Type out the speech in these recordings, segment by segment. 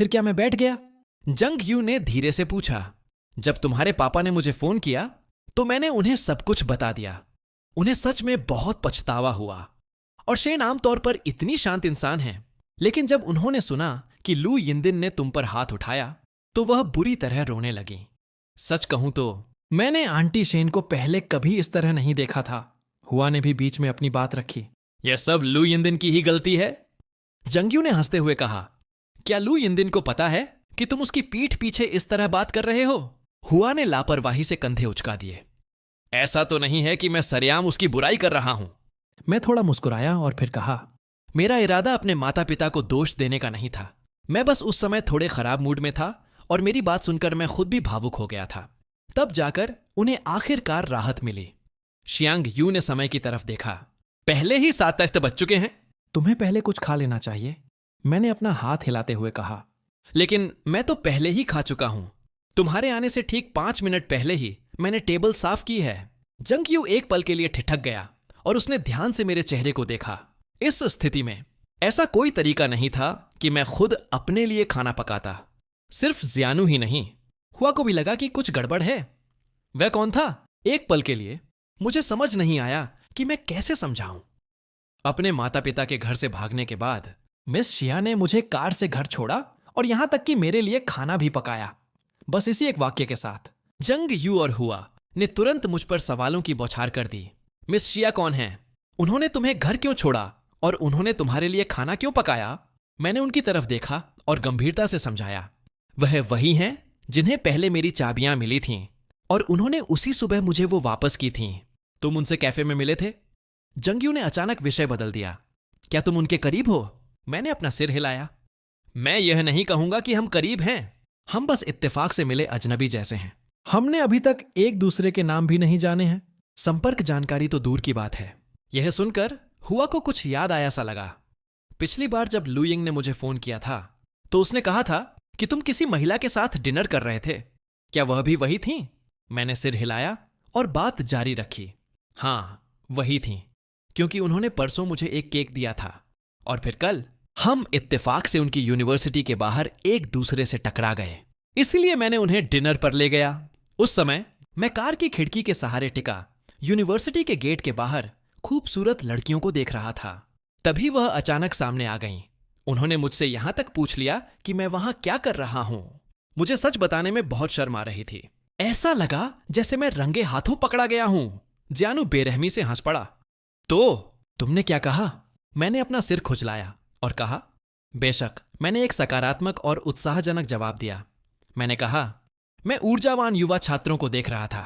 फिर क्या मैं बैठ गया? जंग यू ने धीरे से पूछा। जब तुम्हारे पापा ने मुझे फोन किया तो मैंने उन्हें सब कुछ बता दिया। उन्हें सच में बहुत पछतावा हुआ। और शेन आमतौर पर इतनी शांत इंसान है, लेकिन जब उन्होंने सुना कि लू यिंदिन ने तुम पर हाथ उठाया तो वह बुरी तरह रोने लगी। सच कहूं तो मैंने आंटी शेन को पहले कभी इस तरह नहीं देखा था। हुआ ने भी बीच में अपनी बात रखी। यह सब लू यिंदिन की ही गलती है, जंगयू ने हंसते हुए कहा। क्या लू यिंदिन को पता है कि तुम उसकी पीठ पीछे इस तरह बात कर रहे हो? हुआ ने लापरवाही से कंधे उचका दिए। ऐसा तो नहीं है कि मैं सरेआम उसकी बुराई कर रहा हूं। मैं थोड़ा मुस्कुराया और फिर कहा, मेरा इरादा अपने माता पिता को दोष देने का नहीं था। मैं बस उस समय थोड़े खराब मूड में था और मेरी बात सुनकर मैं खुद भी भावुक हो गया था। तब जाकर उन्हें आखिरकार राहत मिली। शियांग यू ने समय की तरफ देखा। पहले ही 7 टेस्ट बच चुके हैं। तुम्हें पहले कुछ खा लेना चाहिए, मैंने अपना हाथ हिलाते हुए कहा। लेकिन मैं तो पहले ही खा चुका हूं। तुम्हारे आने से ठीक 5 मिनट पहले ही मैंने टेबल साफ की है। जंग यू एक पल के लिए ठिठक गया और उसने ध्यान से मेरे चेहरे को देखा। इस स्थिति में ऐसा कोई तरीका नहीं था कि मैं खुद अपने लिए खाना पकाता। सिर्फ जियानू ही नहीं, हुआ को भी लगा कि कुछ गड़बड़ है। वह कौन था? एक पल के लिए मुझे समझ नहीं आया कि मैं कैसे समझाऊं। अपने माता पिता के घर से भागने के बाद मिस शिया ने मुझे कार से घर छोड़ा और यहां तक कि मेरे लिए खाना भी पकाया, बस इसी एक वाक्य के साथ। जंग यू और हुआ ने तुरंत मुझ पर सवालों की बौछार कर दी। मिस शिया कौन है? उन्होंने तुम्हें घर क्यों छोड़ा और उन्होंने तुम्हारे लिए खाना क्यों पकाया? मैंने उनकी तरफ देखा और गंभीरता से समझाया। वह वही हैं जिन्हें पहले मेरी चाबियां मिली थीं और उन्होंने उसी सुबह मुझे वो वापस की थीं। तुम उनसे कैफे में मिले थे? जंगयू ने अचानक विषय बदल दिया। क्या तुम उनके करीब हो? मैंने अपना सिर हिलाया। मैं यह नहीं कहूंगा कि हम करीब हैं, हम बस इत्तेफाक से मिले अजनबी जैसे हैं। हमने अभी तक एक दूसरे के नाम भी नहीं जाने हैं। संपर्क जानकारी तो दूर की बात है। यह सुनकर हुआ को कुछ याद आया सा लगा। पिछली बार जब लू यिंग ने मुझे फोन किया था तो उसने कहा था कि तुम किसी महिला के साथ डिनर कर रहे थे। क्या वह भी वही थी? मैंने सिर हिलाया और बात जारी रखी। हाँ, वही थी, क्योंकि उन्होंने परसों मुझे एक केक दिया था और फिर कल हम इत्तेफाक से उनकी यूनिवर्सिटी के बाहर एक दूसरे से टकरा गए। इसलिए मैंने उन्हें डिनर पर ले गया। उस समय मैं कार की खिड़की के सहारे टिका यूनिवर्सिटी के गेट के बाहर खूबसूरत लड़कियों को देख रहा था। तभी वह अचानक सामने आ गईं। उन्होंने मुझसे यहां तक पूछ लिया कि मैं वहां क्या कर रहा हूं। मुझे सच बताने में बहुत शर्म आ रही थी। ऐसा लगा जैसे मैं रंगे हाथों पकड़ा गया हूं। जियानू बेरहमी से हंस पड़ा। तो तुमने क्या कहा? मैंने अपना सिर खुजलाया और कहा, बेशक। मैंने एक सकारात्मक और उत्साहजनक जवाब दिया। मैंने कहा, मैं ऊर्जावान युवा छात्रों को देख रहा था।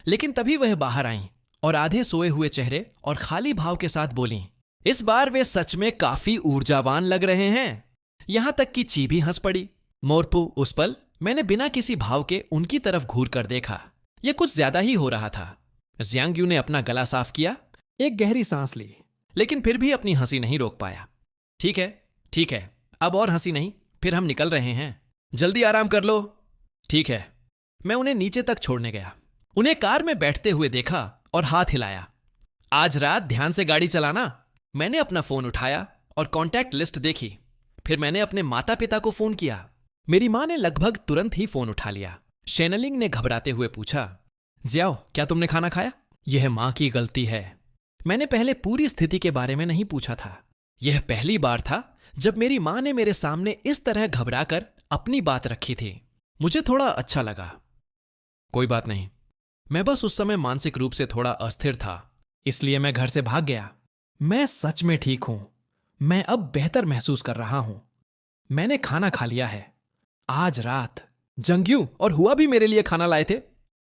लेकिन तभी वह बाहर आईं और आधे सोए हुए चेहरे और खाली भाव के साथ बोलीं, इस बार वे सच में काफी ऊर्जावान लग रहे हैं। यहां तक कि ची भी हंस पड़ी। मोरपू, उस पल मैंने बिना किसी भाव के उनकी तरफ घूर कर देखा। यह कुछ ज्यादा ही हो रहा था। जियांगयू ने अपना गला साफ किया, एक गहरी सांस ली, लेकिन फिर भी अपनी हंसी नहीं रोक पाया। ठीक है, ठीक है, अब और हंसी नहीं, फिर हम निकल रहे हैं। जल्दी आराम कर लो। ठीक है। मैं उन्हें नीचे तक छोड़ने गया। उन्हें कार में बैठते हुए देखा और हाथ हिलाया। आज रात ध्यान से गाड़ी चलाना। मैंने अपना फोन उठाया और कॉन्टैक्ट लिस्ट देखी। फिर मैंने अपने माता पिता को फोन किया। मेरी मां ने लगभग तुरंत ही फोन उठा लिया। शेनलिंग ने घबराते हुए पूछा, जियाओ, क्या तुमने खाना खाया? यह मां की गलती है। मैंने पहले पूरी स्थिति के बारे में नहीं पूछा था। यह पहली बार था जब मेरी मां ने मेरे सामने इस तरह घबराकर अपनी बात रखी थी। मुझे थोड़ा अच्छा लगा। कोई बात नहीं, मैं बस उस समय मानसिक रूप से थोड़ा अस्थिर था, इसलिए मैं घर से भाग गया। मैं सच में ठीक हूं। मैं अब बेहतर महसूस कर रहा हूं। मैंने खाना खा लिया है। आज रात जंगयू और हुआ भी मेरे लिए खाना लाए थे।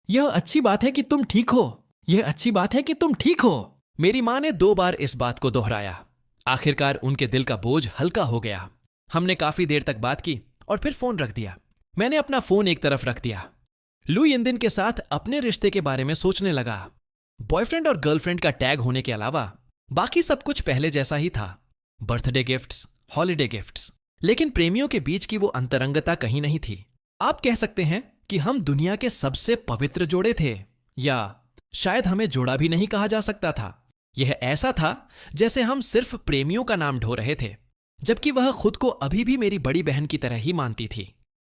यह अच्छी बात है कि तुम ठीक हो। यह अच्छी बात है कि तुम ठीक हो। मेरी मां ने 2 बार इस बात को दोहराया। आखिरकार उनके दिल का बोझ हल्का हो गया। हमने काफी देर तक बात की और फिर फोन रख दिया। मैंने अपना फोन एक तरफ रख दिया। लू यिंदिन के साथ अपने रिश्ते के बारे में सोचने लगा। बॉयफ्रेंड और गर्लफ्रेंड का टैग होने के अलावा बाकी सब कुछ पहले जैसा ही था। बर्थडे गिफ्ट्स, हॉलिडे गिफ्ट्स, लेकिन प्रेमियों के बीच की वो अंतरंगता कहीं नहीं थी। आप कह सकते हैं कि हम दुनिया के सबसे पवित्र जोड़े थे, या शायद हमें जोड़ा भी नहीं कहा जा सकता था। यह ऐसा था जैसे हम सिर्फ प्रेमियों का नाम ढो रहे थे। जबकि वह खुद को अभी भी मेरी बड़ी बहन की तरह ही मानती थी।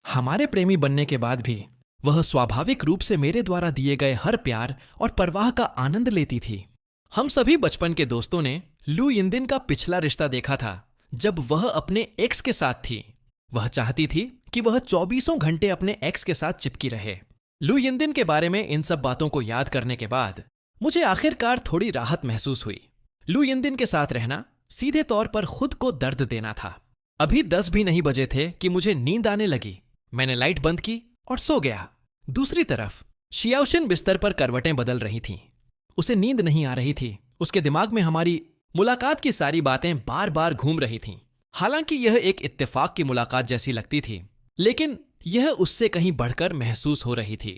हमारे प्रेमी बनने के बाद भी वह स्वाभाविक रूप से मेरे द्वारा दिए गए हर प्यार और परवाह का आनंद लेती थी। हम सभी बचपन के दोस्तों ने लू यिनदिन का पिछला रिश्ता देखा था जब वह अपने एक्स के साथ थी। वह चाहती थी कि वह 24 घंटे अपने एक्स के साथ चिपकी रहे। लू यिनदिन के बारे में इन सब बातों को याद करने के बाद मुझे आखिरकार थोड़ी राहत महसूस हुई। लू यिनदिन के साथ रहना सीधे तौर पर खुद को दर्द देना था। अभी 10 भी नहीं बजे थे कि मुझे नींद आने लगी। मैंने लाइट बंद की और सो गया। दूसरी तरफ शियाओशिन बिस्तर पर करवटें बदल रही थीं। उसे नींद नहीं आ रही थी। उसके दिमाग में हमारी मुलाकात की सारी बातें बार बार घूम रही थीं। हालांकि यह एक इत्तेफाक की मुलाकात जैसी लगती थी, लेकिन यह उससे कहीं बढ़कर महसूस हो रही थी।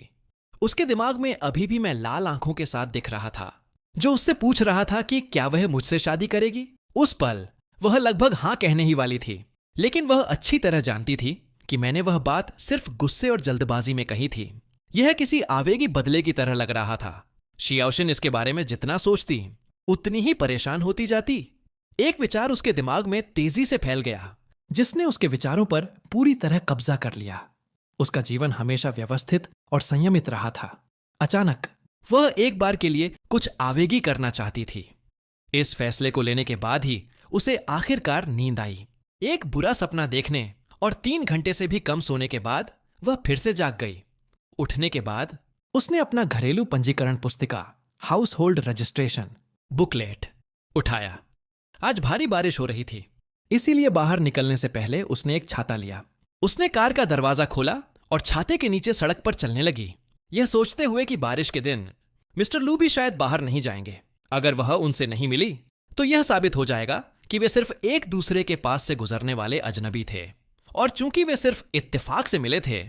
उसके दिमाग में अभी भी मैं लाल आंखों के साथ दिख रहा था, जो उससे पूछ रहा था कि क्या वह मुझसे शादी करेगी। उस पल वह लगभग हाँ कहने ही वाली थी, लेकिन वह अच्छी तरह जानती थी कि मैंने वह बात सिर्फ गुस्से और जल्दबाजी में कही थी। यह किसी आवेगी बदले की तरह लग रहा था। शियाओशिन इसके बारे में जितना सोचती उतनी ही परेशान होती जाती। एक विचार उसके दिमाग में तेजी से फैल गया, जिसने उसके विचारों पर पूरी तरह कब्जा कर लिया। उसका जीवन हमेशा व्यवस्थित और संयमित रहा था। अचानक वह एक बार के लिए कुछ आवेगी करना चाहती थी। इस फैसले को लेने के बाद ही उसे आखिरकार नींद आई। एक बुरा सपना देखने और 3 घंटे से भी कम सोने के बाद वह फिर से जाग गई। उठने के बाद उसने अपना घरेलू पंजीकरण पुस्तिका, हाउस होल्ड रजिस्ट्रेशन बुकलेट उठाया। आज भारी बारिश हो रही थी, इसीलिए बाहर निकलने से पहले उसने एक छाता लिया। उसने कार का दरवाजा खोला और छाते के नीचे सड़क पर चलने लगी, यह सोचते हुए कि बारिश के दिन मिस्टर लू भी शायद बाहर नहीं जाएंगे। अगर वह उनसे नहीं मिली तो यह साबित हो जाएगा कि वे सिर्फ एक दूसरे के पास से गुजरने वाले अजनबी थे, और चूंकि वे सिर्फ इत्तेफाक से मिले थे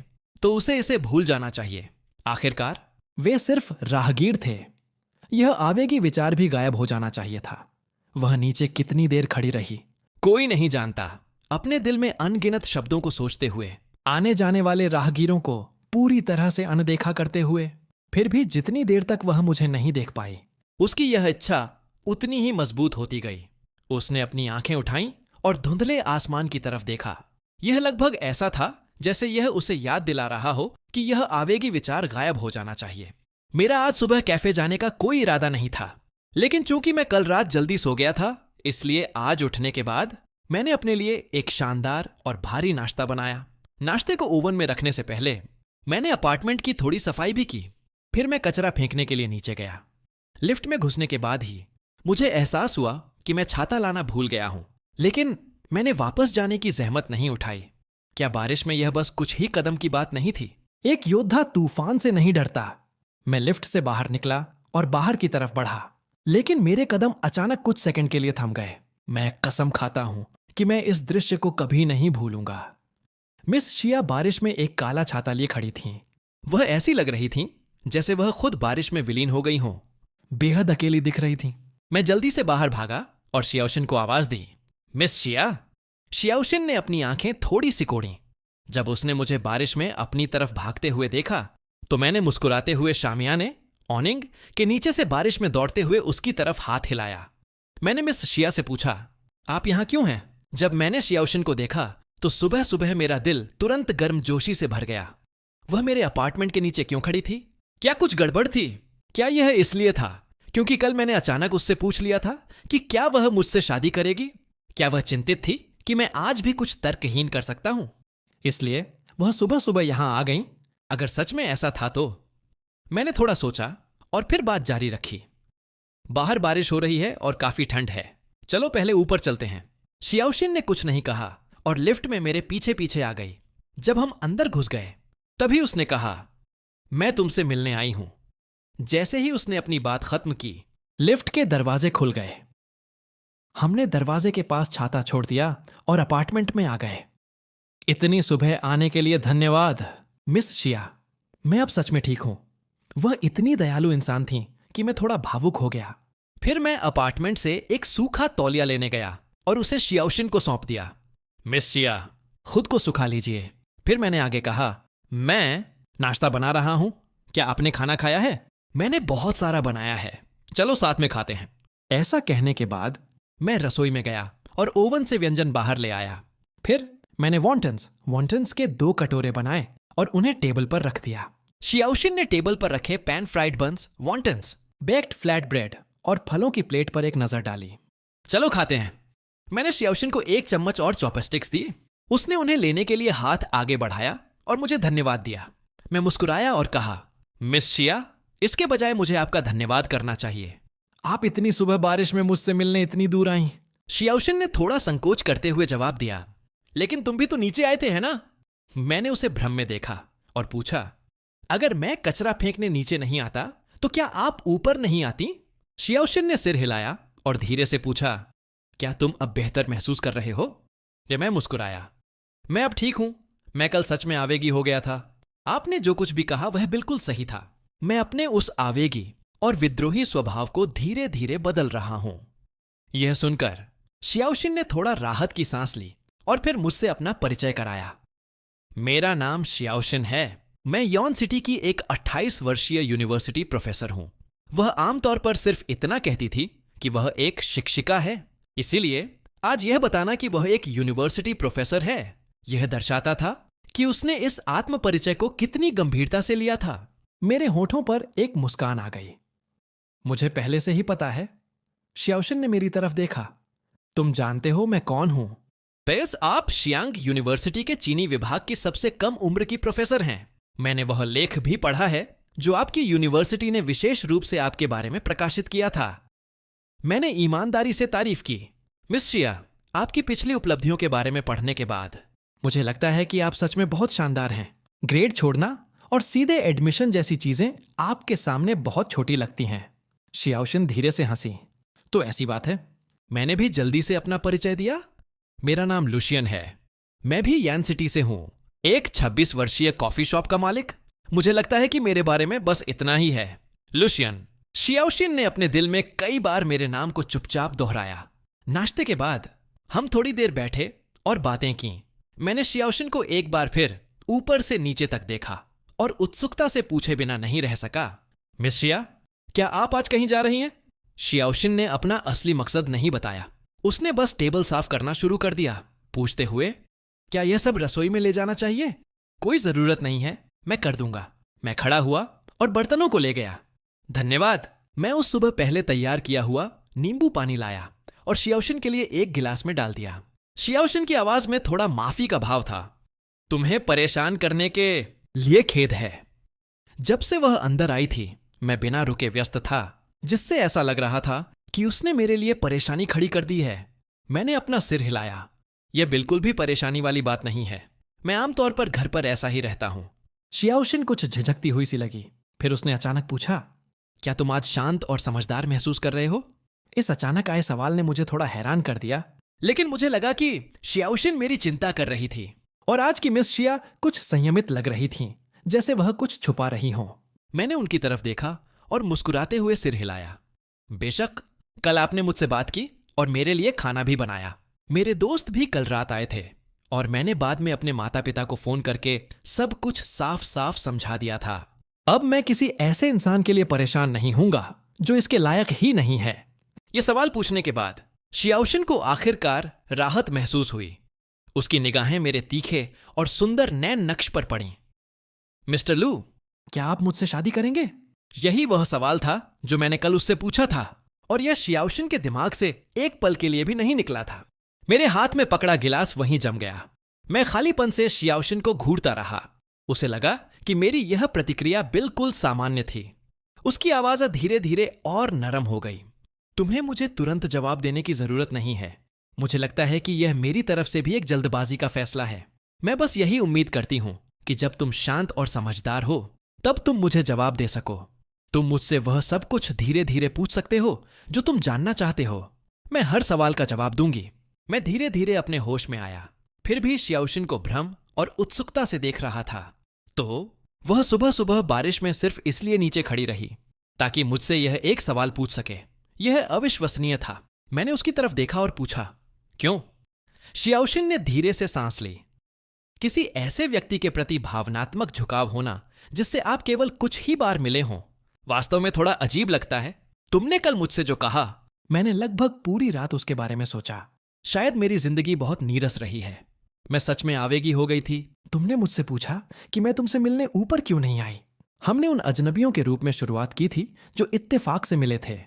तो उसे इसे भूल जाना चाहिए। आखिरकार वे सिर्फ राहगीर थे। यह आवेगी विचार भी गायब हो जाना चाहिए था। वह नीचे कितनी देर खड़ी रही, कोई नहीं जानता, अपने दिल में अनगिनत शब्दों को सोचते हुए, आने जाने वाले राहगीरों को पूरी तरह से अनदेखा करते हुए। फिर भी जितनी देर तक वह मुझे नहीं देख पाई, उसकी यह इच्छा उतनी ही मजबूत होती गई। उसने अपनी आंखें उठाईं और धुंधले आसमान की तरफ देखा। यह लगभग ऐसा था जैसे यह उसे याद दिला रहा हो कि यह आवेगी विचार गायब हो जाना चाहिए। मेरा आज सुबह कैफे जाने का कोई इरादा नहीं था, लेकिन चूंकि मैं कल रात जल्दी सो गया था, इसलिए आज उठने के बाद मैंने अपने लिए एक शानदार और भारी नाश्ता बनाया। नाश्ते को ओवन में रखने से पहले मैंने अपार्टमेंट की थोड़ी सफाई भी की। फिर मैं कचरा फेंकने के लिए नीचे गया। लिफ्ट में घुसने के बाद ही मुझे एहसास हुआ कि मैं छाता लाना भूल गया हूं, लेकिन मैंने वापस जाने की जहमत नहीं उठाई। क्या बारिश में यह बस कुछ ही कदम की बात नहीं थी? एक योद्धा तूफान से नहीं डरता। मैं लिफ्ट से बाहर निकला और बाहर की तरफ बढ़ा, लेकिन मेरे कदम अचानक कुछ सेकंड के लिए थम गए। मैं कसम खाता हूं कि मैं इस दृश्य को कभी नहीं भूलूंगा। मिस शिया बारिश में एक काला छाता लिए खड़ी थीं। वह ऐसी लग रही थीं जैसे वह खुद बारिश में विलीन हो गई हों। बेहद अकेली दिख रही थीं। मैं जल्दी से बाहर भागा और शियाओशिन को आवाज दी, मिस शिया। शियाओशिन ने अपनी आंखें थोड़ी सिकोड़ी। जब उसने मुझे बारिश में अपनी तरफ भागते हुए देखा तो मैंने मुस्कुराते हुए शामियाने ऑनिंग के नीचे से बारिश में दौड़ते हुए उसकी तरफ हाथ हिलाया। मैंने मिस शिया से पूछा, आप यहां क्यों हैं? जब मैंने शियाओशिन को देखा तो सुबह सुबह मेरा दिल तुरंत गर्मजोशी से भर गया। वह मेरे अपार्टमेंट के नीचे क्यों खड़ी थी? क्या कुछ गड़बड़ थी? क्या यह इसलिए था क्योंकि कल मैंने अचानक उससे पूछ लिया था कि क्या वह मुझसे शादी करेगी? क्या वह चिंतित थी कि मैं आज भी कुछ तर्कहीन कर सकता हूं, इसलिए वह सुबह सुबह यहां आ गई? अगर सच में ऐसा था तो मैंने थोड़ा सोचा और फिर बात जारी रखी। बाहर बारिश हो रही है और काफी ठंड है, चलो पहले ऊपर चलते हैं। शियाओशिन ने कुछ नहीं कहा और लिफ्ट में मेरे पीछे पीछे आ गई। जब हम अंदर घुस गए तभी उसने कहा, मैं तुमसे मिलने आई हूं। जैसे ही उसने अपनी बात खत्म की, लिफ्ट के दरवाजे खुल गए। हमने दरवाजे के पास छाता छोड़ दिया और अपार्टमेंट में आ गए। इतनी सुबह आने के लिए धन्यवाद मिस शिया। मैं अब सच में ठीक हूं। वह इतनी दयालु इंसान थी कि मैं थोड़ा भावुक हो गया। फिर मैं अपार्टमेंट से एक सूखा तौलिया लेने गया और उसे शियाओशिन को सौंप दिया। मिस शिया, खुद को सुखा लीजिए। फिर मैंने आगे कहा, मैं नाश्ता बना रहा हूं, क्या आपने खाना खाया है? मैंने बहुत सारा बनाया है, चलो साथ में खाते हैं। ऐसा कहने के बाद मैं रसोई में गया और ओवन से व्यंजन बाहर ले आया। फिर मैंने वॉन्टन्स के 2 कटोरे बनाए और उन्हें टेबल पर रख दिया। शियाओशिन ने टेबल पर रखे pan fried buns, wontons, baked flat bread और फलों की प्लेट पर एक नजर डाली। चलो खाते हैं। मैंने शियाओशिन को 1 चम्मच और चॉपस्टिक्स दी। उसने उन्हें लेने के लिए हाथ आगे बढ़ाया और मुझे धन्यवाद दिया। मैं मुस्कुराया और कहा, मिस शिया, इसके बजाय मुझे आपका धन्यवाद करना चाहिए। आप इतनी सुबह बारिश में मुझसे मिलने इतनी दूर आई। शियाओशिन ने थोड़ा संकोच करते हुए जवाब दिया, लेकिन तुम भी तो नीचे आए थे, है ना? मैंने उसे भ्रम में देखा और पूछा, अगर मैं कचरा फेंकने नीचे नहीं आता तो क्या आप ऊपर नहीं आती? शियाओशिन ने सिर हिलाया और धीरे से पूछा, क्या तुम अब बेहतर महसूस कर रहे हो? मैं मुस्कुराया। मैं अब ठीक हूं। मैं कल सच में आवेगी हो गया था। आपने जो कुछ भी कहा वह बिल्कुल सही था। मैं अपने उस आवेगी और विद्रोही स्वभाव को धीरे धीरे बदल रहा हूं। यह सुनकर शियाओशिन ने थोड़ा राहत की सांस ली और फिर मुझसे अपना परिचय कराया। मेरा नाम शियाओशिन है। मैं यॉन सिटी की एक 28 वर्षीय यूनिवर्सिटी प्रोफेसर हूं। वह आमतौर पर सिर्फ इतना कहती थी कि वह एक शिक्षिका है, इसीलिए आज यह बताना कि वह एक यूनिवर्सिटी प्रोफेसर है, यह दर्शाता था कि उसने इस आत्म परिचय को कितनी गंभीरता से लिया था। मेरे होठों पर एक मुस्कान आ गई। मुझे पहले से ही पता है। शियाओशिन ने मेरी तरफ देखा। तुम जानते हो मैं कौन हूं? बेस, आप शियांग यूनिवर्सिटी के चीनी विभाग की सबसे कम उम्र की प्रोफेसर हैं। मैंने वह लेख भी पढ़ा है जो आपकी यूनिवर्सिटी ने विशेष रूप से आपके बारे में प्रकाशित किया था। मैंने ईमानदारी से तारीफ की। मिस शिया, आपकी पिछली उपलब्धियों के बारे में पढ़ने के बाद मुझे लगता है कि आप सच में बहुत शानदार हैं। ग्रेड छोड़ना और सीधे एडमिशन जैसी चीजें आपके सामने बहुत छोटी लगती हैं। शियाओशिन धीरे से हंसी। तो ऐसी बात है। मैंने भी जल्दी से अपना परिचय दिया। मेरा नाम लुशियन है। मैं भी यान सिटी से हूं, एक 26 वर्षीय कॉफी शॉप का मालिक। मुझे लगता है कि मेरे बारे में बस इतना ही है। लुशियन। शियाओशिन ने अपने दिल में कई बार मेरे नाम को चुपचाप दोहराया। नाश्ते के बाद हम थोड़ी देर बैठे और बातें की। मैंने शियाओशिन को एक बार फिर ऊपर से नीचे तक देखा और उत्सुकता से पूछे बिना नहीं रह सका, मिस शिया, क्या आप आज कहीं जा रही हैं? शियाओशिन ने अपना असली मकसद नहीं बताया। उसने बस टेबल साफ करना शुरू कर दिया, पूछते हुए, क्या यह सब रसोई में ले जाना चाहिए? कोई जरूरत नहीं है, मैं कर दूंगा। मैं खड़ा हुआ और बर्तनों को ले गया। धन्यवाद। मैं उस सुबह पहले तैयार किया हुआ नींबू पानी लाया और शियाओशिन के लिए एक गिलास में डाल दिया। शियाओशिन की आवाज में थोड़ा माफी का भाव था। तुम्हें परेशान करने के लिए खेद है। जब से वह अंदर आई थी मैं बिना रुके व्यस्त था, जिससे ऐसा लग रहा था कि उसने मेरे लिए परेशानी खड़ी कर दी है। मैंने अपना सिर हिलाया। यह बिल्कुल भी परेशानी वाली बात नहीं है। मैं आमतौर पर घर पर ऐसा ही रहता हूं। शियाओशिन कुछ झिझकती हुई सी लगी। फिर उसने अचानक पूछा, क्या तुम आज शांत और समझदार महसूस कर रहे हो? इस अचानक आए सवाल ने मुझे थोड़ा हैरान कर दिया, लेकिन मुझे लगा कि शियाओशिन मेरी चिंता कर रही थी और आज की मिस शिया कुछ संयमित लग रही थी, जैसे वह कुछ छुपा रही हो। मैंने उनकी तरफ देखा और मुस्कुराते हुए सिर हिलाया। बेशक, कल आपने मुझसे बात की और मेरे लिए खाना भी बनाया। मेरे दोस्त भी कल रात आए थे और मैंने बाद में अपने माता पिता को फोन करके सब कुछ साफ साफ समझा दिया था। अब मैं किसी ऐसे इंसान के लिए परेशान नहीं हूंगा जो इसके लायक ही नहीं है। यह सवाल पूछने के बाद शियाओशिन को आखिरकार राहत महसूस हुई। उसकी निगाहें मेरे तीखे और सुंदर नैन नक्श पर पड़ीं। मिस्टर लू, क्या आप मुझसे शादी करेंगे? यही वह सवाल था जो मैंने कल उससे पूछा था और यह शियाओशिन के दिमाग से एक पल के लिए भी नहीं निकला था। मेरे हाथ में पकड़ा गिलास वहीं जम गया। मैं खालीपन से शियाओशिन को घूरता रहा। उसे लगा कि मेरी यह प्रतिक्रिया बिल्कुल सामान्य थी। उसकी आवाज धीरे धीरे और नरम हो गई। तुम्हें मुझे तुरंत जवाब देने की जरूरत नहीं है। मुझे लगता है कि यह मेरी तरफ से भी एक जल्दबाजी का फैसला है। मैं बस यही उम्मीद करती हूं कि जब तुम शांत और समझदार हो तब तुम मुझे जवाब दे सको। तुम मुझसे वह सब कुछ धीरे धीरे पूछ सकते हो जो तुम जानना चाहते हो। मैं हर सवाल का जवाब दूंगी। मैं धीरे धीरे अपने होश में आया, फिर भी शियाओशिन को भ्रम और उत्सुकता से देख रहा था। तो वह सुबह सुबह बारिश में सिर्फ इसलिए नीचे खड़ी रही ताकि मुझसे यह एक सवाल पूछ सके। यह अविश्वसनीय था। मैंने उसकी तरफ देखा और पूछा, क्यों? शियाओशिन ने धीरे से सांस ली। किसी ऐसे व्यक्ति के प्रति भावनात्मक झुकाव होना जिससे आप केवल कुछ ही बार मिले हों, वास्तव में थोड़ा अजीब लगता है। तुमने कल मुझसे जो कहा, मैंने लगभग पूरी रात उसके बारे में सोचा। शायद मेरी जिंदगी बहुत नीरस रही है। मैं सच में आवेगी हो गई थी। तुमने मुझसे पूछा कि मैं तुमसे मिलने ऊपर क्यों नहीं आई। हमने उन अजनबियों के रूप में शुरुआत की थी जो इत्तेफाक से मिले थे।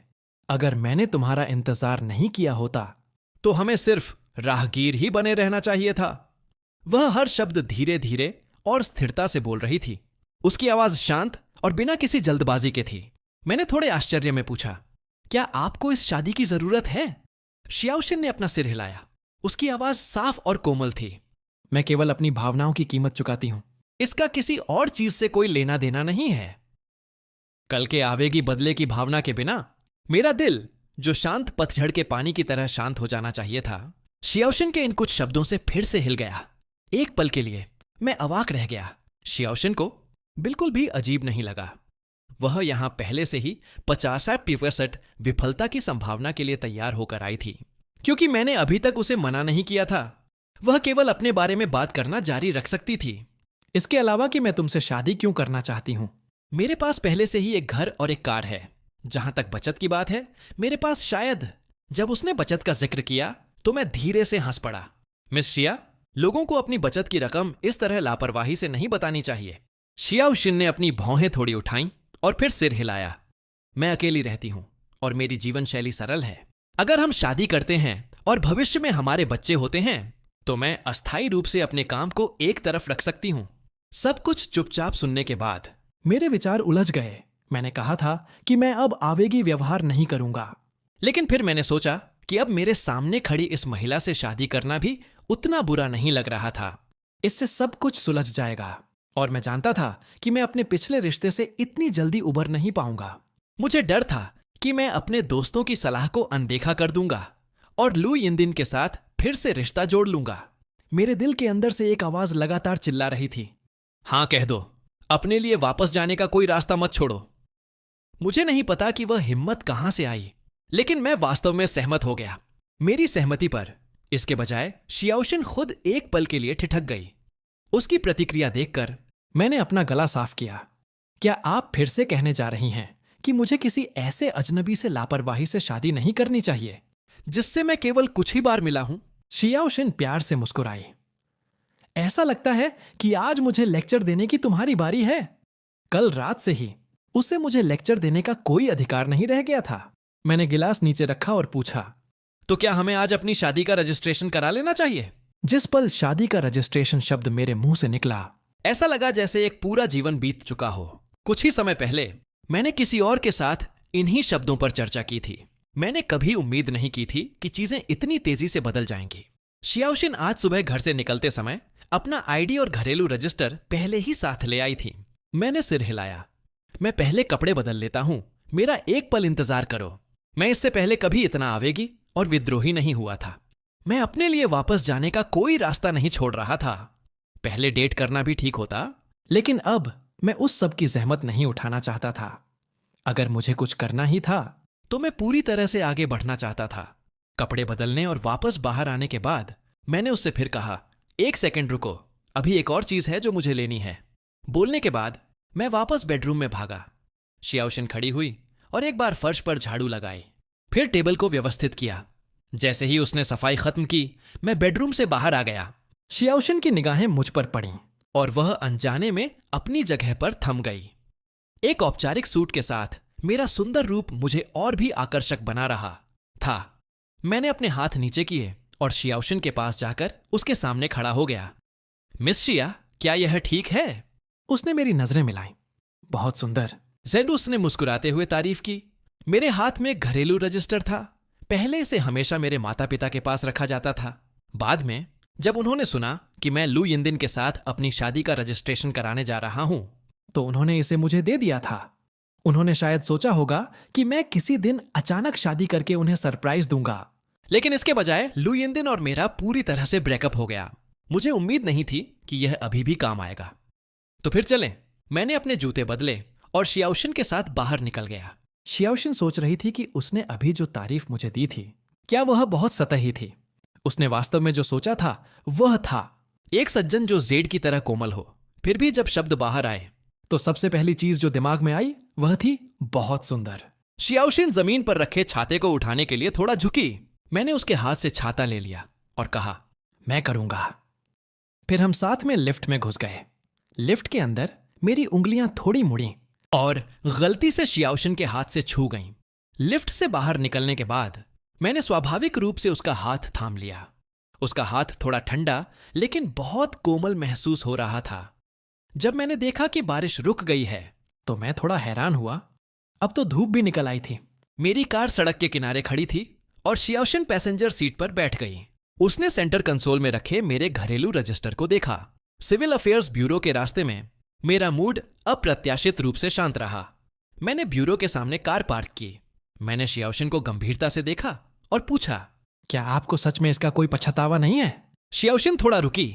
अगर मैंने तुम्हारा इंतजार नहीं किया होता तो हमें सिर्फ राहगीर ही बने रहना चाहिए था। वह हर शब्द धीरे धीरे और स्थिरता से बोल रही थी। उसकी आवाज शांत और बिना किसी जल्दबाजी के थी। मैंने थोड़े आश्चर्य में पूछा, क्या आपको इस शादी की जरूरत है? शियाओशिन ने अपना सिर हिलाया। उसकी आवाज साफ और कोमल थी। मैं केवल अपनी भावनाओं की कीमत चुकाती हूं। इसका किसी और चीज से कोई लेना देना नहीं है। कल के आवेगी बदले की भावना के बिना मेरा दिल, जो शांत पतझड़ के पानी की तरह शांत हो जाना चाहिए था, शियाओशिन के इन कुछ शब्दों से फिर से हिल गया। एक पल के लिए मैं अवाक रह गया। शियाओशिन को बिल्कुल भी अजीब नहीं लगा। वह यहां पहले से ही 50% विफलता की संभावना के लिए तैयार होकर आई थी, क्योंकि मैंने अभी तक उसे मना नहीं किया था। वह केवल अपने बारे में बात करना जारी रख सकती थी। इसके अलावा कि मैं तुमसे शादी क्यों करना चाहती हूं। मेरे पास पहले से ही एक घर और एक कार है। जहां तक बचत की बात है, मेरे पास शायद। जब उसने बचत का जिक्र किया तो मैं धीरे से हंस पड़ा। मिस शिया, लोगों को अपनी बचत की रकम इस तरह लापरवाही से नहीं बतानी चाहिए। शियाओशिन ने अपनी भौहें थोड़ी उठाईं और फिर सिर हिलाया। मैं अकेली रहती हूं और मेरी जीवन शैली सरल है। अगर हम शादी करते हैं और भविष्य में हमारे बच्चे होते हैं तो मैं अस्थायी रूप से अपने काम को एक तरफ रख सकती हूं। सब कुछ चुपचाप सुनने के बाद मेरे विचार उलझ गए। मैंने कहा था कि मैं अब आवेगी व्यवहार नहीं करूंगा, लेकिन फिर मैंने सोचा कि अब मेरे सामने खड़ी इस महिला से शादी करना भी उतना बुरा नहीं लग रहा था। इससे सब कुछ सुलझ जाएगा। और मैं जानता था कि मैं अपने पिछले रिश्ते से इतनी जल्दी उबर नहीं पाऊंगा। मुझे डर था कि मैं अपने दोस्तों की सलाह को अनदेखा कर दूंगा और लू यिनदिन के साथ फिर से रिश्ता जोड़ लूंगा। मेरे दिल के अंदर से एक आवाज लगातार चिल्ला रही थी, हां कह दो, अपने लिए वापस जाने का कोई रास्ता मत छोड़ो। मुझे नहीं पता कि वह हिम्मत कहां से आई, लेकिन मैं वास्तव में सहमत हो गया। मेरी सहमति पर इसके बजाय शियाओशिन खुद एक पल के लिए ठिठक गई। उसकी प्रतिक्रिया देखकर मैंने अपना गला साफ किया। क्या आप फिर से कहने जा रही हैं कि मुझे किसी ऐसे अजनबी से लापरवाही से शादी नहीं करनी चाहिए जिससे मैं केवल कुछ ही बार मिला हूं? शियाओशिन प्यार से मुस्कुराई। ऐसा लगता है कि आज मुझे लेक्चर देने की तुम्हारी बारी है। कल रात से ही उसे मुझे लेक्चर देने का कोई अधिकार नहीं रह गया था। मैंने गिलास नीचे रखा और पूछा, तो क्या हमें आज अपनी शादी का रजिस्ट्रेशन करा लेना चाहिए? जिस पल शादी का रजिस्ट्रेशन शब्द मेरे मुंह से निकला, ऐसा लगा जैसे एक पूरा जीवन बीत चुका हो। कुछ ही समय पहले मैंने किसी और के साथ इन्हीं शब्दों पर चर्चा की थी। मैंने कभी उम्मीद नहीं की थी कि चीजें इतनी तेजी से बदल जाएंगी। शियाओशिन आज सुबह घर से निकलते समय अपना आईडी और घरेलू रजिस्टर पहले ही साथ ले आई थी। मैंने सिर हिलाया। मैं पहले कपड़े बदल लेता हूं, मेरा एक पल इंतजार करो। मैं इससे पहले कभी इतना आवेगी और विद्रोही नहीं हुआ था। मैं अपने लिए वापस जाने का कोई रास्ता नहीं छोड़ रहा था। पहले डेट करना भी ठीक होता, लेकिन अब मैं उस सब की जहमत नहीं उठाना चाहता था। अगर मुझे कुछ करना ही था तो मैं पूरी तरह से आगे बढ़ना चाहता था। कपड़े बदलने और वापस बाहर आने के बाद मैंने उससे फिर कहा, एक सेकंड रुको, अभी एक और चीज है जो मुझे लेनी है। बोलने के बाद मैं वापस बेडरूम में भागा। शियाओशिन खड़ी हुई और एक बार फर्श पर झाड़ू लगाई, फिर टेबल को व्यवस्थित किया। जैसे ही उसने सफाई खत्म की, मैं बेडरूम से बाहर आ गया। शियाओशिन की निगाहें मुझ पर पड़ीं और वह अनजाने में अपनी जगह पर थम गई। एक औपचारिक सूट के साथ मेरा सुंदर रूप मुझे और भी आकर्षक बना रहा था। मैंने अपने हाथ नीचे किए और शियाओशिन के पास जाकर उसके सामने खड़ा हो गया। मिस शिया, क्या यह ठीक है? उसने मेरी नजरें मिलाईं। बहुत सुंदर, ज़ेनुस ने मुस्कुराते हुए तारीफ की। मेरे हाथ में घरेलू रजिस्टर था। पहले इसे हमेशा मेरे माता पिता के पास रखा जाता था। बाद में जब उन्होंने सुना कि मैं लू यिनदिन के साथ अपनी शादी का रजिस्ट्रेशन कराने जा रहा हूं, तो उन्होंने इसे मुझे दे दिया था। उन्होंने शायद सोचा होगा कि मैं किसी दिन अचानक शादी करके उन्हें सरप्राइज दूंगा, लेकिन इसके बजाय लू यिनदिन और मेरा पूरी तरह से ब्रेकअप हो गया। मुझे उम्मीद नहीं थी कि यह अभी भी काम आएगा। तो फिर चलें। मैंने अपने जूते बदले और शियाओशिन के साथ बाहर निकल गया। शियाओशिन सोच रही थी कि उसने अभी जो तारीफ मुझे दी थी, क्या वह बहुत सतही थी? उसने वास्तव में जो सोचा था वह था एक सज्जन जो जेड की तरह कोमल हो। फिर भी जब शब्द बाहर आए तो सबसे पहली चीज जो दिमाग में आई वह थी बहुत सुंदर। शियाओशिन जमीन पर रखे छाते को उठाने के लिए थोड़ा झुकी। मैंने उसके हाथ से छाता ले लिया और कहा, मैं करूंगा। फिर हम साथ में लिफ्ट में घुस गए। लिफ्ट के अंदर मेरी उंगलियां थोड़ी मुड़ी और गलती से शियाओशन के हाथ से छू गईं। लिफ्ट से बाहर निकलने के बाद मैंने स्वाभाविक रूप से उसका हाथ थाम लिया। उसका हाथ थोड़ा ठंडा लेकिन बहुत कोमल महसूस हो रहा था। जब मैंने देखा कि बारिश रुक गई है तो मैं थोड़ा हैरान हुआ। अब तो धूप भी निकल आई थी। मेरी कार सड़क के किनारे खड़ी थी और शियाओशन पैसेंजर सीट पर बैठ गई। उसने सेंटर कंसोल में रखे मेरे घरेलू रजिस्टर को देखा। सिविल अफेयर्स ब्यूरो के रास्ते में मेरा मूड अप्रत्याशित रूप से शांत रहा। मैंने ब्यूरो के सामने कार पार्क की। मैंने शियाओशन को गंभीरता से देखा और पूछा, क्या आपको सच में इसका कोई पछतावा नहीं है? शियाओशन थोड़ा रुकी।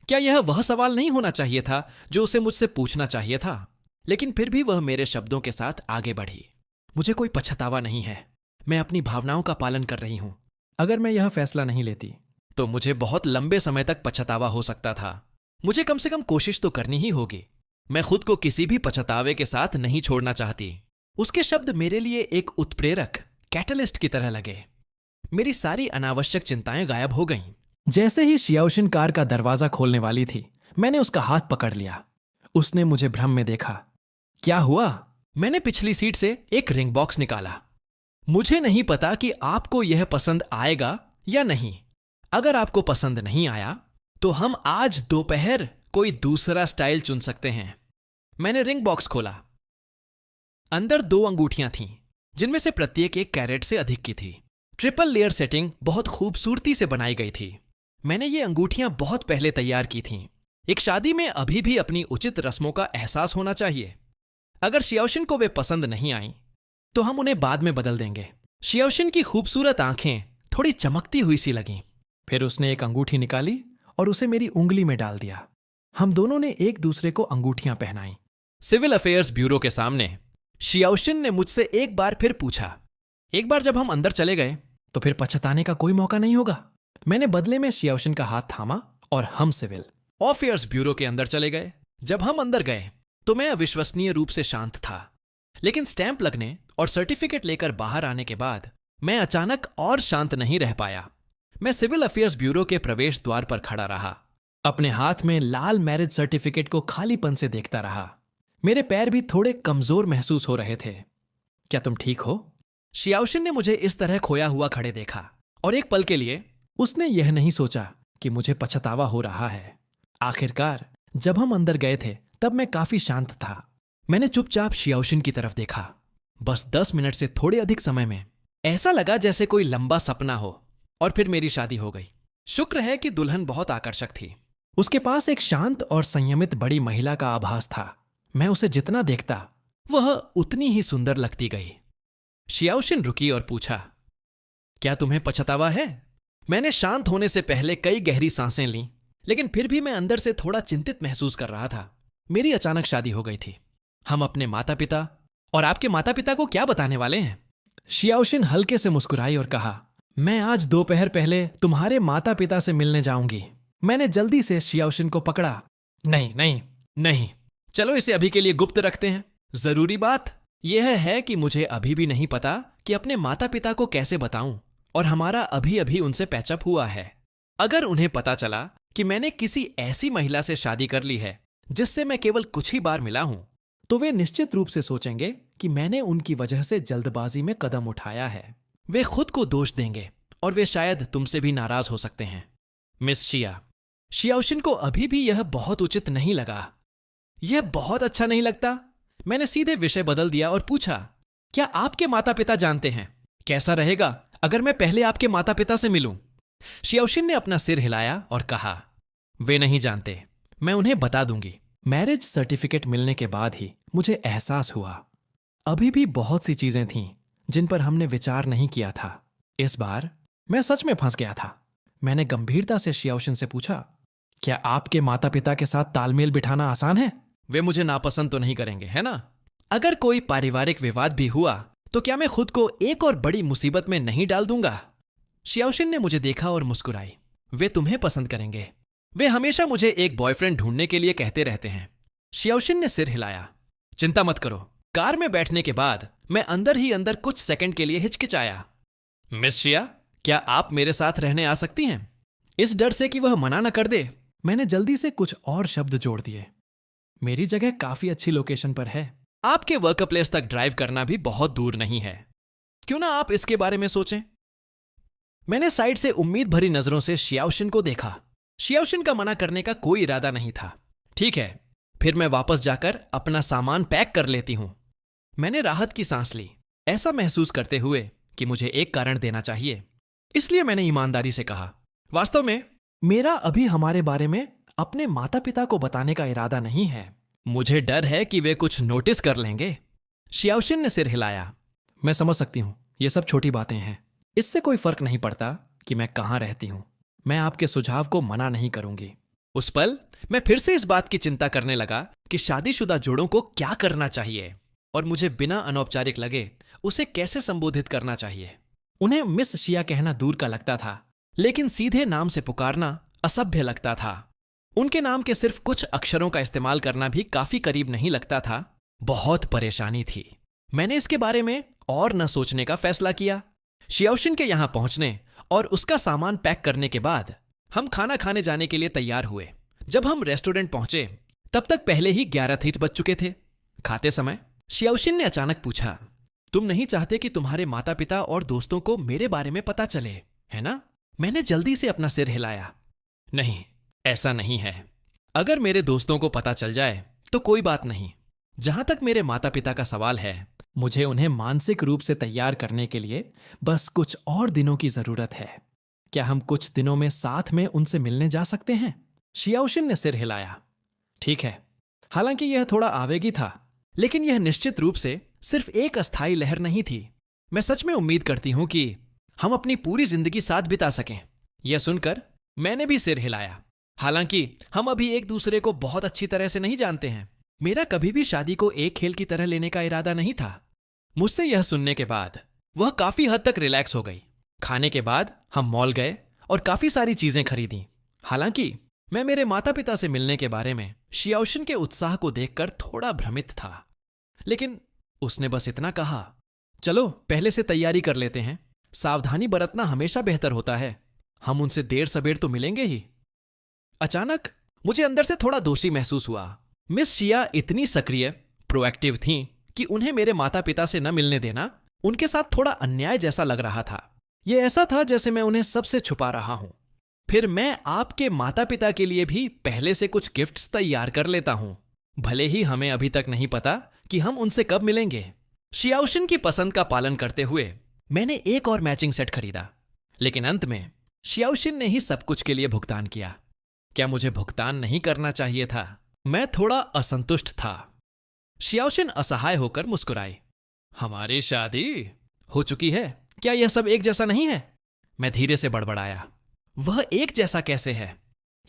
क्या यह वह सवाल नहीं होना चाहिए था जो उसे मुझसे पूछना चाहिए था? लेकिन फिर भी वह मेरे शब्दों के साथ आगे बढ़ी। मुझे कोई पछतावा नहीं है। मैं अपनी भावनाओं का पालन कर रही हूं। अगर मैं यह फैसला नहीं लेती तो मुझे बहुत लंबे समय तक पछतावा हो सकता था। मुझे कम से कम कोशिश तो करनी ही होगी। मैं खुद को किसी भी पछतावे के साथ नहीं छोड़ना चाहती। उसके शब्द मेरे लिए एक उत्प्रेरक, कैटलिस्ट की तरह लगे। मेरी सारी अनावश्यक चिंताएं गायब हो गईं। जैसे ही शियाओशन कार का दरवाजा खोलने वाली थी, मैंने उसका हाथ पकड़ लिया। उसने मुझे भ्रम में देखा। क्या हुआ? मैंने पिछली सीट से एक रिंग बॉक्स निकाला। मुझे नहीं पता कि आपको यह पसंद आएगा या नहीं। अगर आपको पसंद नहीं आया तो हम आज दोपहर कोई दूसरा स्टाइल चुन सकते हैं। मैंने रिंग बॉक्स खोला। अंदर 2 अंगूठियां थीं, जिनमें से प्रत्येक 1 कैरेट से अधिक की थी। ट्रिपल लेयर सेटिंग बहुत खूबसूरती से बनाई गई थी। मैंने ये अंगूठियां बहुत पहले तैयार की थीं। एक शादी में अभी भी अपनी उचित रस्मों का एहसास होना चाहिए। अगर शियाओशन को वे पसंद नहीं आईं तो हम उन्हें बाद में बदल देंगे। शियाओशन की खूबसूरत आंखें थोड़ी चमकती हुई सी लगीं। फिर उसने एक अंगूठी निकाली और उसे मेरी उंगली में डाल दिया। हम दोनों ने एक दूसरे को अंगूठियां पहनाई। सिविल अफेयर्स ब्यूरो के सामने शियाओशन ने मुझसे एक बार फिर पूछा, एक बार जब हम अंदर चले गए तो फिर पछताने का कोई मौका नहीं होगा? मैंने बदले में शियाओशन का हाथ थामा और हम सिविल अफेयर्स ब्यूरो के अंदर चले गए। जब हम अंदर गए तो मैं अविश्वसनीय रूप से शांत था। लेकिन स्टैंप लगने और सर्टिफिकेट लेकर बाहर आने के बाद मैं अचानक और शांत नहीं रह पाया। मैं सिविल अफेयर्स ब्यूरो के प्रवेश द्वार पर खड़ा रहा। अपने हाथ में लाल मैरिज सर्टिफिकेट को खालीपन से देखता रहा। मेरे पैर भी थोड़े कमजोर महसूस हो रहे थे। क्या तुम ठीक हो? शियाओशन ने मुझे इस तरह खोया हुआ खड़े देखा और एक पल के लिए उसने यह नहीं सोचा कि मुझे पछतावा हो रहा है। आखिरकार जब हम अंदर गए थे तब मैं काफी शांत था। मैंने चुपचाप शियाओशन की तरफ देखा। बस 10 मिनट से थोड़े अधिक समय में ऐसा लगा जैसे कोई लंबा सपना हो। और फिर मेरी शादी हो गई। शुक्र है कि दुल्हन बहुत आकर्षक थी। उसके पास एक शांत और संयमित बड़ी महिला का आभास था। मैं उसे जितना देखता वह उतनी ही सुंदर लगती गई। शियाओशन रुकी और पूछा, क्या तुम्हें पछतावा है? मैंने शांत होने से पहले कई गहरी सांसें लीं, लेकिन फिर भी मैं अंदर से थोड़ा चिंतित महसूस कर रहा था। मेरी अचानक शादी हो गई थी। हम अपने माता पिता और आपके माता पिता को क्या बताने वाले हैं? शियाओशन हल्के से मुस्कुराई और कहा, मैं आज दोपहर पहले तुम्हारे माता पिता से मिलने जाऊंगी। मैंने जल्दी से शियाओशन को पकड़ा। नहीं नहीं नहीं, चलो इसे अभी के लिए गुप्त रखते हैं। जरूरी बात यह है कि मुझे अभी भी नहीं पता कि अपने माता पिता को कैसे बताऊं, और हमारा अभी अभी उनसे पैचअप हुआ है। अगर उन्हें पता चला कि मैंने किसी ऐसी महिला से शादी कर ली है जिससे मैं केवल कुछ ही बार मिला हूं, तो वे निश्चित रूप से सोचेंगे कि मैंने उनकी वजह से जल्दबाजी में कदम उठाया है। वे खुद को दोष देंगे और वे शायद तुमसे भी नाराज हो सकते हैं। मिस शिया, शियाओशन को अभी भी यह बहुत उचित नहीं लगा। यह बहुत अच्छा नहीं लगता। मैंने सीधे विषय बदल दिया और पूछा, क्या आपके माता पिता जानते हैं? कैसा रहेगा अगर मैं पहले आपके माता पिता से मिलूं? शियाओशन ने अपना सिर हिलाया और कहा, वे नहीं जानते, मैं उन्हें बता दूंगी। मैरिज सर्टिफिकेट मिलने के बाद ही मुझे एहसास हुआ अभी भी बहुत सी चीजें थीं जिन पर हमने विचार नहीं किया था। इस बार मैं सच में फंस गया था। मैंने गंभीरता से शियाओशन से पूछा, क्या आपके माता पिता के साथ तालमेल बिठाना आसान है? वे मुझे नापसंद तो नहीं करेंगे, है ना? अगर कोई पारिवारिक विवाद भी हुआ तो क्या मैं खुद को एक और बड़ी मुसीबत में नहीं डाल दूंगा? शियाओशन ने मुझे देखा और मुस्कुराई। वे तुम्हें पसंद करेंगे। वे हमेशा मुझे एक बॉयफ्रेंड ढूंढने के लिए कहते रहते हैं। शियाओशन ने सिर हिलाया। चिंता मत करो। कार में बैठने के बाद मैं अंदर ही अंदर कुछ सेकंड के लिए हिचकिचाया। मिस शिया, क्या आप मेरे साथ रहने आ सकती हैं? इस डर से कि वह मना न कर दे, मैंने जल्दी से कुछ और शब्द जोड़ दिए। मेरी जगह काफी अच्छी लोकेशन पर है। आपके वर्क प्लेस तक ड्राइव करना भी बहुत दूर नहीं है। क्यों ना आप इसके बारे में सोचें? मैंने साइड से उम्मीद भरी नजरों से शियाओशिन को देखा। शियाओशिन का मना करने का कोई इरादा नहीं था। ठीक है, फिर मैं वापस जाकर अपना सामान पैक कर लेती हूं। मैंने राहत की सांस ली, ऐसा महसूस करते हुए कि मुझे एक कारण देना चाहिए। इसलिए मैंने ईमानदारी से कहा, वास्तव में मेरा अभी हमारे बारे में अपने माता पिता को बताने का इरादा नहीं है। मुझे डर है कि वे कुछ नोटिस कर लेंगे। शियाओशिन ने सिर हिलाया। मैं समझ सकती हूं, ये सब छोटी बातें हैं। इससे कोई फर्क नहीं पड़ता कि मैं कहां रहती हूं। मैं आपके सुझाव को मना नहीं करूंगी। उस पल मैं फिर से इस बात की चिंता करने लगा कि शादीशुदा जोड़ों को क्या करना चाहिए और मुझे बिना अनौपचारिक लगे उसे कैसे संबोधित करना चाहिए। उन्हें मिस शिया कहना दूर का लगता था, लेकिन सीधे नाम से पुकारना असभ्य लगता था। उनके नाम के सिर्फ कुछ अक्षरों का इस्तेमाल करना भी काफी करीब नहीं लगता था। बहुत परेशानी थी। मैंने इसके बारे में और न सोचने का फैसला किया। शियाओशिन के यहां पहुंचने और उसका सामान पैक करने के बाद हम खाना खाने जाने के लिए तैयार हुए। जब हम रेस्टोरेंट पहुंचे तब तक पहले ही 11 बज चुके थे। खाते समय शियाओशिन ने अचानक पूछा, तुम नहीं चाहते कि तुम्हारे माता पिता और दोस्तों को मेरे बारे में पता चले, है ना? मैंने जल्दी से अपना सिर हिलाया। नहीं, ऐसा नहीं है। अगर मेरे दोस्तों को पता चल जाए तो कोई बात नहीं। जहां तक मेरे माता पिता का सवाल है, मुझे उन्हें मानसिक रूप से तैयार करने के लिए बस कुछ और दिनों की जरूरत है। क्या हम कुछ दिनों में साथ में उनसे मिलने जा सकते हैं? शियाओशिन ने सिर हिलाया। ठीक है। हालांकि यह थोड़ा आवेगी था, लेकिन यह निश्चित रूप से सिर्फ एक अस्थायी लहर नहीं थी। मैं सच में उम्मीद करती हूं कि हम अपनी पूरी जिंदगी साथ बिता सकें। यह सुनकर मैंने भी सिर हिलाया। हालांकि हम अभी एक दूसरे को बहुत अच्छी तरह से नहीं जानते हैं। मेरा कभी भी शादी को एक खेल की तरह लेने का इरादा नहीं था। मुझसे यह सुनने के बाद वह काफी हद तक रिलैक्स हो गई। खाने के बाद हम मॉल गए और काफी सारी चीजें खरीदी। हालांकि मैं मेरे माता पिता से मिलने के बारे में शियाओशिन के उत्साह को देखकर थोड़ा भ्रमित था, लेकिन उसने बस इतना कहा, चलो पहले से तैयारी कर लेते हैं। सावधानी बरतना हमेशा बेहतर होता है। हम उनसे देर सबेर तो मिलेंगे ही। अचानक मुझे अंदर से थोड़ा दोषी महसूस हुआ। मिस शिया इतनी सक्रिय, प्रोएक्टिव थीं कि उन्हें मेरे माता पिता से न मिलने देना उनके साथ थोड़ा अन्याय जैसा लग रहा था। यह ऐसा था जैसे मैं उन्हें सबसे छुपा रहा हूं। फिर मैं आपके माता पिता के लिए भी पहले से कुछ गिफ्ट्स तैयार कर लेता हूं। भले ही हमें अभी तक नहीं पता कि हम उनसे कब मिलेंगे। शियाओशिन की पसंद का पालन करते हुए मैंने एक और मैचिंग सेट खरीदा, लेकिन अंत में शियाओशिन ने ही सब कुछ के लिए भुगतान किया। क्या मुझे भुगतान नहीं करना चाहिए था? मैं थोड़ा असंतुष्ट था। शियाओशिन असहाय होकर मुस्कुराई। हमारी शादी हो चुकी है, क्या यह सब एक जैसा नहीं है? मैं धीरे से बड़बड़ाया। वह एक जैसा कैसे है?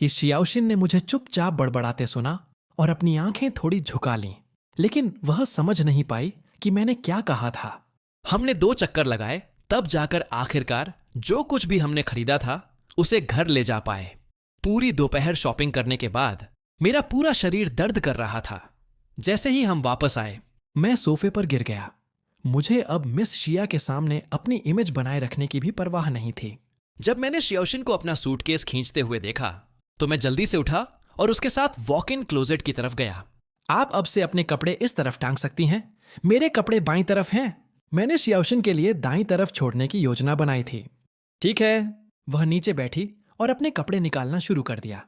इस शियाओशिन ने मुझे चुपचाप बड़बड़ाते सुना और अपनी आंखें थोड़ी झुका लीं, लेकिन वह समझ नहीं पाई कि मैंने क्या कहा था। हमने 2 चक्कर लगाए, तब जाकर आखिरकार जो कुछ भी हमने खरीदा था उसे घर ले जा पाए। पूरी दोपहर शॉपिंग करने के बाद मेरा पूरा शरीर दर्द कर रहा था। जैसे ही हम वापस आए, मैं सोफे पर गिर गया। मुझे अब मिस शिया के सामने अपनी इमेज बनाए रखने की भी परवाह नहीं थी। जब मैंने शियाओशिन को अपना सूटकेस खींचते हुए देखा तो मैं जल्दी से उठा और उसके साथ वॉक इन क्लोजेट की तरफ गया। आप अब से अपने कपड़े इस तरफ टांग सकती हैं। मेरे कपड़े बाईं तरफ हैं। मैंने शियाओशिन के लिए दाईं तरफ छोड़ने की योजना बनाई थी। ठीक है। वह नीचे बैठी और अपने कपड़े निकालना शुरू कर दिया।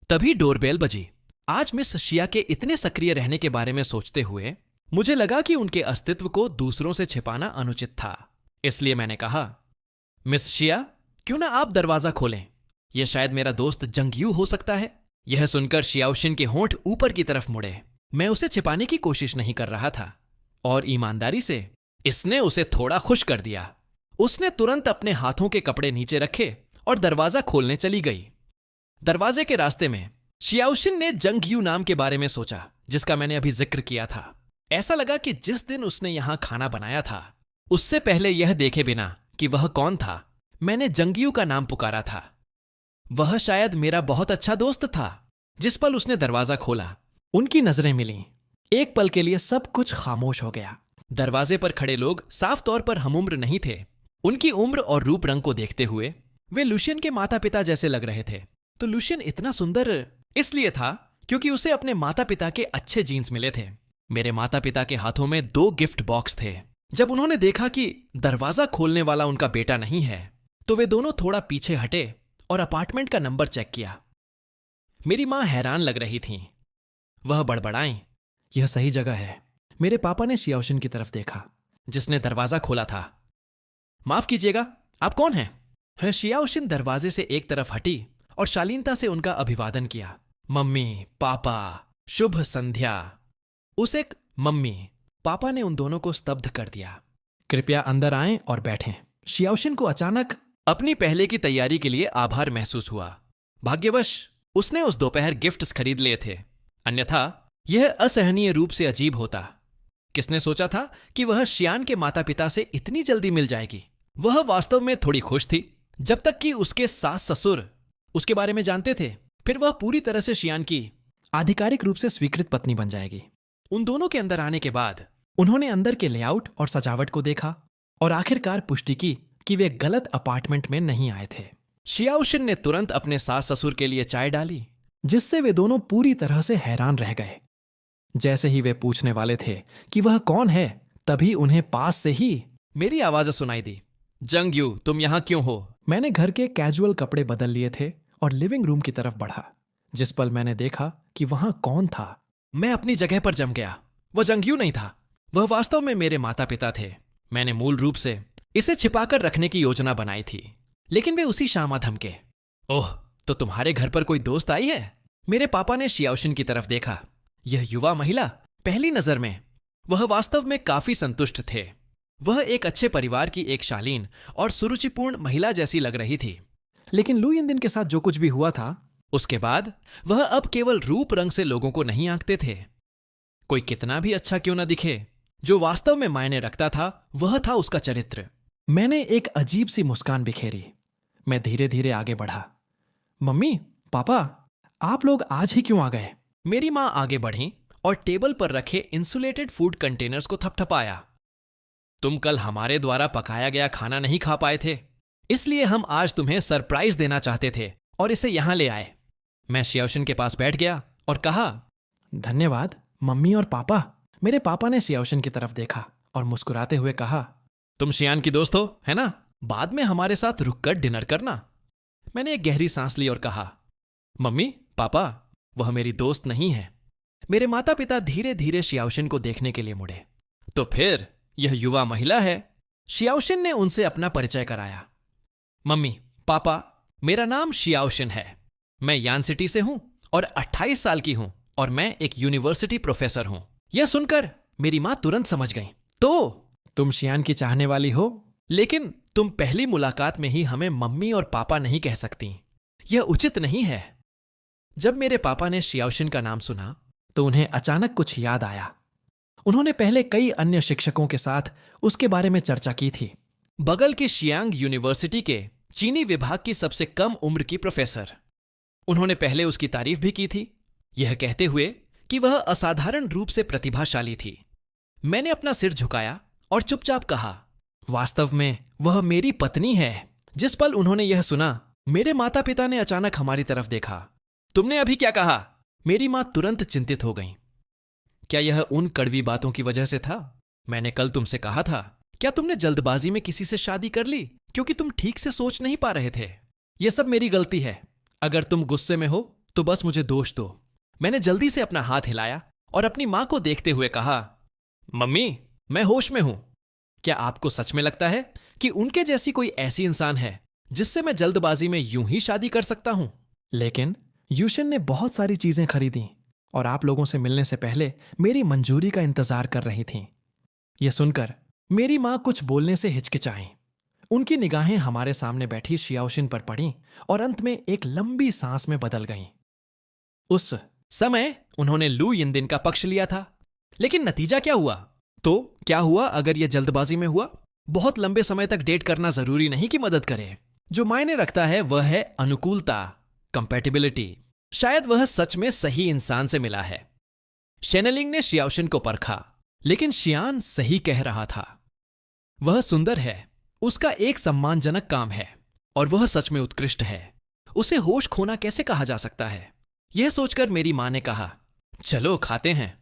तभी डोरबेल बजी। आज मिस शिया के इतने सक्रिय रहने के बारे में सोचते हुए मुझे लगा कि उनके अस्तित्व को दूसरों से छिपाना अनुचित था। इसलिए मैंने कहा, मिस शिया, क्यों ना आप दरवाजा खोलें? यह शायद मेरा दोस्त जंगयू हो सकता है। यह सुनकर शियाओशिन के होंठ ऊपर की तरफ मुड़े। मैं उसे छिपाने की कोशिश नहीं कर रहा था और ईमानदारी से इसने उसे थोड़ा खुश कर दिया। उसने तुरंत अपने हाथों के कपड़े नीचे रखे और दरवाजा खोलने चली गई। दरवाजे के रास्ते में शियाओशिन ने जंगयू नाम के बारे में सोचा, जिसका मैंने अभी जिक्र किया था। ऐसा लगा कि जिस दिन उसने यहां खाना बनाया था, उससे पहले यह देखे बिना कि वह कौन था, मैंने जंगयू का नाम पुकारा था। वह शायद मेरा बहुत अच्छा दोस्त था। जिस पल उसने दरवाजा खोला, उनकी नजरें मिलीं। एक पल के लिए सब कुछ खामोश हो गया। दरवाजे पर खड़े लोग साफ तौर पर हमउम्र नहीं थे। उनकी उम्र और रूप रंग को देखते हुए वे लुशियन के माता पिता जैसे लग रहे थे। तो लुशियन इतना सुंदर इसलिए था क्योंकि उसे अपने माता पिता के अच्छे जीन्स मिले थे। मेरे माता पिता के हाथों में 2 गिफ्ट बॉक्स थे। जब उन्होंने देखा कि दरवाजा खोलने वाला उनका बेटा नहीं है तो वे दोनों थोड़ा पीछे हटे और अपार्टमेंट का नंबर चेक किया। मेरी मां हैरान लग रही थीं। वह बड़बड़ाईं, यह सही जगह है। मेरे पापा ने शियाओशिन की तरफ देखा जिसने दरवाजा खोला था। माफ कीजिएगा, आप कौन हैं? शियाओशिन दरवाजे से एक तरफ हटी और शालीनता से उनका अभिवादन किया। मम्मी, पापा, शुभ संध्या। उस एक मम्मी पापा ने उन दोनों को स्तब्ध कर दिया। कृपया अंदर आएं और बैठें। शियाओशिन को अचानक अपनी पहले की तैयारी के लिए आभार महसूस हुआ। भाग्यवश उसने उस दोपहर गिफ्ट्स खरीद लिए थे, अन्यथा यह असहनीय रूप से अजीब होता। किसने सोचा था कि वह शियान के माता पिता से इतनी जल्दी मिल जाएगी? वह वास्तव में थोड़ी खुश थी जब तक कि उसके सास ससुर उसके बारे में जानते थे। फिर वह पूरी तरह से शियान की आधिकारिक रूप से स्वीकृत पत्नी बन जाएगी। उन दोनों के अंदर आने के बाद उन्होंने अंदर के लेआउट और सजावट को देखा और आखिरकार पुष्टि की कि वे गलत अपार्टमेंट में नहीं आए थे। शियाओशिन ने तुरंत अपने सास ससुर के लिए चाय डाली, जिससे वे दोनों पूरी तरह से हैरान रह गए। जैसे ही वे पूछने वाले थे कि वह कौन है, तभी उन्हें पास से ही मेरी आवाज सुनाई दी। जंगयू, तुम यहां क्यों हो? मैंने घर के कैजुअल कपड़े बदल लिए थे और लिविंग रूम की तरफ बढ़ा। जिस पल मैंने देखा कि वहां कौन था, मैं अपनी जगह पर जम गया। वह जंगयू नहीं था, वह वास्तव में मेरे माता पिता थे। मैंने मूल रूप से इसे छिपाकर रखने की योजना बनाई थी, लेकिन वे उसी शाम धमके। ओह, तो तुम्हारे घर पर कोई दोस्त आई है? मेरे पापा ने शियाओशिन की तरफ देखा। यह युवा महिला पहली नजर में वह वास्तव में काफी संतुष्ट थे। वह एक अच्छे परिवार की एक शालीन और सुरुचिपूर्ण महिला जैसी लग रही थी। लेकिन लू यिनदिन के साथ जो कुछ भी हुआ था, उसके बाद वह अब केवल रूप रंग से लोगों को नहीं आंकते थे। कोई कितना भी अच्छा क्यों न दिखे, जो वास्तव में मायने रखता था वह था उसका चरित्र। मैंने एक अजीब सी मुस्कान बिखेरी। मैं धीरे धीरे आगे बढ़ा। मम्मी, पापा, आप लोग आज ही क्यों आ गए? मेरी मां आगे बढ़ी और टेबल पर रखे इंसुलेटेड फूड कंटेनर्स को थपथपाया। तुम कल हमारे द्वारा पकाया गया खाना नहीं खा पाए थे, इसलिए हम आज तुम्हें सरप्राइज देना चाहते थे और इसे यहां ले आए। मैं शियाओशिन के पास बैठ गया और कहा, धन्यवाद मम्मी और पापा। मेरे पापा ने शियाओशिन की तरफ देखा और मुस्कुराते हुए कहा, तुम शियान की दोस्त हो, है ना? बाद में हमारे साथ रुककर डिनर करना। मैंने एक गहरी सांस ली और कहा, मम्मी, पापा, वह मेरी दोस्त नहीं है। मेरे माता पिता धीरे धीरे शियाओशिन को देखने के लिए मुड़े। तो फिर यह युवा महिला है। शियाओशिन ने उनसे अपना परिचय कराया। मम्मी, पापा, मेरा नाम शियाओशिन है। मैं यान सिटी से हूं और 28 साल की हूं और मैं एक यूनिवर्सिटी प्रोफेसर हूं। यह सुनकर मेरी मां तुरंत समझ गई। तो तुम शियान की चाहने वाली हो, लेकिन तुम पहली मुलाकात में ही हमें मम्मी और पापा नहीं कह सकती। यह उचित नहीं है। जब मेरे पापा ने शियाओशिन का नाम सुना तो उन्हें अचानक कुछ याद आया। उन्होंने पहले कई अन्य शिक्षकों के साथ उसके बारे में चर्चा की थी। बगल के शियांग यूनिवर्सिटी के चीनी विभाग की सबसे कम उम्र की प्रोफेसर। उन्होंने पहले उसकी तारीफ भी की थी, यह कहते हुए कि वह असाधारण रूप से प्रतिभाशाली थी। मैंने अपना सिर झुकाया और चुपचाप कहा, वास्तव में वह मेरी पत्नी है। जिस पल उन्होंने यह सुना, मेरे माता पिता ने अचानक हमारी तरफ देखा। तुमने अभी क्या कहा? मेरी मां तुरंत चिंतित हो गई। क्या यह उन कड़वी बातों की वजह से था? मैंने कल तुमसे कहा था, क्या तुमने जल्दबाजी में किसी से शादी कर ली क्योंकि तुम ठीक से सोच नहीं पा रहे थे? यह सब मेरी गलती है। अगर तुम गुस्से में हो तो बस मुझे दोष दो। मैंने जल्दी से अपना हाथ हिलाया और अपनी मां को देखते हुए कहा, मम्मी, मैं होश में हूं। क्या आपको सच में लगता है कि उनके जैसी कोई ऐसी इंसान है जिससे मैं जल्दबाजी में यूं ही शादी कर सकता हूं? लेकिन यूशिन ने बहुत सारी चीजें खरीदी और आप लोगों से मिलने से पहले मेरी मंजूरी का इंतजार कर रही थीं। यह सुनकर मेरी मां कुछ बोलने से हिचकिचाईं। उनकी निगाहें हमारे सामने बैठी शियाओशिन पर पड़ीं और अंत में एक लंबी सांस में बदल गईं। उस समय उन्होंने लू यिनदिन का पक्ष लिया था, लेकिन नतीजा क्या हुआ? तो क्या हुआ अगर यह जल्दबाजी में हुआ? बहुत लंबे समय तक डेट करना जरूरी नहीं कि मदद करे। जो मायने रखता है वह है अनुकूलता, कंपैटिबिलिटी। शायद वह सच में सही इंसान से मिला है। शेनलिंग ने शियाओशिन को परखा, लेकिन शियान सही कह रहा था। वह सुंदर है, उसका एक सम्मानजनक काम है और वह सच में उत्कृष्ट है। उसे होश खोना कैसे कहा जा सकता है? यह सोचकर मेरी मां ने कहा, चलो खाते हैं।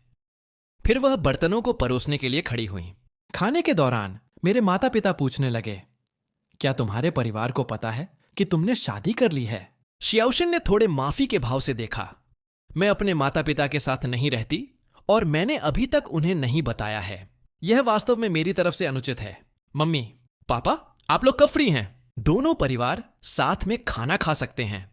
फिर वह बर्तनों को परोसने के लिए खड़ी हुई। खाने के दौरान मेरे माता पिता पूछने लगे, क्या तुम्हारे परिवार को पता है कि तुमने शादी कर ली है? शियाओशिन ने थोड़े माफी के भाव से देखा। मैं अपने माता पिता के साथ नहीं रहती और मैंने अभी तक उन्हें नहीं बताया है। यह वास्तव में मेरी तरफ से अनुचित है। मम्मी, पापा, आप लोग कब फ्री हैं? दोनों परिवार साथ में खाना खा सकते हैं।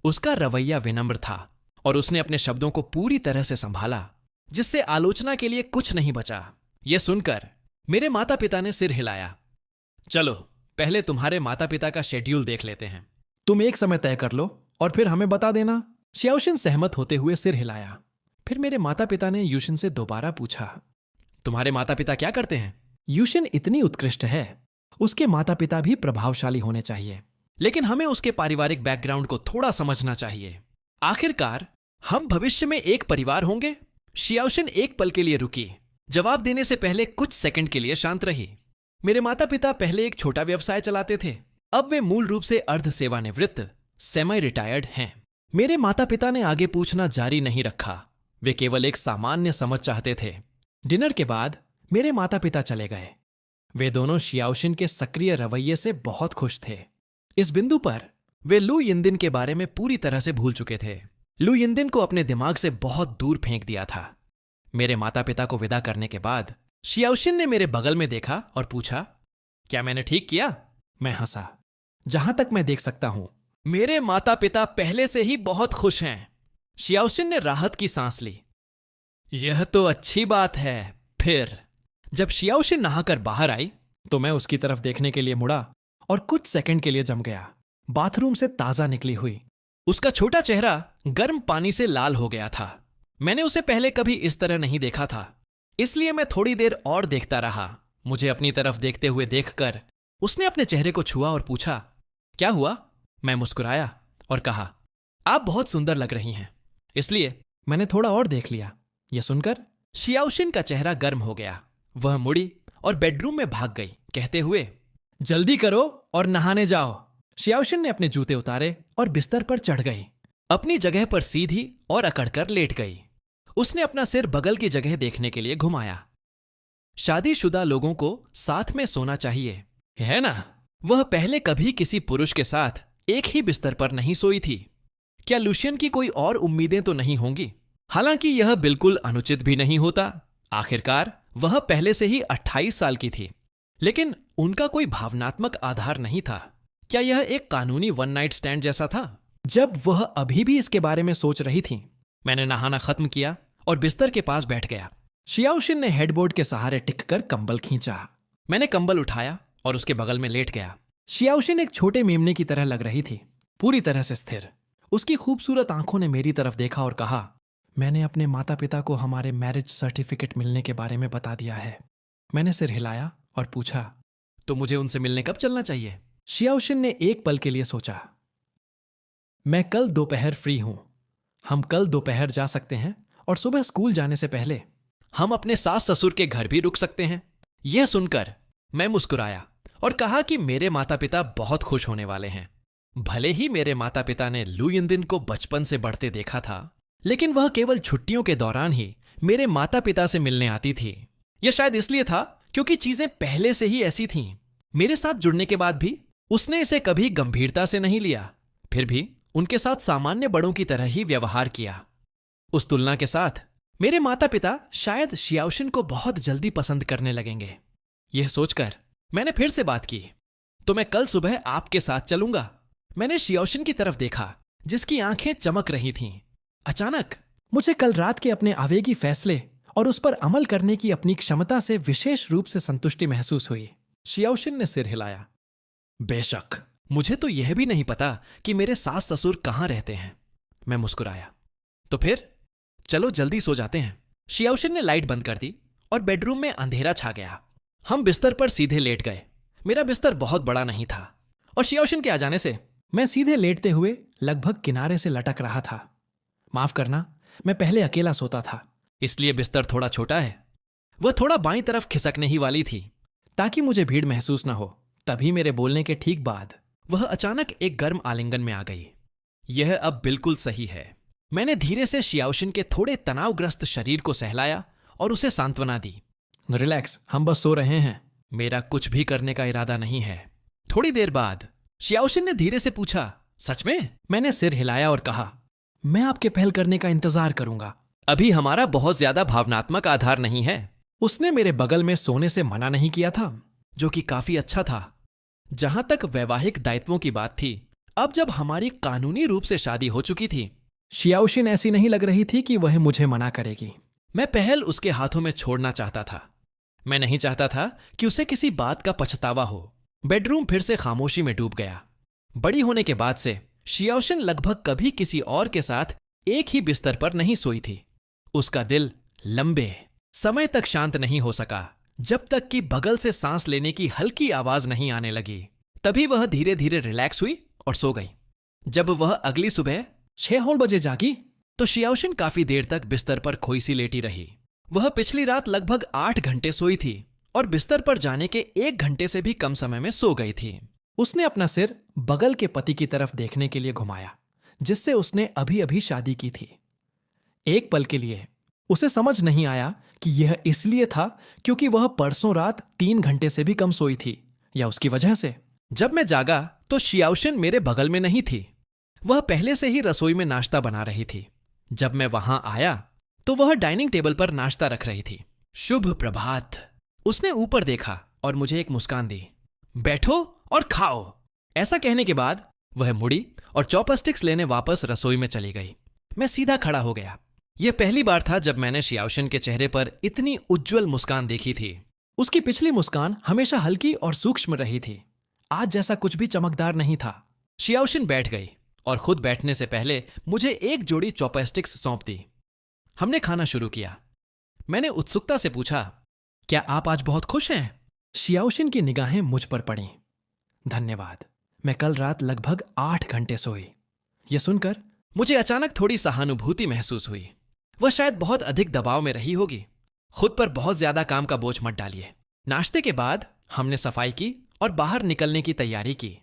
उसका रवैया विनम्र था और उसने अपने शब्दों को पूरी तरह से संभाला, जिससे आलोचना के लिए कुछ नहीं बचा। यह सुनकर मेरे माता पिता ने सिर हिलाया। चलो पहले तुम्हारे माता पिता का शेड्यूल देख लेते हैं। तुम एक समय तय कर लो और फिर हमें बता देना। शियाओशिन सहमत होते हुए सिर हिलाया। फिर मेरे माता पिता ने यूशिन से दोबारा पूछा, तुम्हारे माता पिता क्या करते हैं? यूशिन इतनी उत्कृष्ट है, उसके माता पिता भी प्रभावशाली होने चाहिए, लेकिन हमें उसके पारिवारिक बैकग्राउंड को थोड़ा समझना चाहिए। आखिरकार हम भविष्य में एक परिवार होंगे। शियाओशिन एक पल के लिए रुकी। जवाब देने से पहले कुछ सेकंड के लिए शांत रही। मेरे माता पिता पहले एक छोटा व्यवसाय चलाते थे। अब वे मूल रूप से अर्ध सेवानिवृत्त सेमी रिटायर्ड हैं। मेरे माता पिता ने आगे पूछना जारी नहीं रखा। वे केवल एक सामान्य समझ चाहते थे। डिनर के बाद मेरे माता पिता चले गए। वे दोनों शियाओशिन के सक्रिय रवैये से बहुत खुश थे। इस बिंदु पर वे लू यिनदिन के बारे में पूरी तरह से भूल चुके थे। लू यिनदिन को अपने दिमाग से बहुत दूर फेंक दिया था। मेरे माता पिता को विदा करने के बाद शियाओशिन ने मेरे बगल में देखा और पूछा, क्या मैंने ठीक किया? मैं हंसा। जहां तक मैं देख सकता हूं, मेरे माता पिता पहले से ही बहुत खुश हैं। शियाओशिन ने राहत की सांस ली। यह तो अच्छी बात है। फिर जब शियाओशिन नहाकर बाहर आई तो मैं उसकी तरफ देखने के लिए मुड़ा और कुछ सेकंड के लिए जम गया। बाथरूम से ताजा निकली हुई उसका छोटा चेहरा गर्म पानी से लाल हो गया था। मैंने उसे पहले कभी इस तरह नहीं देखा था, इसलिए मैं थोड़ी देर और देखता रहा। मुझे अपनी तरफ देखते हुए देखकर उसने अपने चेहरे को छुआ और पूछा, क्या हुआ? मैं मुस्कुराया और कहा, आप बहुत सुंदर लग रही हैं। इसलिए मैंने थोड़ा और देख लिया। यह सुनकर शियाओशिन का चेहरा गर्म हो गया। वह मुड़ी और बेडरूम में भाग गई, कहते हुए, जल्दी करो और नहाने जाओ। शियाओशिन ने अपने जूते उतारे और बिस्तर पर चढ़ गई। अपनी जगह पर सीधी और अकड़कर लेट गई। उसने अपना सिर बगल की जगह देखने के लिए घुमाया। शादीशुदा लोगों को साथ में सोना चाहिए, है ना? वह पहले कभी किसी पुरुष के साथ एक ही बिस्तर पर नहीं सोई थी। क्या लुशियन की कोई और उम्मीदें तो नहीं होंगी? हालांकि यह बिल्कुल अनुचित भी नहीं होता। आखिरकार वह पहले से ही 28 साल की थी, लेकिन उनका कोई भावनात्मक आधार नहीं था। क्या यह एक कानूनी वन नाइट स्टैंड जैसा था? जब वह अभी भी इसके बारे में सोच रही थी, मैंने नहाना खत्म किया और बिस्तर के पास बैठ गया। शियाओशिन ने हेडबोर्ड के सहारे टिककर कंबल खींचा। मैंने कंबल उठाया और उसके बगल में लेट गया। शियाओशिन एक छोटे मेमने की तरह लग रही थी, पूरी तरह से स्थिर। उसकी खूबसूरत आंखों ने मेरी तरफ देखा और कहा, मैंने अपने माता पिता को हमारे मैरिज सर्टिफिकेट मिलने के बारे में बता दिया है। मैंने सिर हिलाया और पूछा, तो मुझे उनसे मिलने कब चलना चाहिए? शियाओशिन ने एक पल के लिए सोचा। मैं कल दोपहर फ्री हूं। हम कल दोपहर जा सकते हैं और सुबह स्कूल जाने से पहले हम अपने सास ससुर के घर भी रुक सकते हैं। यह सुनकर मैं मुस्कुराया और कहा कि मेरे माता पिता बहुत खुश होने वाले हैं। भले ही मेरे माता पिता ने लू यिनदिन को बचपन से बढ़ते देखा था, लेकिन वह केवल छुट्टियों के दौरान ही मेरे माता पिता से मिलने आती थी। यह शायद इसलिए था क्योंकि चीजें पहले से ही ऐसी थीं। मेरे साथ जुड़ने के बाद भी उसने इसे कभी गंभीरता से नहीं लिया, फिर भी उनके साथ सामान्य बड़ों की तरह ही व्यवहार किया। उस तुलना के साथ मेरे माता पिता शायद शियाओशिन को बहुत जल्दी पसंद करने लगेंगे। यह सोचकर मैंने फिर से बात की, तो मैं कल सुबह आपके साथ चलूंगा। मैंने शियाओशिन की तरफ देखा, जिसकी आंखें चमक रही थीं। अचानक मुझे कल रात के अपने आवेगी फैसले और उस पर अमल करने की अपनी क्षमता से विशेष रूप से संतुष्टि महसूस हुई। शियाओशिन ने सिर हिलाया। बेशक, मुझे तो यह भी नहीं पता कि मेरे सास ससुर कहां रहते हैं। मैं मुस्कुराया। तो फिर चलो जल्दी सो जाते हैं। शियाओशिन ने लाइट बंद कर दी और बेडरूम में अंधेरा छा गया। हम बिस्तर पर सीधे लेट गए। मेरा बिस्तर बहुत बड़ा नहीं था और शियाओशिन के आ जाने से मैं सीधे लेटते हुए लगभग किनारे से लटक रहा था। माफ करना, मैं पहले अकेला सोता था, इसलिए बिस्तर थोड़ा छोटा है। वह थोड़ा बाईं तरफ खिसकने ही वाली थी ताकि मुझे भीड़ महसूस न हो। तभी मेरे बोलने के ठीक बाद वह अचानक एक गर्म आलिंगन में आ गई। यह अब बिल्कुल सही है। मैंने धीरे से शियाओशिन के थोड़े तनावग्रस्त शरीर को सहलाया और उसे सांत्वना दी। रिलैक्स, हम बस सो रहे हैं। मेरा कुछ भी करने का इरादा नहीं है। थोड़ी देर बाद शियाओशिन ने धीरे से पूछा, सच में? मैंने सिर हिलाया और कहा, मैं आपके पहल करने का इंतजार करूंगा। अभी हमारा बहुत ज्यादा भावनात्मक आधार नहीं है। उसने मेरे बगल में सोने से मना नहीं किया था, जो कि काफी अच्छा था। जहां तक वैवाहिक दायित्वों की बात थी, अब जब हमारी कानूनी रूप से शादी हो चुकी थी, शियाओशिन ऐसी नहीं लग रही थी कि वह मुझे मना करेगी। मैं पहल उसके हाथों में छोड़ना चाहता था। मैं नहीं चाहता था कि उसे किसी बात का पछतावा हो। बेडरूम फिर से खामोशी में डूब गया। बड़ी होने के बाद से शियाओशिन लगभग कभी किसी और के साथ एक ही बिस्तर पर नहीं सोई थी। उसका दिल लंबे समय तक शांत नहीं हो सका, जब तक कि बगल से सांस लेने की हल्की आवाज नहीं आने लगी। तभी वह धीरे धीरे रिलैक्स हुई और सो गई। जब वह अगली सुबह 6 बजे जागी तो शियाओशिन काफी देर तक बिस्तर पर खोई सी लेटी रही। वह पिछली रात लगभग 8 घंटे सोई थी और बिस्तर पर जाने के 1 घंटे से भी कम समय में सो गई थी। उसने अपना सिर बगल के पति की तरफ देखने के लिए घुमाया, जिससे उसने अभी अभी शादी की थी। एक पल के लिए उसे समझ नहीं आया कि यह इसलिए था क्योंकि वह परसों रात 3 घंटे से भी कम सोई थी, या उसकी वजह से। जब मैं जागा तो शियाओशिन मेरे बगल में नहीं थी। वह पहले से ही रसोई में नाश्ता बना रही थी। जब मैं वहां आया तो वह डाइनिंग टेबल पर नाश्ता रख रही थी। शुभ प्रभात। उसने ऊपर देखा और मुझे एक मुस्कान दी। बैठो और खाओ। ऐसा कहने के बाद वह मुड़ी और चॉपस्टिक्स लेने वापस रसोई में चली गई। मैं सीधा खड़ा हो गया। यह पहली बार था जब मैंने शियाओशिन के चेहरे पर इतनी उज्जवल मुस्कान देखी थी। उसकी पिछली मुस्कान हमेशा हल्की और सूक्ष्म रही थी। आज जैसा कुछ भी चमकदार नहीं था। शियाओशिन बैठ गई और खुद बैठने से पहले मुझे एक जोड़ी चॉपस्टिक्स सौंप दी। हमने खाना शुरू किया। मैंने उत्सुकता से पूछा, क्या आप आज बहुत खुश हैं? शियाओशिन की निगाहें मुझ पर पड़ीं। धन्यवाद, मैं कल रात लगभग 8 घंटे सोई। यह सुनकर मुझे अचानक थोड़ी सहानुभूति महसूस हुई। वह शायद बहुत अधिक दबाव में रही होगी। खुद पर बहुत ज्यादा काम का बोझ मत डालिए। नाश्ते के बाद हमने सफाई की और बाहर निकलने की तैयारी की।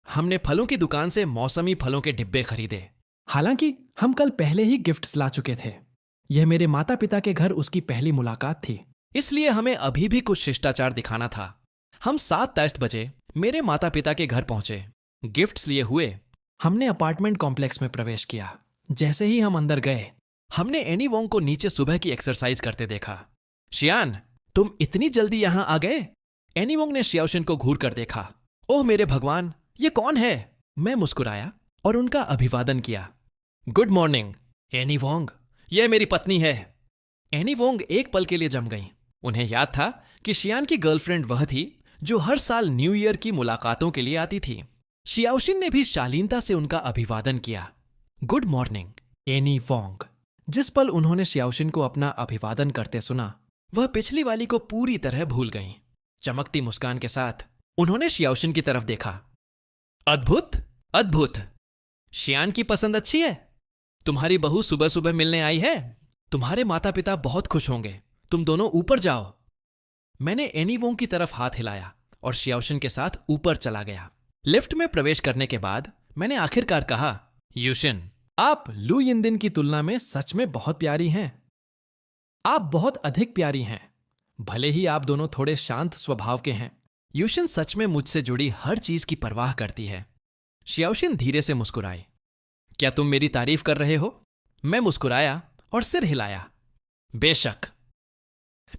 हमने फलों की दुकान से मौसमी फलों के डिब्बे खरीदे। हालांकि हम कल पहले ही गिफ्ट्स ला चुके थे। यह मेरे माता पिता के घर उसकी पहली मुलाकात थी, इसलिए हमें अभी भी कुछ शिष्टाचार दिखाना था। हम 7:10 बजे मेरे माता पिता के घर पहुंचे। गिफ्ट्स लिए हुए हमने अपार्टमेंट कॉम्प्लेक्स में प्रवेश किया। जैसे ही हम अंदर गए, हमने एनी वोंग को नीचे सुबह की एक्सरसाइज करते देखा। शियान, तुम इतनी जल्दी यहां आ गए? एनी वोंग ने शियाओशिन को घूर कर देखा। ओह मेरे भगवान, ये कौन है? मैं मुस्कुराया और उनका अभिवादन किया। गुड मॉर्निंग एनी वोंग, यह मेरी पत्नी है। एनी वोंग एक पल के लिए जम गईं। उन्हें याद था कि शियान की गर्लफ्रेंड वह थी जो हर साल न्यू ईयर की मुलाकातों के लिए आती थी। शियाओशिन ने भी शालीनता से उनका अभिवादन किया। Good morning any Wong. जिस पल उन्होंने शियाओशिन को अपना अभिवादन करते सुना, वह पिछली वाली को पूरी तरह भूल गईं। चमकती मुस्कान के साथ उन्होंने शियाओशिन की तरफ देखा। अद्भुत अद्भुत। शियान की पसंद अच्छी है। तुम्हारी बहू सुबह सुबह मिलने आई है। तुम्हारे माता पिता बहुत खुश होंगे। तुम दोनों ऊपर जाओ। मैंने एनी वोंग की तरफ हाथ हिलाया और शियाओशिन के साथ ऊपर चला गया। लिफ्ट में प्रवेश करने के बाद मैंने आखिरकार कहा, यूशिन, आप लू यिनदिन की तुलना में सच में बहुत प्यारी हैं। आप बहुत अधिक प्यारी हैं। भले ही आप दोनों थोड़े शांत स्वभाव के हैं, यूशिन सच में मुझसे जुड़ी हर चीज की परवाह करती है। शियाओशिन धीरे से मुस्कुराई। क्या तुम मेरी तारीफ कर रहे हो? मैं मुस्कुराया और सिर हिलाया। बेशक।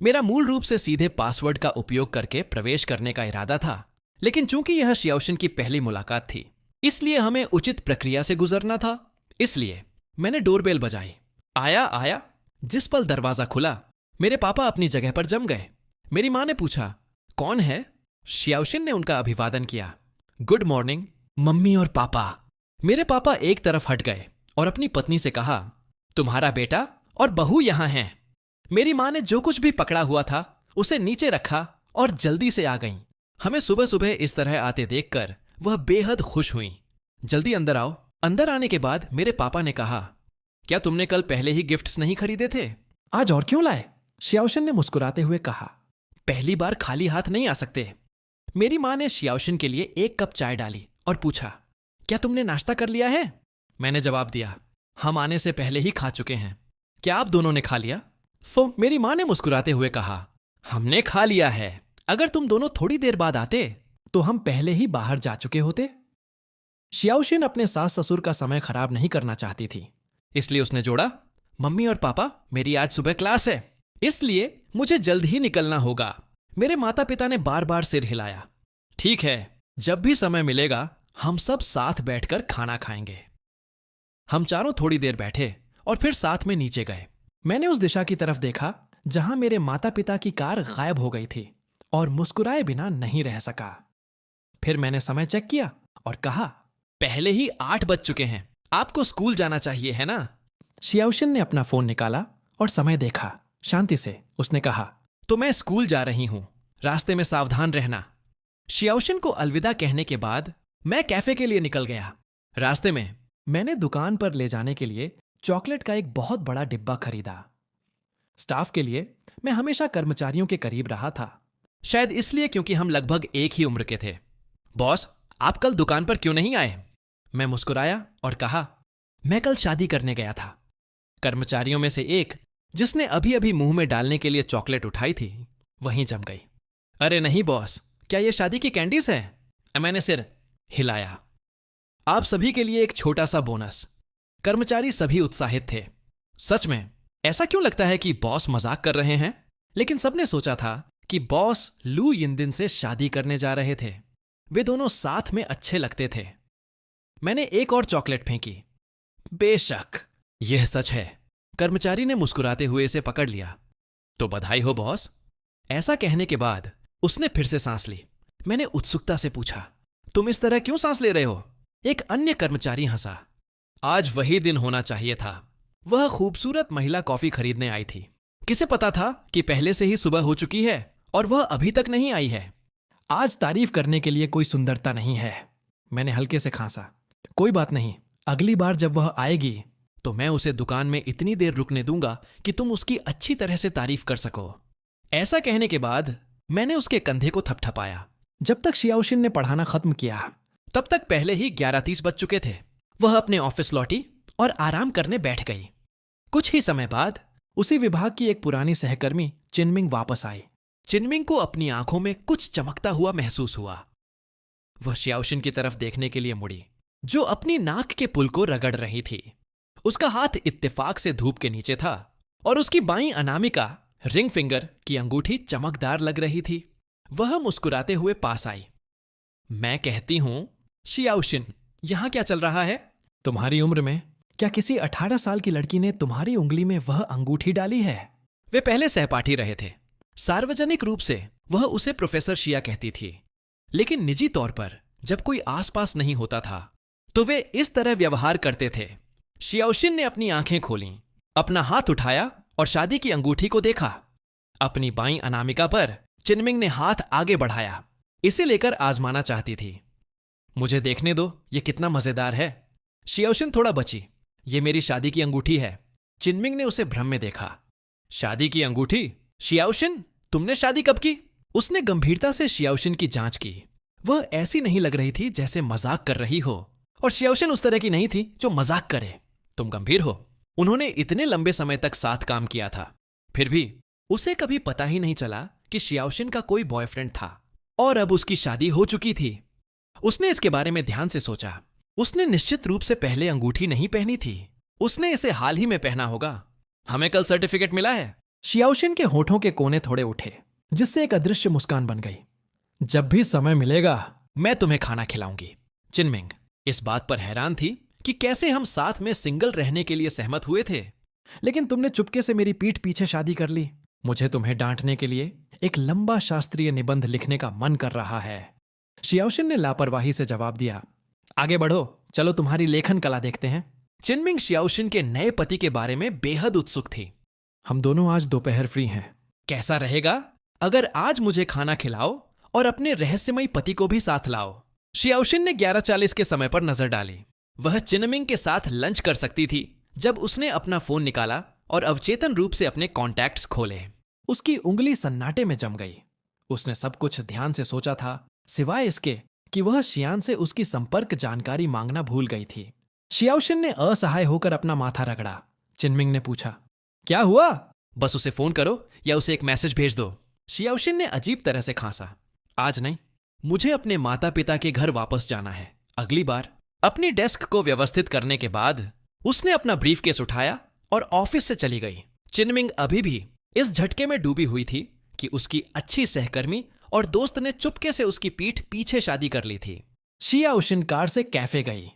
मेरा मूल रूप से सीधे पासवर्ड का उपयोग करके प्रवेश करने का इरादा था, लेकिन चूंकि यह शियाओशिन की पहली मुलाकात थी, इसलिए हमें उचित प्रक्रिया से गुजरना था। इसलिए मैंने डोरबेल बजाई। आया। जिस पल दरवाजा खुला, मेरे पापा अपनी जगह पर जम गए। मेरी मां ने पूछा, कौन है? शियाओशिन ने उनका अभिवादन किया। गुड मॉर्निंग मम्मी और पापा। मेरे पापा एक तरफ हट गए और अपनी पत्नी से कहा, तुम्हारा बेटा और बहू यहां हैं। मेरी मां ने जो कुछ भी पकड़ा हुआ था उसे नीचे रखा और जल्दी से आ गईं। हमें सुबह सुबह इस तरह आते देखकर वह बेहद खुश हुईं। जल्दी अंदर आओ। अंदर आने के बाद मेरे पापा ने कहा, क्या तुमने कल पहले ही गिफ्ट्स नहीं खरीदे थे? आज और क्यों लाए? शियाओशिन ने मुस्कुराते हुए कहा, पहली बार खाली हाथ नहीं आ सकते। मेरी माँ ने शियाओशिन के लिए 1 कप चाय डाली और पूछा, क्या तुमने नाश्ता कर लिया है? मैंने जवाब दिया, हम आने से पहले ही खा चुके हैं। क्या आप दोनों ने खा लिया? तो मेरी माँ ने मुस्कुराते हुए कहा, हमने खा लिया है। अगर तुम दोनों थोड़ी देर बाद आते तो हम पहले ही बाहर जा चुके होते। शियाओशिन अपने सास ससुर का समय खराब नहीं करना चाहती थी, इसलिए उसने जोड़ा, मम्मी और पापा, मेरी आज सुबह क्लास है, इसलिए मुझे जल्द ही निकलना होगा। मेरे माता पिता ने बार बार सिर हिलाया। ठीक है, जब भी समय मिलेगा हम सब साथ बैठकर खाना खाएंगे। हम चारों थोड़ी देर बैठे और फिर साथ में नीचे गए। मैंने उस दिशा की तरफ देखा जहां मेरे माता पिता की कार गायब हो गई थी और मुस्कुराए बिना नहीं रह सका। फिर मैंने समय चेक किया और कहा, पहले ही 8 बज चुके हैं, आपको स्कूल जाना चाहिए है ना? शियाओशिन ने अपना फोन निकाला और समय देखा। शांति से उसने कहा, तो मैं स्कूल जा रही हूं, रास्ते में सावधान रहना। शियाओशिन को अलविदा कहने के बाद मैं कैफे के लिए निकल गया। रास्ते में मैंने दुकान पर ले जाने के लिए चॉकलेट का एक बहुत बड़ा डिब्बा खरीदा। स्टाफ के लिए मैं हमेशा कर्मचारियों के करीब रहा था, शायद इसलिए क्योंकि हम लगभग एक ही उम्र के थे। बॉस, आप कल दुकान पर क्यों नहीं आए? मैं मुस्कुराया और कहा, मैं कल शादी करने गया था। कर्मचारियों में से एक, जिसने अभी अभी मुंह में डालने के लिए चॉकलेट उठाई थी, वहीं जम गई। अरे नहीं बॉस, क्या ये शादी की कैंडीज है? मैंने सिर हिलाया। आप सभी के लिए एक छोटा सा बोनस। कर्मचारी सभी उत्साहित थे। सच में ऐसा क्यों लगता है कि बॉस मजाक कर रहे हैं? लेकिन सबने सोचा था कि बॉस लू यिनदिन से शादी करने जा रहे थे। वे दोनों साथ में अच्छे लगते थे। मैंने एक और चॉकलेट फेंकी। बेशक यह सच है। कर्मचारी ने मुस्कुराते हुए इसे पकड़ लिया। तो बधाई हो बॉस। ऐसा कहने के बाद उसने फिर से सांस ली। मैंने उत्सुकता से पूछा, तुम इस तरह क्यों सांस ले रहे हो? एक अन्य कर्मचारी हंसा। आज वही दिन होना चाहिए था। वह खूबसूरत महिला कॉफी खरीदने आई थी। किसे पता था कि पहले से ही सुबह हो चुकी है और वह अभी तक नहीं आई है। आज तारीफ करने के लिए कोई सुंदरता नहीं है। मैंने हल्के से खांसा। कोई बात नहीं, अगली बार जब वह आएगी तो मैं उसे दुकान में इतनी देर रुकने दूंगा कि तुम उसकी अच्छी तरह से तारीफ कर सको। ऐसा कहने के बाद मैंने उसके कंधे को थपथपाया। जब तक शियाओशिन ने पढ़ाना खत्म किया तब तक पहले ही 11:30 बज चुके थे। वह अपने ऑफिस लौटी और आराम करने बैठ गई। कुछ ही समय बाद उसी विभाग की एक पुरानी सहकर्मी चिनमिंग वापस आई। चिनमिंग को अपनी आंखों में कुछ चमकता हुआ महसूस हुआ। वह शियाओशिन की तरफ देखने के लिए मुड़ी, जो अपनी नाक के पुल को रगड़ रही थी। उसका हाथ इत्तेफाक से धूप के नीचे था और उसकी बाईं अनामिका रिंग फिंगर की अंगूठी चमकदार लग रही थी। वह मुस्कुराते हुए पास आई। मैं कहती हूं, शियाओशिन, यहां क्या चल रहा है? तुम्हारी उम्र में क्या किसी 18 साल की लड़की ने तुम्हारी उंगली में वह अंगूठी डाली है? वे पहले सहपाठी रहे थे। सार्वजनिक रूप से वह उसे प्रोफेसर शिया कहती थी, लेकिन निजी तौर पर जब कोई आसपास नहीं होता था तो वे इस तरह व्यवहार करते थे। शियाओशिन ने अपनी आंखें खोलीं, अपना हाथ उठाया और शादी की अंगूठी को देखा। अपनी बाईं अनामिका पर चिनमिंग ने हाथ आगे बढ़ाया। इसे लेकर आजमाना चाहती थी। मुझे देखने दो, ये कितना मजेदार है। शियाओशिन थोड़ा बची। ये मेरी शादी की अंगूठी है। चिनमिंग ने उसे भ्रम में देखा। शादी की अंगूठी? शियाओशिन, तुमने शादी कब की? उसने गंभीरता से शियाओशिन की जांच की। वह ऐसी नहीं लग रही थी जैसे मजाक कर रही हो, और शियाओशिन उस तरह की नहीं थी जो मजाक करे। तुम गंभीर हो? उन्होंने इतने लंबे समय तक साथ काम किया था, फिर भी उसे कभी पता ही नहीं चला कि शियाओशिन का कोई बॉयफ्रेंड था और अब उसकी शादी हो चुकी थी। उसने इसके बारे में ध्यान से सोचा। उसने निश्चित रूप से पहले अंगूठी नहीं पहनी थी। उसने इसे हाल ही में पहना होगा। हमें कल सर्टिफिकेट मिला है। शियाओशिन के होठों के कोने थोड़े उठे, जिससे एक अदृश्य मुस्कान बन गई। जब भी समय मिलेगा मैं तुम्हें खाना खिलाऊंगी। चिनमिंग इस बात पर हैरान थी कि कैसे हम साथ में सिंगल रहने के लिए सहमत हुए थे, लेकिन तुमने चुपके से मेरी पीठ पीछे शादी कर ली। मुझे तुम्हें डांटने के लिए एक लंबा शास्त्रीय निबंध लिखने का मन कर रहा है। शियाओशिन ने लापरवाही से जवाब दिया। आगे बढ़ो, चलो तुम्हारी लेखन कला देखते हैं। चिनमिंग शियाओशिन के नए पति के बारे में बेहद उत्सुक थी। हम दोनों आज दोपहर फ्री हैं। कैसा रहेगा अगर आज मुझे खाना खिलाओ और अपने रहस्यमयी पति को भी साथ लाओ? शियाओशिन ने 11:40 के समय पर नजर डाली। वह चिनमिंग के साथ लंच कर सकती थी जब उसने अपना फोन निकाला और अवचेतन रूप से अपने कॉन्टैक्ट्स खोले। उसकी उंगली सन्नाटे में जम गई। उसने सब कुछ ध्यान से सोचा था सिवाय इसके कि वह शियान से उसकी संपर्क जानकारी मांगना भूल गई थी। शियाओशिन ने असहाय होकर अपना माथा रगड़ा। चिनमिंग ने पूछा, क्या हुआ? बस उसे फोन करो या उसे एक मैसेज भेज दो। शियाओशिन ने अजीब तरह से खांसा। आज नहीं, मुझे अपने माता पिता के घर वापस जाना है, अगली बार। अपनी डेस्क को व्यवस्थित करने के बाद उसने अपना ब्रीफकेस उठाया और ऑफिस से चली गई। चिनमिंग अभी भी इस झटके में डूबी हुई थी कि उसकी अच्छी सहकर्मी और दोस्त ने चुपके से उसकी पीठ पीछे शादी कर ली थी। शियाओशिन कार से कैफे गई।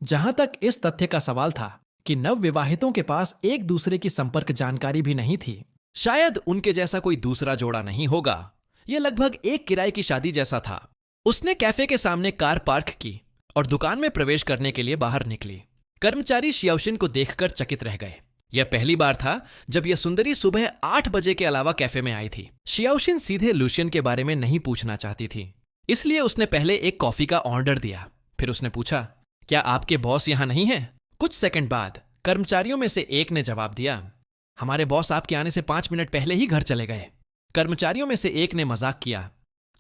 जहां तक इस तथ्य का सवाल था कि नवविवाहितों के पास एक दूसरे की संपर्क जानकारी भी नहीं थी, शायद उनके जैसा कोई दूसरा जोड़ा नहीं होगा, यह लगभग एक किराए की शादी जैसा था। उसने कैफे के सामने कार पार्क की और दुकान में प्रवेश करने के लिए बाहर निकली। कर्मचारी शियाओशिन को देखकर चकित रह गए। यह पहली बार था जब यह सुंदरी सुबह 8 बजे के अलावा कैफे में आई थी। शियाओशिन सीधे लुशियन के बारे में नहीं पूछना चाहती थी, इसलिए उसने पहले एक कॉफी का ऑर्डर दिया। फिर उसने पूछा, क्या आपके बॉस यहां नहीं हैं? कुछ सेकंड बाद कर्मचारियों में से एक ने जवाब दिया, हमारे बॉस आपके आने से 5 मिनट पहले ही घर चले गए। कर्मचारियों में से एक ने मजाक किया,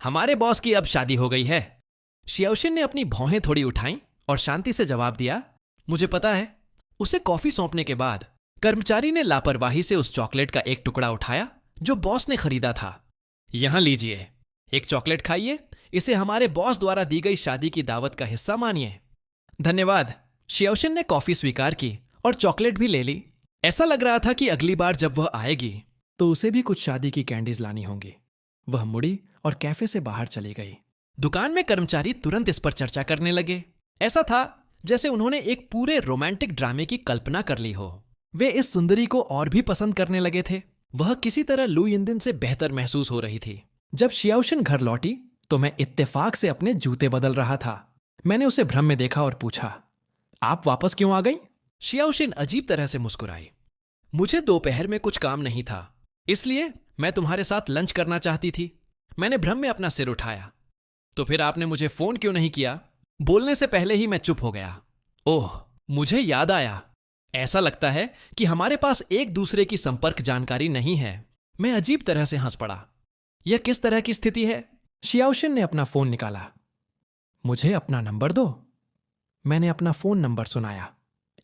हमारे बॉस की अब शादी हो गई है। शियाओशिन ने अपनी भौहें थोड़ी उठाईं और शांति से जवाब दिया, मुझे पता है। उसे कॉफी सौंपने के बाद कर्मचारी ने लापरवाही से उस चॉकलेट का एक टुकड़ा उठाया जो बॉस ने खरीदा था। यहां लीजिए, एक चॉकलेट खाइए, इसे हमारे बॉस द्वारा दी गई शादी की दावत का हिस्सा मानिए। धन्यवाद। शियाओशिन ने कॉफी स्वीकार की और चॉकलेट भी ले ली। ऐसा लग रहा था कि अगली बार जब वह आएगी तो उसे भी कुछ शादी की कैंडीज लानी होंगी। वह मुड़ी और कैफे से बाहर चली गई। दुकान में कर्मचारी तुरंत इस पर चर्चा करने लगे। ऐसा था जैसे उन्होंने एक पूरे रोमांटिक ड्रामे की कल्पना कर ली हो। वे इस सुंदरी को और भी पसंद करने लगे थे। वह किसी तरह लू यिनदिन से बेहतर महसूस हो रही थी। जब शियाओशिन घर लौटी तो मैं इत्तेफाक से अपने जूते बदल रहा था। मैंने उसे भ्रम में देखा और पूछा, आप वापस क्यों आ गई? शियाओशिन अजीब तरह से मुस्कुराई। मुझे दोपहर में कुछ काम नहीं था, इसलिए मैं तुम्हारे साथ लंच करना चाहती थी। मैंने भ्रम में अपना सिर उठाया। तो फिर आपने मुझे फोन क्यों नहीं किया? बोलने से पहले ही मैं चुप हो गया। ओह, मुझे याद आया। ऐसा लगता है कि हमारे पास एक दूसरे की संपर्क जानकारी नहीं है। मैं अजीब तरह से हंस पड़ा। यह किस तरह की स्थिति है? शियाओशिन ने अपना फोन निकाला। मुझे अपना नंबर दो। मैंने अपना फोन नंबर सुनाया।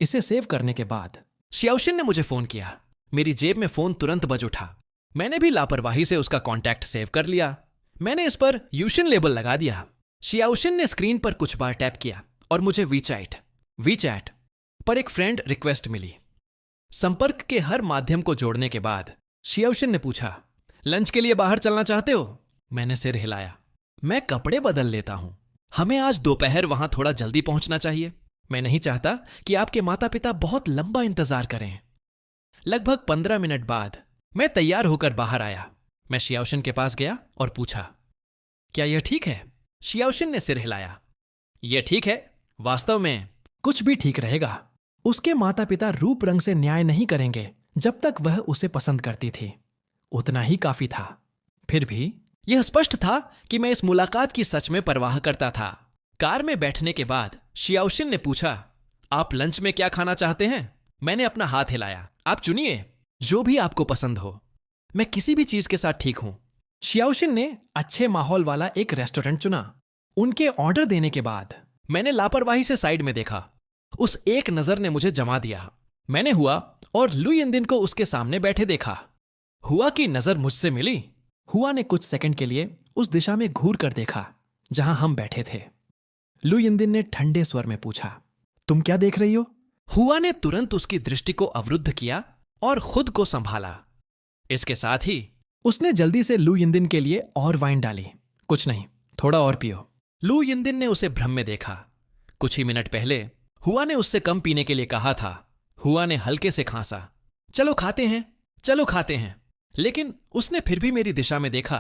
इसे सेव करने के बाद शियाओशिन ने मुझे फोन किया। मेरी जेब में फोन तुरंत बज उठा। मैंने भी लापरवाही से उसका कॉन्टैक्ट सेव कर लिया। मैंने इस पर यूशिन लेबल लगा दिया। शियाओशिन ने स्क्रीन पर कुछ बार टैप किया और मुझे वीचैट पर एक फ्रेंड रिक्वेस्ट मिली। संपर्क के हर माध्यम को जोड़ने के बाद शियाओशिन ने पूछा, लंच के लिए बाहर चलना चाहते हो? मैंने सिर हिलाया। मैं कपड़े बदल लेता हूं। हमें आज दोपहर वहां थोड़ा जल्दी पहुंचना चाहिए। मैं नहीं चाहता कि आपके माता पिता बहुत लंबा इंतजार करें। लगभग 15 मिनट बाद मैं तैयार होकर बाहर आया। मैं शियाओशिन के पास गया और पूछा, क्या यह ठीक है? शियाओशिन ने सिर हिलाया। यह ठीक है, वास्तव में कुछ भी ठीक रहेगा। उसके माता पिता रूप रंग से न्याय नहीं करेंगे जब तक वह उसे पसंद करती थी। उतना ही काफी था। फिर भी यह स्पष्ट था कि मैं इस मुलाकात की सच में परवाह करता था। कार में बैठने के बाद शियाओशिन ने पूछा, आप लंच में क्या खाना चाहते हैं? मैंने अपना हाथ हिलाया। आप चुनिए, जो भी आपको पसंद हो। मैं किसी भी चीज के साथ ठीक हूं। शियाओशिन ने अच्छे माहौल वाला एक रेस्टोरेंट चुना। उनके ऑर्डर देने के बाद मैंने लापरवाही से साइड में देखा। उस एक नजर ने मुझे जमा दिया। मैंने हुआ और लू यिनदिन को उसके सामने बैठे देखा। हुआ की नजर मुझसे मिली। हुआ ने कुछ सेकंड के लिए उस दिशा में घूर कर देखा जहां हम बैठे थे। लू यिनदिन ने ठंडे स्वर में पूछा, तुम क्या देख रही हो? हुआ ने तुरंत उसकी दृष्टि को अवरुद्ध किया और खुद को संभाला। इसके साथ ही उसने जल्दी से लू यिनदिन के लिए और वाइन डाली। कुछ नहीं, थोड़ा और पियो। लू यिनदिन ने उसे भ्रम में देखा। कुछ ही मिनट पहले हुआ ने उससे कम पीने के लिए कहा था। हुआ ने हल्के से खांसा। चलो खाते हैं। लेकिन उसने फिर भी मेरी दिशा में देखा,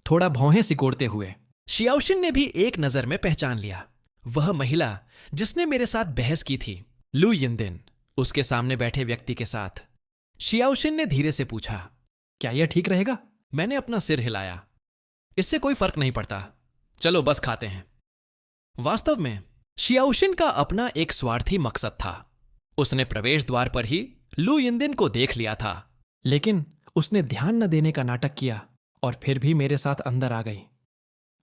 थोड़ा भौहें सिकोड़ते हुए। शियाओशिन ने भी एक नजर में पहचान लिया। वह महिला जिसने मेरे साथ बहस की थी, लू यिनदिन, उसके सामने बैठे व्यक्ति के साथ। शियाओशिन ने धीरे से पूछा, क्या यह ठीक रहेगा? मैंने अपना सिर हिलाया। इससे कोई फर्क नहीं पड़ता। चलो बस खाते हैं। वास्तव में शियाओशिन का अपना एक स्वार्थी मकसद था। उसने प्रवेश द्वार पर ही लू यिनदिन को देख लिया था, लेकिन उसने ध्यान न देने का नाटक किया और फिर भी मेरे साथ अंदर आ गई।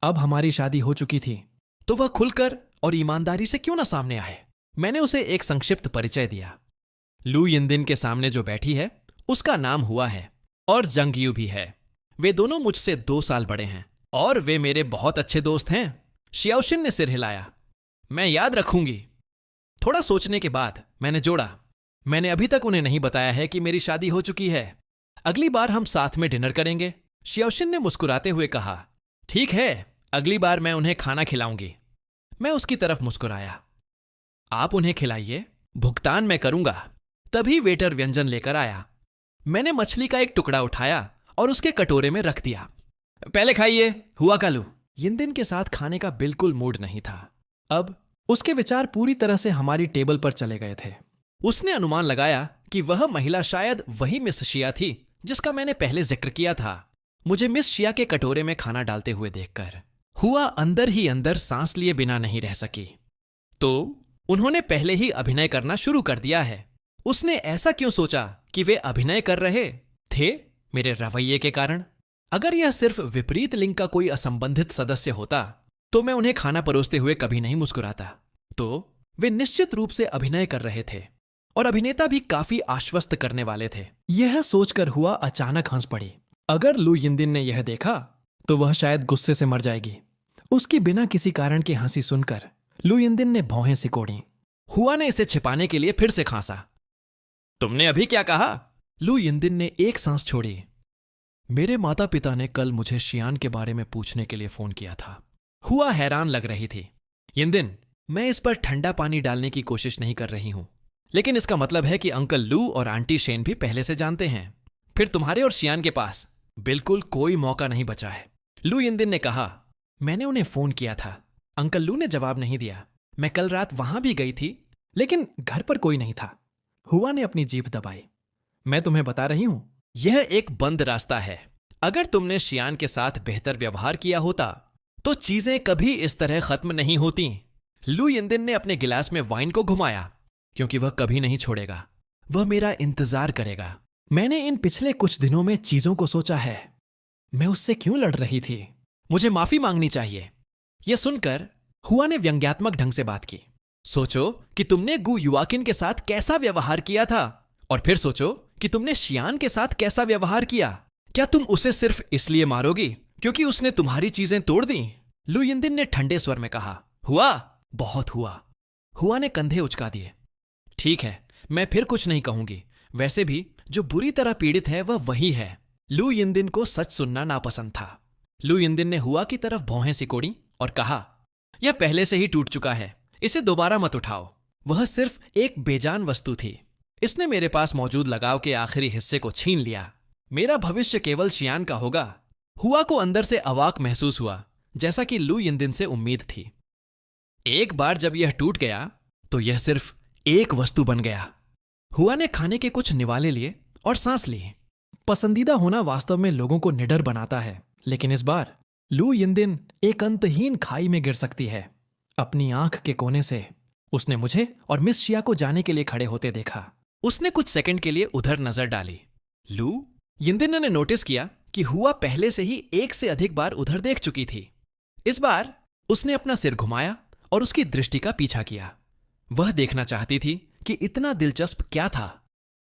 अब हमारी शादी हो चुकी थी तो वह खुलकर और ईमानदारी से क्यों ना सामने आए। मैंने उसे एक संक्षिप्त परिचय दिया। लू यिनदिन के सामने जो बैठी है उसका नाम हुआ है और जंग यू भी है। वे दोनों मुझसे 2 साल बड़े हैं और वे मेरे बहुत अच्छे दोस्त हैं। शियाओशिन ने सिर हिलाया। मैं याद रखूंगी। थोड़ा सोचने के बाद मैंने जोड़ा, मैंने अभी तक उन्हें नहीं बताया है कि मेरी शादी हो चुकी है। अगली बार हम साथ में डिनर करेंगे। शियाओशिन ने मुस्कुराते हुए कहा, ठीक है, अगली बार मैं उन्हें खाना खिलाऊंगी। मैं उसकी तरफ मुस्कुराया। आप उन्हें खिलाइए, भुगतान मैं करूंगा। तभी वेटर व्यंजन लेकर आया। मैंने मछली का एक टुकड़ा उठाया और उसके कटोरे में रख दिया। पहले खाइए, हुआ कालू। यिनदिन के साथ खाने का बिल्कुल मूड नहीं था। अब उसके विचार पूरी तरह से हमारी टेबल पर चले गए थे। उसने अनुमान लगाया कि वह महिला शायद वही मिस शिया थी जिसका मैंने पहले जिक्र किया था। मुझे मिस शिया के कटोरे में खाना डालते हुए देखकर हुआ अंदर ही अंदर सांस लिए बिना नहीं रह सकी। तो उन्होंने पहले ही अभिनय करना शुरू कर दिया है। उसने ऐसा क्यों सोचा कि वे अभिनय कर रहे थे मेरे रवैये के कारण? अगर यह सिर्फ विपरीत लिंग का कोई असंबंधित सदस्य होता तो मैं उन्हें खाना परोसते हुए कभी नहीं मुस्कुराता। तो वे निश्चित रूप से अभिनय कर रहे थे और अभिनेता भी काफी आश्वस्त करने वाले थे। यह सोचकर हुआ अचानक हंस पड़ी। अगर लू यिनदिन ने यह देखा तो वह शायद गुस्से से मर जाएगी। उसकी बिना किसी कारण की हंसी सुनकर लू यिनदिन ने भौहें सिकोड़ी। हुआ ने इसे छिपाने के लिए फिर से खांसा। तुमने अभी क्या कहा? लू यिनदिन ने एक सांस छोड़ी। मेरे माता पिता ने कल मुझे शियान के बारे में पूछने के लिए फोन किया था। हुआ हैरान लग रही थी। यिनदिन, मैं इस पर ठंडा पानी डालने की कोशिश नहीं कर रही हूं, लेकिन इसका मतलब है कि अंकल लू और आंटी शेन भी पहले से जानते हैं। फिर तुम्हारे और शियान के पास बिल्कुल कोई मौका नहीं बचा है। लू यिनदिन ने कहा, मैंने उन्हें फोन किया था। अंकल लू ने जवाब नहीं दिया। मैं कल रात वहां भी गई थी, लेकिन घर पर कोई नहीं था। हुआ ने अपनी जीभ दबाई। मैं तुम्हें बता रही हूं, यह एक बंद रास्ता है। अगर तुमने शियान के साथ बेहतर व्यवहार किया होता तो चीजें कभी इस तरह खत्म नहीं होती। लू यिनदिन ने अपने गिलास में वाइन को घुमाया, क्योंकि वह कभी नहीं छोड़ेगा। वह मेरा इंतजार करेगा। मैंने इन पिछले कुछ दिनों में चीजों को सोचा है। मैं उससे क्यों लड़ रही थी? मुझे माफी मांगनी चाहिए। यह सुनकर हुआ ने व्यंग्यात्मक ढंग से बात की। सोचो कि तुमने गु युआकिन के साथ कैसा व्यवहार किया था, और फिर सोचो कि तुमने शियान के साथ कैसा व्यवहार किया। क्या तुम उसे सिर्फ इसलिए मारोगी क्योंकि उसने तुम्हारी चीजें तोड़ दी? लू यिनदिन ने ठंडे स्वर में कहा। हुआ, बहुत हुआ। हुआ ने कंधे उचका दिए। ठीक है, मैं फिर कुछ नहीं कहूंगी। वैसे भी जो बुरी तरह पीड़ित है वह वही है। लू यिनदिन को सच सुनना नापसंद था। लू यिनदिन ने हुआ की तरफ भौहें सिकोड़ी और कहा, यह पहले से ही टूट चुका है, इसे दोबारा मत उठाओ। वह सिर्फ एक बेजान वस्तु थी। इसने मेरे पास मौजूद लगाव के आखिरी हिस्से को छीन लिया। मेरा भविष्य केवल शियान का होगा। हुआ को अंदर से अवाक महसूस हुआ, जैसा कि लू यिनदिन से उम्मीद थी। एक बार जब यह टूट गया तो यह सिर्फ एक वस्तु बन गया। हुआ ने खाने के कुछ निवाले लिए और सांस ली। पसंदीदा होना वास्तव में लोगों को निडर बनाता है, लेकिन इस बार लू यिनदिन एक अंतहीन खाई में गिर सकती है। अपनी आंख के कोने से उसने मुझे और मिस शिया को जाने के लिए खड़े होते देखा। उसने कुछ सेकंड के लिए उधर नजर डाली। लू यिनदिन ने नोटिस किया कि हुआ पहले से ही एक से अधिक बार उधर देख चुकी थी। इस बार उसने अपना सिर घुमाया और उसकी दृष्टि का पीछा किया। वह देखना चाहती थी कि इतना दिलचस्प क्या था।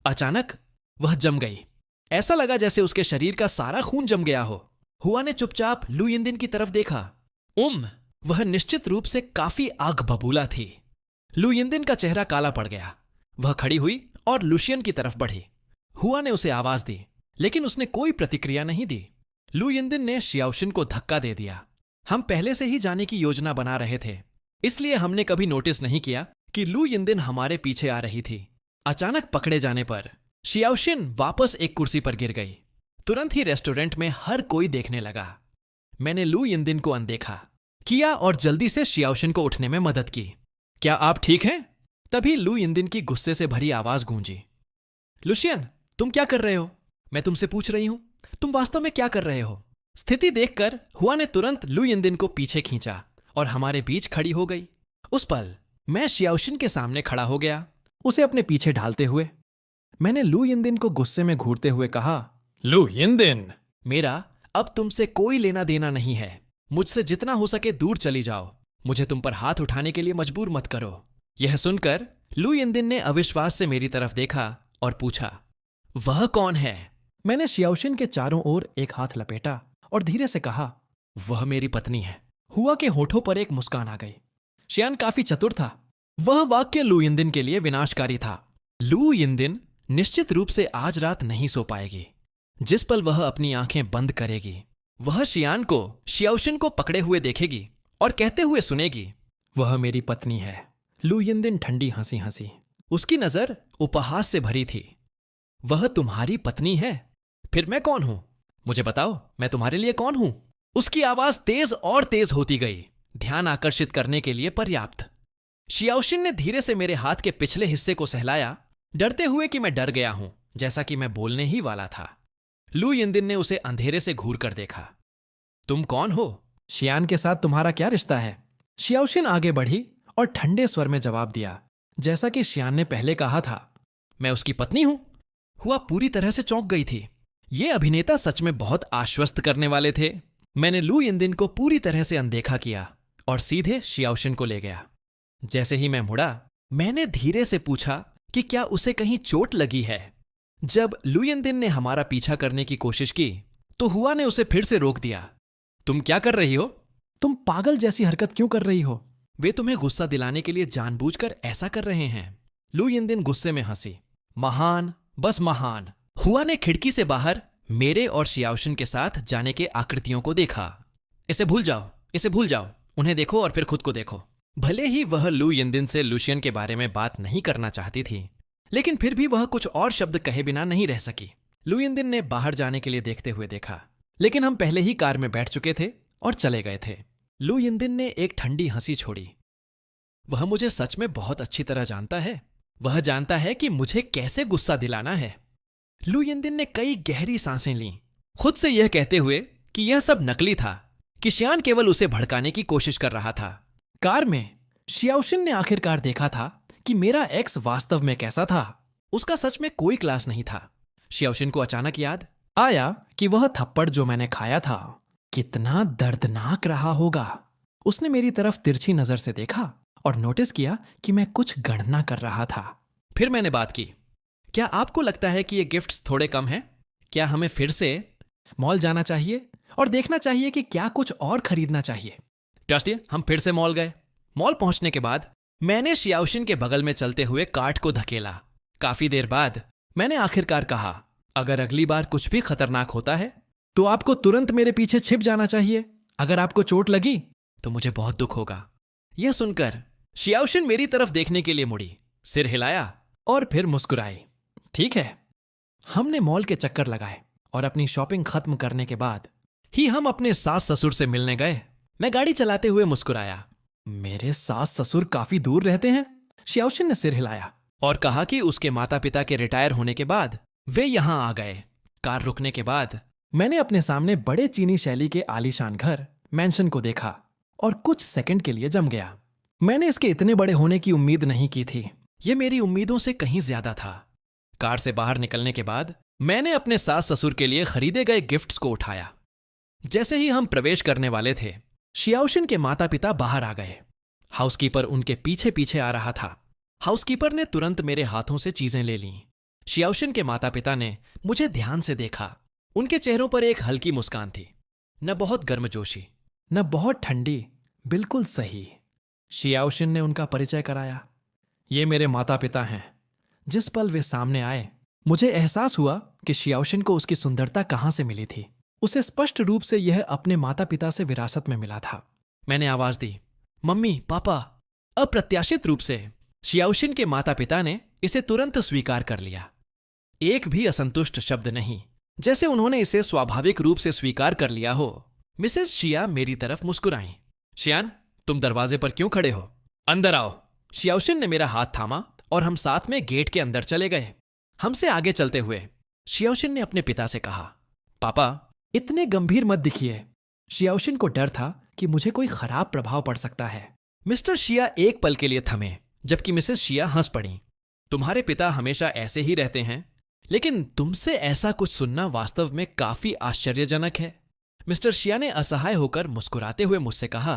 अचानक वह जम गई। ऐसा लगा जैसे उसके शरीर का सारा खून जम गया हो। हुआ ने चुपचाप लू यिनदिन की तरफ देखा। वह निश्चित रूप से काफी आग बबूला थी। लू यिनदिन का चेहरा काला पड़ गया। वह खड़ी हुई और लुशियन की तरफ बढ़ी। हुआ ने उसे आवाज दी, लेकिन उसने कोई प्रतिक्रिया नहीं दी। लू यिनदिन ने शियाओशिन को धक्का दे दिया। हम पहले से ही जाने की योजना बना रहे थे, इसलिए हमने कभी नोटिस नहीं किया कि लू यिनदिन हमारे पीछे आ रही थी। अचानक पकड़े जाने पर शियाओशिन वापस एक कुर्सी पर गिर गई। तुरंत ही रेस्टोरेंट में हर कोई देखने लगा। मैंने लू यिनदिन को अनदेखा किया और जल्दी से शियाओशिन को उठने में मदद की। क्या आप ठीक हैं? तभी लू यिनदिन की गुस्से से भरी आवाज गूंजी। लुशियन, तुम क्या कर रहे हो? मैं तुमसे पूछ रही हूं, तुम वास्तव में क्या कर रहे हो? स्थिति देखकर हुआ ने तुरंत लू यिनदिन को पीछे खींचा और हमारे बीच खड़ी हो गई। उस पल मैं शियाओशिन के सामने खड़ा हो गया, उसे अपने पीछे ढालते हुए। मैंने लू यिनदिन को गुस्से में घूरते हुए कहा, लू यिनदिन, मेरा अब तुमसे कोई लेना देना नहीं है। मुझसे जितना हो सके दूर चली जाओ। मुझे तुम पर हाथ उठाने के लिए मजबूर मत करो। यह सुनकर लू यिनदिन ने अविश्वास से मेरी तरफ देखा और पूछा, वह कौन है? मैंने शियाओशिन के चारों ओर एक हाथ लपेटा और धीरे से कहा, वह मेरी पत्नी है। हुआ के होठों पर एक मुस्कान आ गई। शियान काफी चतुर था। वह वाक्य लू यिनदिन के लिए विनाशकारी था। लू यिनदिन निश्चित रूप से आज रात नहीं सो पाएगी। जिस पल वह अपनी आंखें बंद करेगी, वह शियान को शियाओशिन को पकड़े हुए देखेगी और कहते हुए सुनेगी, वह मेरी पत्नी है। लू यिनदिन ठंडी हंसी हंसी। उसकी नजर उपहास से भरी थी। वह तुम्हारी पत्नी है? फिर मैं कौन हूं? मुझे बताओ, मैं तुम्हारे लिए कौन हूं? उसकी आवाज तेज और तेज होती गई, ध्यान आकर्षित करने के लिए पर्याप्त। शियाओशिन ने धीरे से मेरे हाथ के पिछले हिस्से को सहलाया, डरते हुए कि मैं डर गया हूं, जैसा कि मैं बोलने ही वाला था। लू यिनदिन ने उसे अंधेरे से घूर कर देखा। तुम कौन हो? शियान के साथ तुम्हारा क्या रिश्ता है? शियाओशिन आगे बढ़ी और ठंडे स्वर में जवाब दिया, जैसा कि शियान ने पहले कहा था, मैं उसकी पत्नी हूं। हुआ पूरी तरह से चौंक गई थी। ये अभिनेता सच में बहुत आश्वस्त करने वाले थे। मैंने लू यिनदिन को पूरी तरह से अनदेखा किया और सीधे शियाओशिन को ले गया। जैसे ही मैं मुड़ा, मैंने धीरे से पूछा कि क्या उसे कहीं चोट लगी है। जब लू यिनदिन ने हमारा पीछा करने की कोशिश की तो हुआ ने उसे फिर से रोक दिया। तुम क्या कर रही हो? तुम पागल जैसी हरकत क्यों कर रही हो? वे तुम्हें गुस्सा दिलाने के लिए जानबूझकर ऐसा कर रहे हैं। लू यिनदिन गुस्से में हंसी। महान, बस महान। हुआ ने खिड़की से बाहर मेरे और शियाओशिन के साथ जाने के आकृतियों को देखा। इसे भूल जाओ, इसे भूल जाओ। उन्हें देखो और फिर खुद को देखो। भले ही वह लू यिनदिन से लुशियन के बारे में बात नहीं करना चाहती थी, लेकिन फिर भी वह कुछ और शब्द कहे बिना नहीं रह सकी। लू यिनदिन ने बाहर जाने के लिए देखते हुए देखा, लेकिन हम पहले ही कार में बैठ चुके थे और चले गए थे। लू यिनदिन ने एक ठंडी हंसी छोड़ी। वह मुझे सच में बहुत अच्छी तरह जानता है। वह जानता है कि मुझे कैसे गुस्सा दिलाना है। लू यिनदिन ने कई गहरी सांसें लीं, खुद से यह कहते हुए कि यह सब नकली था, कि शियान केवल उसे भड़काने की कोशिश कर रहा था। कार में शियाओशिन ने आखिरकार देखा था कि मेरा एक्स वास्तव में कैसा था। उसका सच में कोई क्लास नहीं था। शियाओशिन को अचानक याद आया कि वह थप्पड़ जो मैंने खाया था कितना दर्दनाक रहा होगा। उसने मेरी तरफ तिरछी नजर से देखा और नोटिस किया कि मैं कुछ गणना कर रहा था। फिर मैंने बात की, क्या आपको लगता है कि ये गिफ्ट्स थोड़े कम हैं? क्या हमें फिर से मॉल जाना चाहिए और देखना चाहिए कि क्या कुछ और खरीदना चाहिए? ट्रस्टिए, हम फिर से मॉल गए। मॉल पहुंचने के बाद मैंने शियाओशिन के बगल में चलते हुए कार्ट को धकेला। काफी देर बाद मैंने आखिरकार कहा, अगर अगली बार कुछ भी खतरनाक होता है तो आपको तुरंत मेरे पीछे छिप जाना चाहिए। अगर आपको चोट लगी तो मुझे बहुत दुख होगा। यह सुनकर शियाओशिन मेरी तरफ देखने के लिए मुड़ी, सिर हिलाया और फिर मुस्कुराई। ठीक है। हमने मॉल के चक्कर लगाए और अपनी शॉपिंग खत्म करने के बाद ही हम अपने सास ससुर से मिलने गए। मैं गाड़ी चलाते हुए मुस्कुराया। मेरे सास ससुर काफी दूर रहते हैं? शियाओशिन ने सिर हिलाया और कहा कि उसके माता पिता के रिटायर होने के बाद वे यहां आ गए। कार रुकने के बाद मैंने अपने सामने बड़े चीनी शैली के आलीशान घर मैंशन को देखा और कुछ सेकंड के लिए जम गया। मैंने इसके इतने बड़े होने की उम्मीद नहीं की थी। यह मेरी उम्मीदों से कहीं ज्यादा था। कार से बाहर निकलने के बाद मैंने अपने सास ससुर के लिए खरीदे गए गिफ्ट्स को उठाया। जैसे ही हम प्रवेश करने वाले थे, शियाओशिन के माता पिता बाहर आ गए। हाउसकीपर उनके पीछे पीछे आ रहा था। हाउसकीपर ने तुरंत मेरे हाथों से चीजें ले लीं। शियाओशिन के माता पिता ने मुझे ध्यान से देखा। उनके चेहरों पर एक हल्की मुस्कान थी, न बहुत गर्मजोशी, न बहुत ठंडी, बिल्कुल सही। शियाओशिन ने उनका परिचय कराया। ये मेरे माता पिता हैं। जिस पल वे सामने आए, मुझे एहसास हुआ कि शियाओशिन को उसकी सुंदरता कहां से मिली थी। उसे स्पष्ट रूप से यह अपने माता पिता से विरासत में मिला था। मैंने आवाज दी, मम्मी, पापा। अप्रत्याशित रूप से शियाओशिन के माता पिता ने इसे तुरंत स्वीकार कर लिया। एक भी असंतुष्ट शब्द नहीं, जैसे उन्होंने इसे स्वाभाविक रूप से स्वीकार कर लिया हो। मिसेस शिया मेरी तरफ मुस्कुराईं। शियान, तुम दरवाजे पर क्यों खड़े हो? अंदर आओ। शियाओशिन ने मेरा हाथ थामा और हम साथ में गेट के अंदर चले गए। हमसे आगे चलते हुए शियाओशिन ने अपने पिता से कहा, पापा, इतने गंभीर मत दिखिए। शियाओशिन को डर था कि मुझे कोई खराब प्रभाव पड़ सकता है। मिस्टर शिया एक पल के लिए थमे, जबकि मिसेस शिया हंस पड़ी। तुम्हारे पिता हमेशा ऐसे ही रहते हैं, लेकिन तुमसे ऐसा कुछ सुनना वास्तव में काफी आश्चर्यजनक है। मिस्टर शिया ने असहाय होकर मुस्कुराते हुए मुझसे कहा,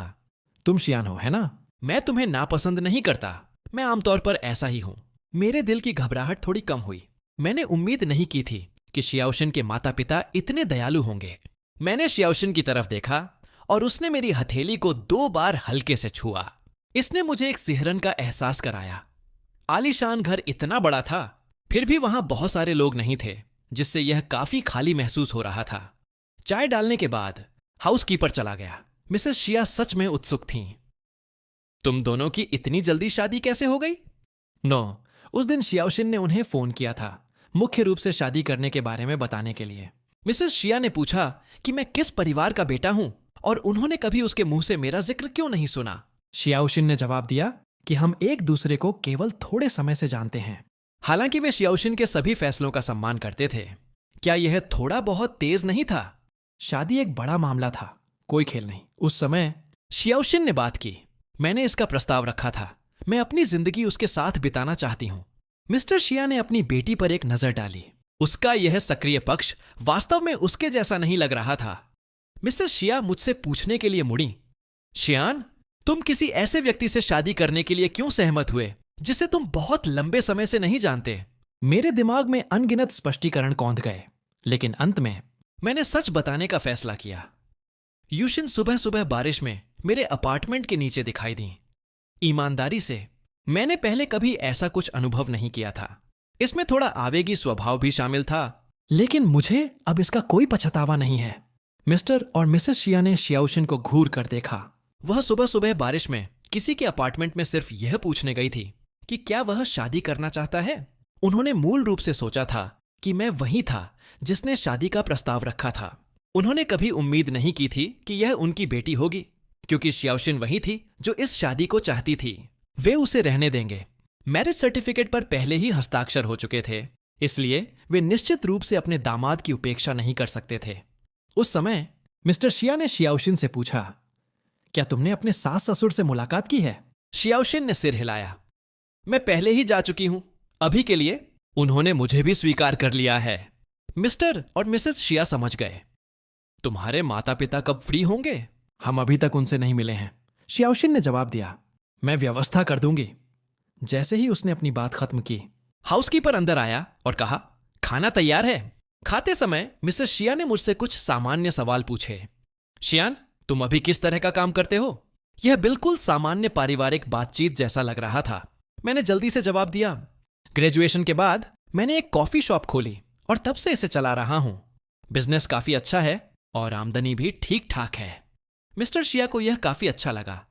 तुम शियान हो, है ना? मैं तुम्हें नापसंद नहीं करता, मैं आमतौर पर ऐसा ही हूं। मेरे दिल की घबराहट थोड़ी कम हुई। मैंने उम्मीद नहीं की थी कि शियाओशिन के माता पिता इतने दयालु होंगे। मैंने शियाओशिन की तरफ देखा और उसने मेरी हथेली को 2 बार हल्के से छुआ। इसने मुझे एक सिहरन का एहसास कराया। आलीशान घर इतना बड़ा था, फिर भी वहां बहुत सारे लोग नहीं थे, जिससे यह काफी खाली महसूस हो रहा था। चाय डालने के बाद हाउसकीपर चला गया। मिसेस शिया सच में उत्सुक थीं। तुम दोनों की इतनी जल्दी शादी कैसे हो गई? नो, उस दिन शियाओशिन ने उन्हें फोन किया था, मुख्य रूप से शादी करने के बारे में बताने के लिए। मिसेस शिया ने पूछा कि मैं किस परिवार का बेटा हूं और उन्होंने कभी उसके मुंह से मेरा जिक्र क्यों नहीं सुना। शियाओशिन ने जवाब दिया कि हम एक दूसरे को केवल थोड़े समय से जानते हैं। हालांकि वे शियाओशिन के सभी फैसलों का सम्मान करते थे। क्या यह थोड़ा बहुत तेज नहीं था? शादी एक बड़ा मामला था, कोई खेल नहीं। उस समय शियाओशिन ने बात की। मैंने इसका प्रस्ताव रखा था। मैं अपनी जिंदगी उसके साथ बिताना चाहती हूं। मिस्टर शिया ने अपनी बेटी पर एक नजर डाली। उसका यह सक्रिय पक्ष वास्तव में उसके जैसा नहीं लग रहा था। मिसेस शिया मुझसे पूछने के लिए मुड़ी, शियान, तुम किसी ऐसे व्यक्ति से शादी करने के लिए क्यों सहमत हुए जिसे तुम बहुत लंबे समय से नहीं जानते? मेरे दिमाग में अनगिनत स्पष्टीकरण कौंध गए, लेकिन अंत में मैंने सच बताने का फैसला किया। यूशिन सुबह सुबह बारिश में मेरे अपार्टमेंट के नीचे दिखाई दी। ईमानदारी से, मैंने पहले कभी ऐसा कुछ अनुभव नहीं किया था। इसमें थोड़ा आवेगी स्वभाव भी शामिल था, लेकिन मुझे अब इसका कोई पछतावा नहीं है। मिस्टर और मिसेस शिया ने शियाओशिन को घूर कर देखा। वह सुबह सुबह बारिश में किसी के अपार्टमेंट में सिर्फ यह पूछने गई थी कि क्या वह शादी करना चाहता है। उन्होंने मूल रूप से सोचा था कि मैं वही था जिसने शादी का प्रस्ताव रखा था। उन्होंने कभी उम्मीद नहीं की थी कि यह उनकी बेटी होगी, क्योंकि शियाओशिन वही थी जो इस शादी को चाहती थी। वे उसे रहने देंगे। मैरिज सर्टिफिकेट पर पहले ही हस्ताक्षर हो चुके थे, इसलिए वे निश्चित रूप से अपने दामाद की उपेक्षा नहीं कर सकते थे। उस समय मिस्टर शिया ने शियाओशिन से पूछा, क्या तुमने अपने सास ससुर से मुलाकात की है? शियाओशिन ने सिर हिलाया। मैं पहले ही जा चुकी हूं, अभी के लिए। उन्होंने मुझे भी स्वीकार कर लिया है। मिस्टर और मिसेस शिया समझ गए। तुम्हारे माता पिता कब फ्री होंगे? हम अभी तक उनसे नहीं मिले हैं, शियाओशिन ने जवाब दिया। मैं व्यवस्था कर दूंगी। जैसे ही उसने अपनी बात खत्म की, हाउसकीपर अंदर आया और कहा, खाना तैयार है। खाते समय मिसेस शिया ने मुझसे कुछ सामान्य सवाल पूछे। शियान, तुम अभी किस तरह का काम करते हो? यह बिल्कुल सामान्य पारिवारिक बातचीत जैसा लग रहा था। मैंने जल्दी से जवाब दिया, ग्रेजुएशन के बाद मैंने एक कॉफी शॉप खोली और तब से इसे चला रहा हूं। बिजनेस काफी अच्छा है और आमदनी भी ठीक ठाक है। मिस्टर शिया को यह काफी अच्छा लगा।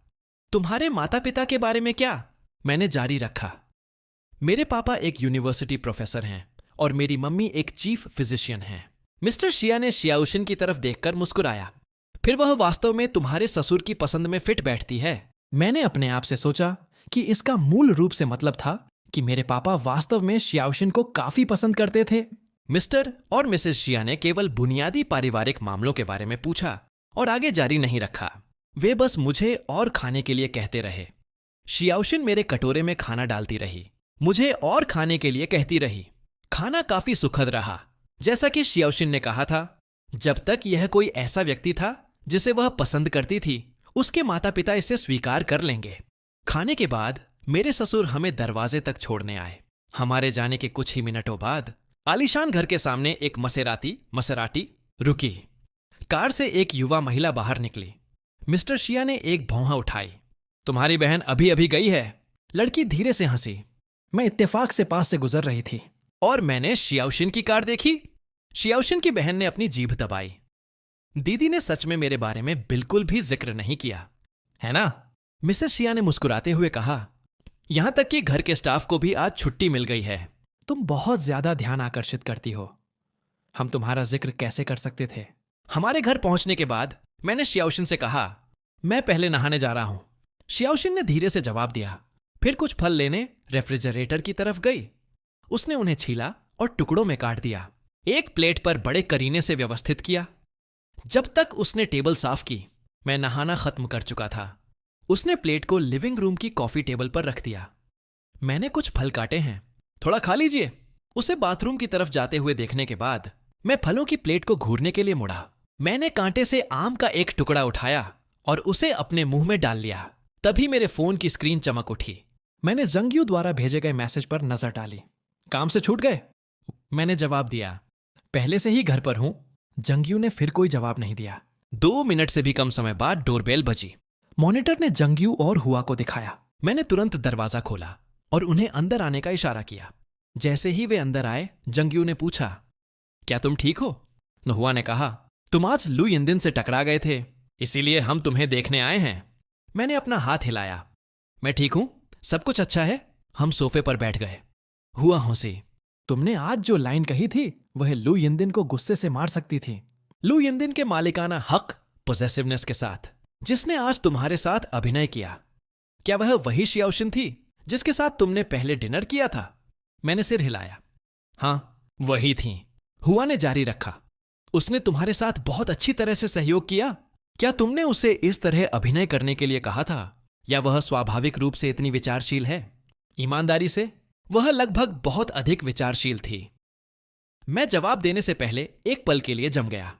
तुम्हारे माता पिता के बारे में क्या? मैंने जारी रखा। मेरे पापा एक यूनिवर्सिटी प्रोफेसर हैं और मेरी मम्मी एक चीफ फिजिशियन हैं। मिस्टर शिया ने शियाओशिन की तरफ देखकर मुस्कुराया। फिर वह वास्तव में तुम्हारे ससुर की पसंद में फिट बैठती है। मैंने अपने आप से सोचा कि इसका मूल रूप से मतलब था कि मेरे पापा वास्तव में शियाओशिन को काफी पसंद करते थे। मिस्टर और मिसेस शिया ने केवल बुनियादी पारिवारिक मामलों के बारे में पूछा और आगे जारी नहीं रखा। वे बस मुझे और खाने के लिए कहते रहे। शियाओशिन मेरे कटोरे में खाना डालती रही, मुझे और खाने के लिए कहती रही। खाना काफी सुखद रहा। जैसा कि शियाओशिन ने कहा था, जब तक यह कोई ऐसा व्यक्ति था जिसे वह पसंद करती थी, उसके माता पिता इसे स्वीकार कर लेंगे। खाने के बाद मेरे ससुर हमें दरवाजे तक छोड़ने आए। हमारे जाने के कुछ ही मिनटों बाद आलीशान घर के सामने एक मसेराटी रुकी। कार से एक युवा महिला बाहर निकली। मिस्टर शिया ने एक भौंहा उठाई। तुम्हारी बहन अभी अभी गई है। लड़की धीरे से हंसी। मैं इत्तेफाक से पास से गुजर रही थी और मैंने शियाओशिन की कार देखी। शियाओशिन की बहन ने अपनी जीभ दबाई। दीदी ने सच में मेरे बारे में बिल्कुल भी जिक्र नहीं किया, है ना? मिसेस शिया ने मुस्कुराते हुए कहा, यहां तक कि घर के स्टाफ को भी आज छुट्टी मिल गई है। तुम बहुत ज्यादा ध्यान आकर्षित करती हो। हम तुम्हारा जिक्र कैसे कर सकते थे? हमारे घर पहुंचने के बाद मैंने शियाओशिन से कहा, मैं पहले नहाने जा रहा हूं। शियाओशिन ने धीरे से जवाब दिया। फिर कुछ फल लेने रेफ्रिजरेटर की तरफ गई। उसने उन्हें छीला और टुकड़ों में काट दिया। एक प्लेट पर बड़े करीने से व्यवस्थित किया। जब तक उसने टेबल साफ की, मैं नहाना खत्म कर चुका था। उसने प्लेट को लिविंग रूम की कॉफी टेबल पर रख दिया। मैंने कुछ फल काटे हैं, थोड़ा खा लीजिए। उसे बाथरूम की तरफ जाते हुए देखने के बाद मैं फलों की प्लेट को घूरने के लिए मुड़ा। मैंने कांटे से आम का एक टुकड़ा उठाया और उसे अपने मुंह में डाल लिया। तभी मेरे फोन की स्क्रीन चमक उठी। मैंने जंगयू द्वारा भेजे गए मैसेज पर नजर डाली। काम से छूट गए? मैंने जवाब दिया। पहले से ही घर पर हूं। जंगयू ने फिर कोई जवाब नहीं दिया। 2 मिनट से भी कम समय बाद डोरबेल बजी। मॉनिटर ने जंगयू और हुआ को दिखाया। मैंने तुरंत दरवाजा खोला और उन्हें अंदर आने का इशारा किया। जैसे ही वे अंदर आए, जंगयू ने पूछा, क्या तुम ठीक हो? हुआ ने कहा, तुम आज लू यिनदिन से टकरा गए थे, इसीलिए हम तुम्हें देखने आए हैं। मैंने अपना हाथ हिलाया। मैं ठीक हूं, सब कुछ अच्छा है। हम सोफे पर बैठ गए। हुआ हंसी। तुमने आज जो लाइन कही थी वह लू यिनदिन को गुस्से से मार सकती थी। लू यिनदिन के मालिकाना हक, पोजेसिवनेस के साथ, जिसने आज तुम्हारे साथ अभिनय किया। क्या वह वही शियाओशिन थी जिसके साथ तुमने पहले डिनर किया था? मैंने सिर हिलाया। हां, वही थी। हुआ ने जारी रखा। उसने तुम्हारे साथ बहुत अच्छी तरह से सहयोग किया। क्या तुमने उसे इस तरह अभिनय करने के लिए कहा था, या वह स्वाभाविक रूप से इतनी विचारशील है? ईमानदारी से, वह लगभग बहुत अधिक विचारशील थी। मैं जवाब देने से पहले एक पल के लिए जम गया।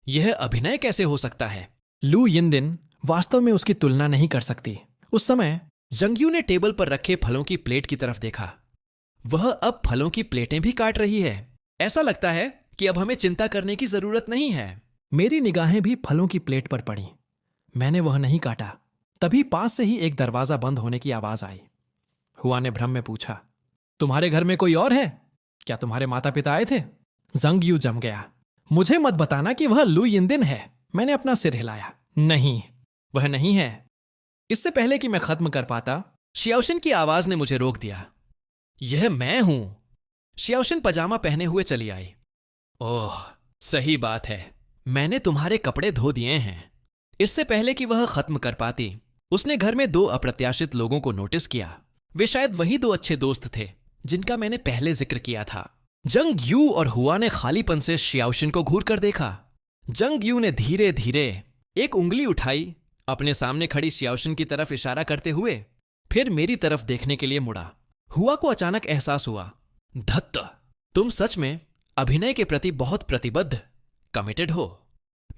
यह अभिनय कैसे हो सकता है? लू यिनदिन वास्तव में उसकी तुलना नहीं कर सकती। उस समय जंगयू ने टेबल पर रखे फलों की प्लेट की तरफ देखा। वह अब फलों की प्लेटें भी काट रही है। ऐसा लगता है कि अब हमें चिंता करने की जरूरत नहीं है। मेरी निगाहें भी फलों की प्लेट पर पड़ी। मैंने वह नहीं काटा। तभी पास से ही एक दरवाजा बंद होने की आवाज आई। हुआ ने भ्रम में पूछा, तुम्हारे घर में कोई और है? क्या तुम्हारे माता पिता आए थे? जंगयू जम गया। मुझे मत बताना कि वह लू यिनदिन है। मैंने अपना सिर हिलाया। नहीं, वह नहीं है। इससे पहले कि मैं खत्म कर पाता, शियाओशिन की आवाज ने मुझे रोक दिया। यह मैं हूं। शियाओशिन पजामा पहने हुए चली आई। ओह, सही बात है। मैंने तुम्हारे कपड़े धो दिए हैं। इससे पहले कि वह खत्म कर पाती, उसने घर में 2 अप्रत्याशित लोगों को नोटिस किया। वे शायद वही 2 अच्छे दोस्त थे जिनका मैंने पहले जिक्र किया था। जंगयू और हुआ ने खालीपन से शियाओशिन को घूर कर देखा। जंगयू ने धीरे धीरे एक उंगली उठाई, अपने सामने खड़ी शियाओशिन की तरफ इशारा करते हुए, फिर मेरी तरफ देखने के लिए मुड़ा। हुआ को अचानक एहसास हुआ, धत्त, तुम सच में अभिनय के प्रति बहुत प्रतिबद्ध, कमिटेड हो।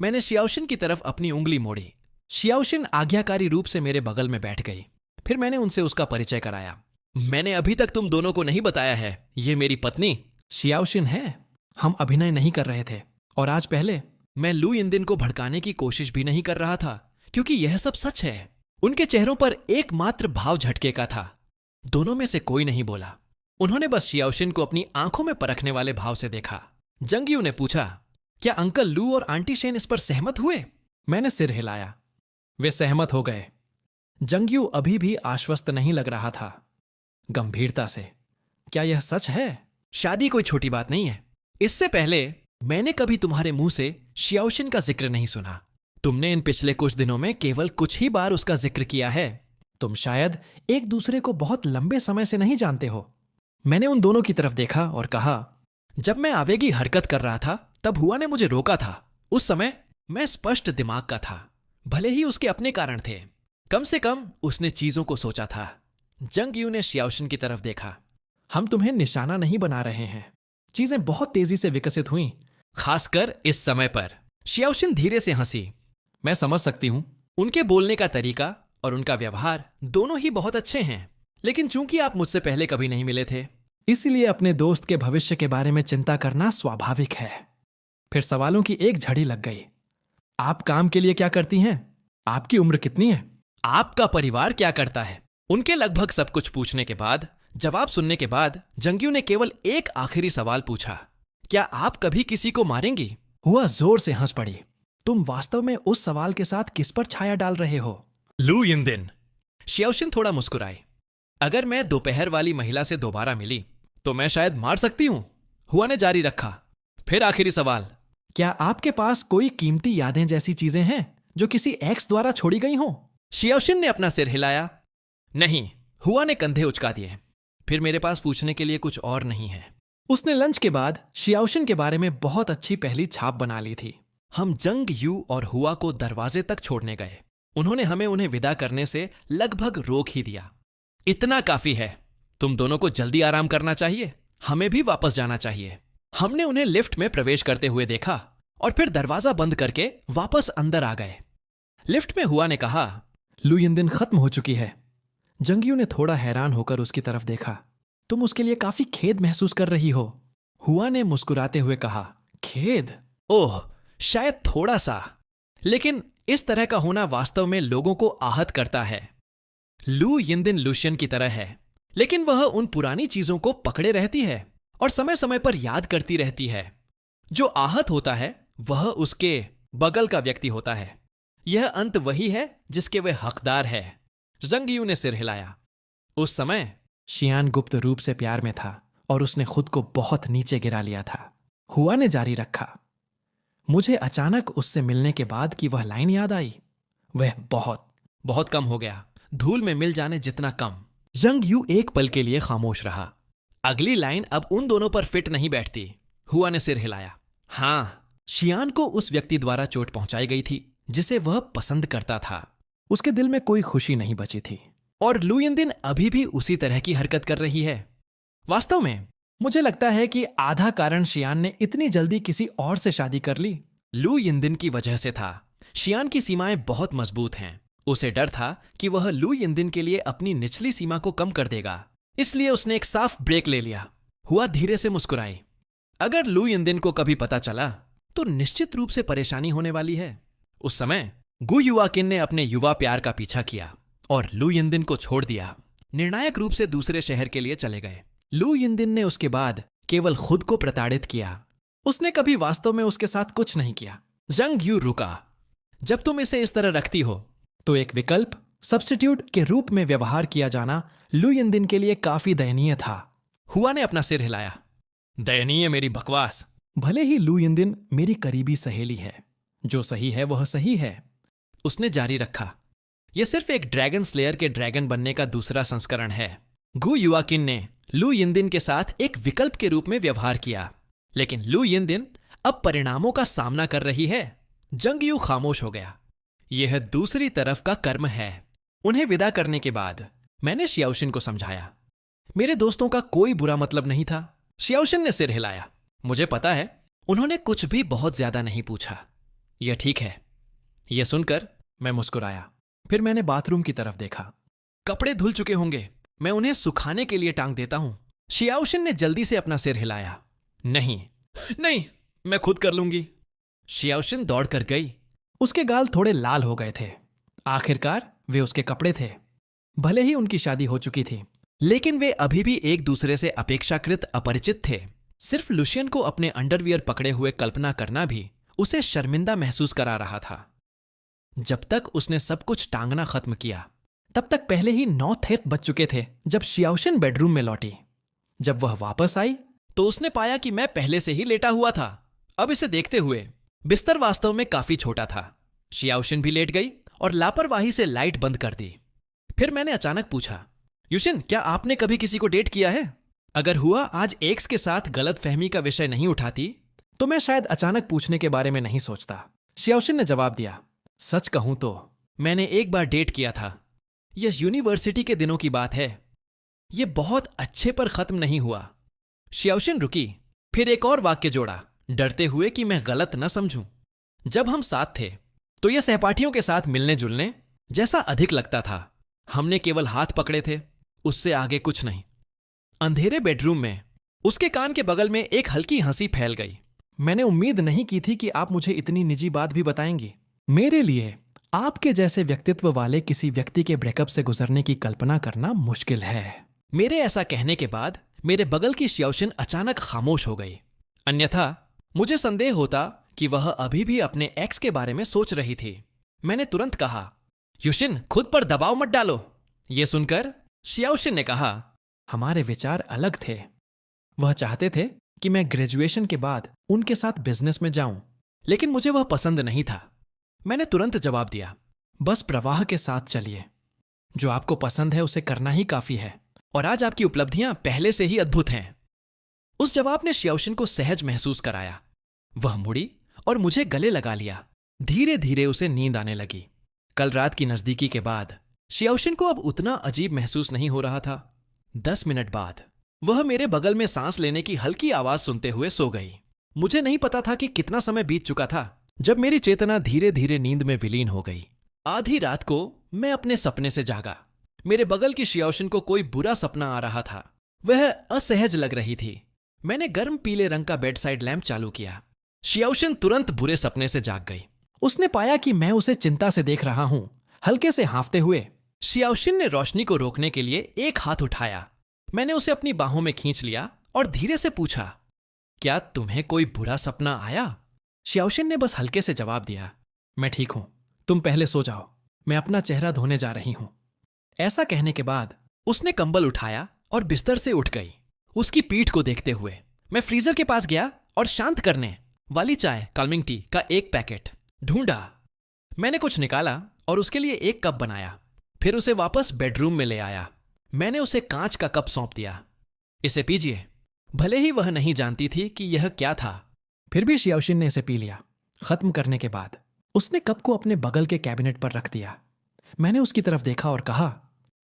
मैंने शियाओशिन की तरफ अपनी उंगली मोड़ी। शियाओशिन आज्ञाकारी रूप से मेरे बगल में बैठ गई। फिर मैंने उनसे उसका परिचय कराया। मैंने अभी तक तुम दोनों को नहीं बताया है, ये मेरी पत्नी शियाओशिन है। हम अभिनय नहीं कर रहे थे, और आज पहले मैं लू यिनदिन को भड़काने की कोशिश भी नहीं कर रहा था, क्योंकि यह सब सच है। उनके चेहरों पर एकमात्र भाव झटके का था। दोनों में से कोई नहीं बोला। उन्होंने बस शियाओशिन को अपनी आंखों में परखने वाले भाव से देखा। जंगयू ने पूछा, क्या अंकल लू और आंटी शेन इस पर सहमत हुए? मैंने सिर हिलाया। वे सहमत हो गए। जंगयू अभी भी आश्वस्त नहीं लग रहा था। गंभीरता से, क्या यह सच है? शादी कोई छोटी बात नहीं है। इससे पहले मैंने कभी तुम्हारे मुंह से शियाओशिन का जिक्र नहीं सुना। तुमने इन पिछले कुछ दिनों में केवल कुछ ही बार उसका जिक्र किया है। तुम शायद एक दूसरे को बहुत लंबे समय से नहीं जानते हो। मैंने उन दोनों की तरफ देखा और कहा, जब मैं आवेगी हरकत कर रहा था तब हुआ ने मुझे रोका था। उस समय मैं स्पष्ट दिमाग का था, भले ही उसके अपने कारण थे। कम से कम उसने चीजों को सोचा था। जंगयू ने शियाओशिन की तरफ देखा। हम तुम्हें निशाना नहीं बना रहे हैं। चीजें बहुत तेजी से विकसित हुई, खासकर इस समय पर। शियाओशिन धीरे से हंसी। मैं समझ सकती हूं। उनके बोलने का तरीका और उनका व्यवहार दोनों ही बहुत अच्छे हैं, लेकिन चूंकि आप मुझसे पहले कभी नहीं मिले थे, इसलिए अपने दोस्त के भविष्य के बारे में चिंता करना स्वाभाविक है। फिर सवालों की एक झड़ी लग गई। आप काम के लिए क्या करती हैं? आपकी उम्र कितनी है? आपका परिवार क्या करता है? उनके लगभग सब कुछ पूछने के बाद, जवाब सुनने के बाद, जंगयू ने केवल एक आखिरी सवाल पूछा, क्या आप कभी किसी को मारेंगी? हुआ जोर से हंस पड़ी। तुम वास्तव में उस सवाल के साथ किस पर छाया डाल रहे हो? लू यिनदिन। शियाओशिन थोड़ा मुस्कुराई। अगर मैं दोपहर वाली महिला से दोबारा मिली तो मैं शायद मार सकती हूं। हुआ ने जारी रखा। फिर आखिरी सवाल, क्या आपके पास कोई कीमती यादें जैसी चीजें हैं जो किसी एक्स द्वारा छोड़ी गई हों? शियाओशिन ने अपना सिर हिलाया। नहीं। हुआ ने कंधे उचका दिए। फिर मेरे पास पूछने के लिए कुछ और नहीं है। उसने लंच के बाद शियाओशिन के बारे में बहुत अच्छी पहली छाप बना ली थी। हम जंगयू और हुआ को दरवाजे तक छोड़ने गए। उन्होंने हमें उन्हें विदा करने से लगभग रोक ही दिया। इतना काफी है। तुम दोनों को जल्दी आराम करना चाहिए। हमें भी वापस जाना चाहिए। हमने उन्हें लिफ्ट में प्रवेश करते हुए देखा और फिर दरवाजा बंद करके वापस अंदर आ गए। लिफ्ट में हुआ ने कहा, लू यिनदिन खत्म हो चुकी है। जंगयू ने थोड़ा हैरान होकर उसकी तरफ देखा। तुम उसके लिए काफी खेद महसूस कर रही हो। हुआ ने मुस्कुराते हुए कहा, खेद? ओह, शायद थोड़ा सा, लेकिन इस तरह का होना वास्तव में लोगों को आहत करता है। लू यिनदिन लुशियन की तरह है, लेकिन वह उन पुरानी चीजों को पकड़े रहती है और समय समय पर याद करती रहती है। जो आहत होता है वह उसके बगल का व्यक्ति होता है। यह अंत वही है जिसके वे हकदार है। जंगयू ने सिर हिलाया। उस समय शियान गुप्त रूप से प्यार में था और उसने खुद को बहुत नीचे गिरा लिया था। हुआ ने जारी रखा, मुझे अचानक उससे मिलने के बाद की वह लाइन याद आई। वह बहुत बहुत कम हो गया, धूल में मिल जाने जितना कम। जंगयू एक पल के लिए खामोश रहा। अगली लाइन अब उन दोनों पर फिट नहीं बैठती। हुआ ने सिर हिलाया। हां, शियान को उस व्यक्ति द्वारा चोट पहुंचाई गई थी जिसे वह पसंद करता था। उसके दिल में कोई खुशी नहीं बची थी और लू यिनदिन अभी भी उसी तरह की हरकत कर रही है। वास्तव में मुझे लगता है कि आधा कारण शियान ने इतनी जल्दी किसी और से शादी कर ली लू यिनदिन की वजह से था। शियान की सीमाएं बहुत मजबूत हैं। उसे डर था कि वह लू यिनदिन के लिए अपनी निचली सीमा को कम कर देगा, इसलिए उसने एक साफ ब्रेक ले लिया। हुआ धीरे से मुस्कुराई। अगर लू यिनदिन को कभी पता चला तो निश्चित रूप से परेशानी होने वाली है। उस समय गु युआकिन ने अपने युवा प्यार का पीछा किया और लू यिनदिन को छोड़ दिया। निर्णायक रूप से दूसरे शहर के लिए चले गए। लू यिनदिन ने उसके बाद केवल खुद को प्रताड़ित किया। उसने कभी वास्तव में उसके साथ कुछ नहीं किया। जंगयू रुका। जब तुम इसे इस तरह रखती हो तो एक विकल्प, सब्स्टिट्यूट के रूप में व्यवहार किया जाना लू यिनदिन के लिए काफी दयनीय था। हुआ ने अपना सिर हिलाया। दयनीय मेरी बकवास। भले ही लू यिनदिन मेरी करीबी सहेली है, जो सही है वह सही है। उसने जारी रखा, यह सिर्फ एक ड्रैगन स्लेयर के ड्रैगन बनने का दूसरा संस्करण है। गु युआकिन ने लू यिनदिन के साथ एक विकल्प के रूप में व्यवहार किया, लेकिन लू यिनदिन अब परिणामों का सामना कर रही है। जंगयू खामोश हो गया। यह दूसरी तरफ का कर्म है। उन्हें विदा करने के बाद मैंने शियाओशिन को समझाया, मेरे दोस्तों का कोई बुरा मतलब नहीं था। शियाओशिन ने सिर हिलाया। मुझे पता है, उन्होंने कुछ भी बहुत ज्यादा नहीं पूछा। यह ठीक है। यह सुनकर मैं मुस्कुराया। फिर मैंने बाथरूम की तरफ देखा। कपड़े धुल चुके होंगे, मैं उन्हें सुखाने के लिए टांग देता हूं। शियाओशिन ने जल्दी से अपना सिर हिलाया। नहीं नहीं, मैं खुद कर लूंगी। शियाओशिन दौड़कर गई। उसके गाल थोड़े लाल हो गए थे। आखिरकार वे उसके कपड़े थे। भले ही उनकी शादी हो चुकी थी, लेकिन वे अभी भी एक दूसरे से अपेक्षाकृत अपरिचित थे। सिर्फ लुशियन को अपने अंडरवियर पकड़े हुए कल्पना करना भी उसे शर्मिंदा महसूस करा रहा था। जब तक उसने सब कुछ टांगना खत्म किया, तब तक पहले ही 9 बज चुके थे जब शियाओशिन बेडरूम में लौटी। जब वह वापस आई तो उसने पाया कि मैं पहले से ही लेटा हुआ था। अब इसे देखते हुए बिस्तर वास्तव में काफी छोटा था। शियाओशिन भी लेट गई और लापरवाही से लाइट बंद कर दी। फिर मैंने अचानक पूछा, युशिन, क्या आपने कभी किसी को डेट किया है? अगर हुआ आज एक्स के साथ गलतफहमी का विषय नहीं उठाती तो मैं शायद अचानक पूछने के बारे में नहीं सोचता। शियाओशिन ने जवाब दिया, सच कहूं तो मैंने एक बार डेट किया था। यह यूनिवर्सिटी के दिनों की बात है। यह बहुत अच्छे पर खत्म नहीं हुआ। शियाओशिन रुकी, फिर एक और वाक्य जोड़ा, डरते हुए कि मैं गलत न समझूं। जब हम साथ थे तो यह सहपाठियों के साथ मिलने जुलने जैसा अधिक लगता था। हमने केवल हाथ पकड़े थे, उससे आगे कुछ नहीं। अंधेरे बेडरूम में उसके कान के बगल में एक हल्की हंसी फैल गई। मैंने उम्मीद नहीं की थी कि आप मुझे इतनी निजी बात भी बताएंगी। मेरे लिए आपके जैसे व्यक्तित्व वाले किसी व्यक्ति के ब्रेकअप से गुजरने की कल्पना करना मुश्किल है। मेरे ऐसा कहने के बाद मेरे बगल की शियाओशिन अचानक खामोश हो गई। अन्यथा मुझे संदेह होता कि वह अभी भी अपने एक्स के बारे में सोच रही थी। मैंने तुरंत कहा, युशिन, खुद पर दबाव मत डालो। यह सुनकर शियाओशिन ने कहा, हमारे विचार अलग थे। वह चाहते थे कि मैं ग्रेजुएशन के बाद उनके साथ बिजनेस में जाऊं, लेकिन मुझे वह पसंद नहीं था। मैंने तुरंत जवाब दिया, बस प्रवाह के साथ चलिए। जो आपको पसंद है उसे करना ही काफी है, और आज आपकी उपलब्धियां पहले से ही अद्भुत हैं। उस जवाब ने शियाओशिन को सहज महसूस कराया। वह मुड़ी और मुझे गले लगा लिया। धीरे धीरे उसे नींद आने लगी। कल रात की नजदीकी के बाद शियाओशिन को अब उतना अजीब महसूस नहीं हो रहा था। 10 मिनट बाद वह मेरे बगल में सांस लेने की हल्की आवाज सुनते हुए सो गई। मुझे नहीं पता था कि कितना समय बीत चुका था जब मेरी चेतना धीरे धीरे नींद में विलीन हो गई। आधी रात को मैं अपने सपने से जागा। मेरे बगल की शियाओशिन को कोई बुरा सपना आ रहा था। वह असहज लग रही थी। मैंने गर्म पीले रंग का बेड साइड लैंप चालू किया। शियाओशिन तुरंत बुरे सपने से जाग गई। उसने पाया कि मैं उसे चिंता से देख रहा हूं। हल्के से हाँफते हुए शियाओशिन ने रोशनी को रोकने के लिए एक हाथ उठाया। मैंने उसे अपनी बाहों में खींच लिया और धीरे से पूछा, क्या तुम्हें कोई बुरा सपना आया? शियाओशिन ने बस हल्के से जवाब दिया, मैं ठीक हूं, तुम पहले सो जाओ, मैं अपना चेहरा धोने जा रही हूं। ऐसा कहने के बाद उसने कंबल उठाया और बिस्तर से उठ गई। उसकी पीठ को देखते हुए मैं फ्रीजर के पास गया और शांत करने वाली चाय काल्मिंग टी का एक पैकेट ढूंढा। मैंने कुछ निकाला और उसके लिए एक कप बनाया, फिर उसे वापस बेडरूम में ले आया। मैंने उसे कांच का कप सौंप दिया। इसे पीजिए। भले ही वह नहीं जानती थी कि यह क्या था, फिर भी शियाओशिन ने इसे पी लिया। खत्म करने के बाद उसने कप को अपने बगल के कैबिनेट पर रख दिया। मैंने उसकी तरफ देखा और कहा,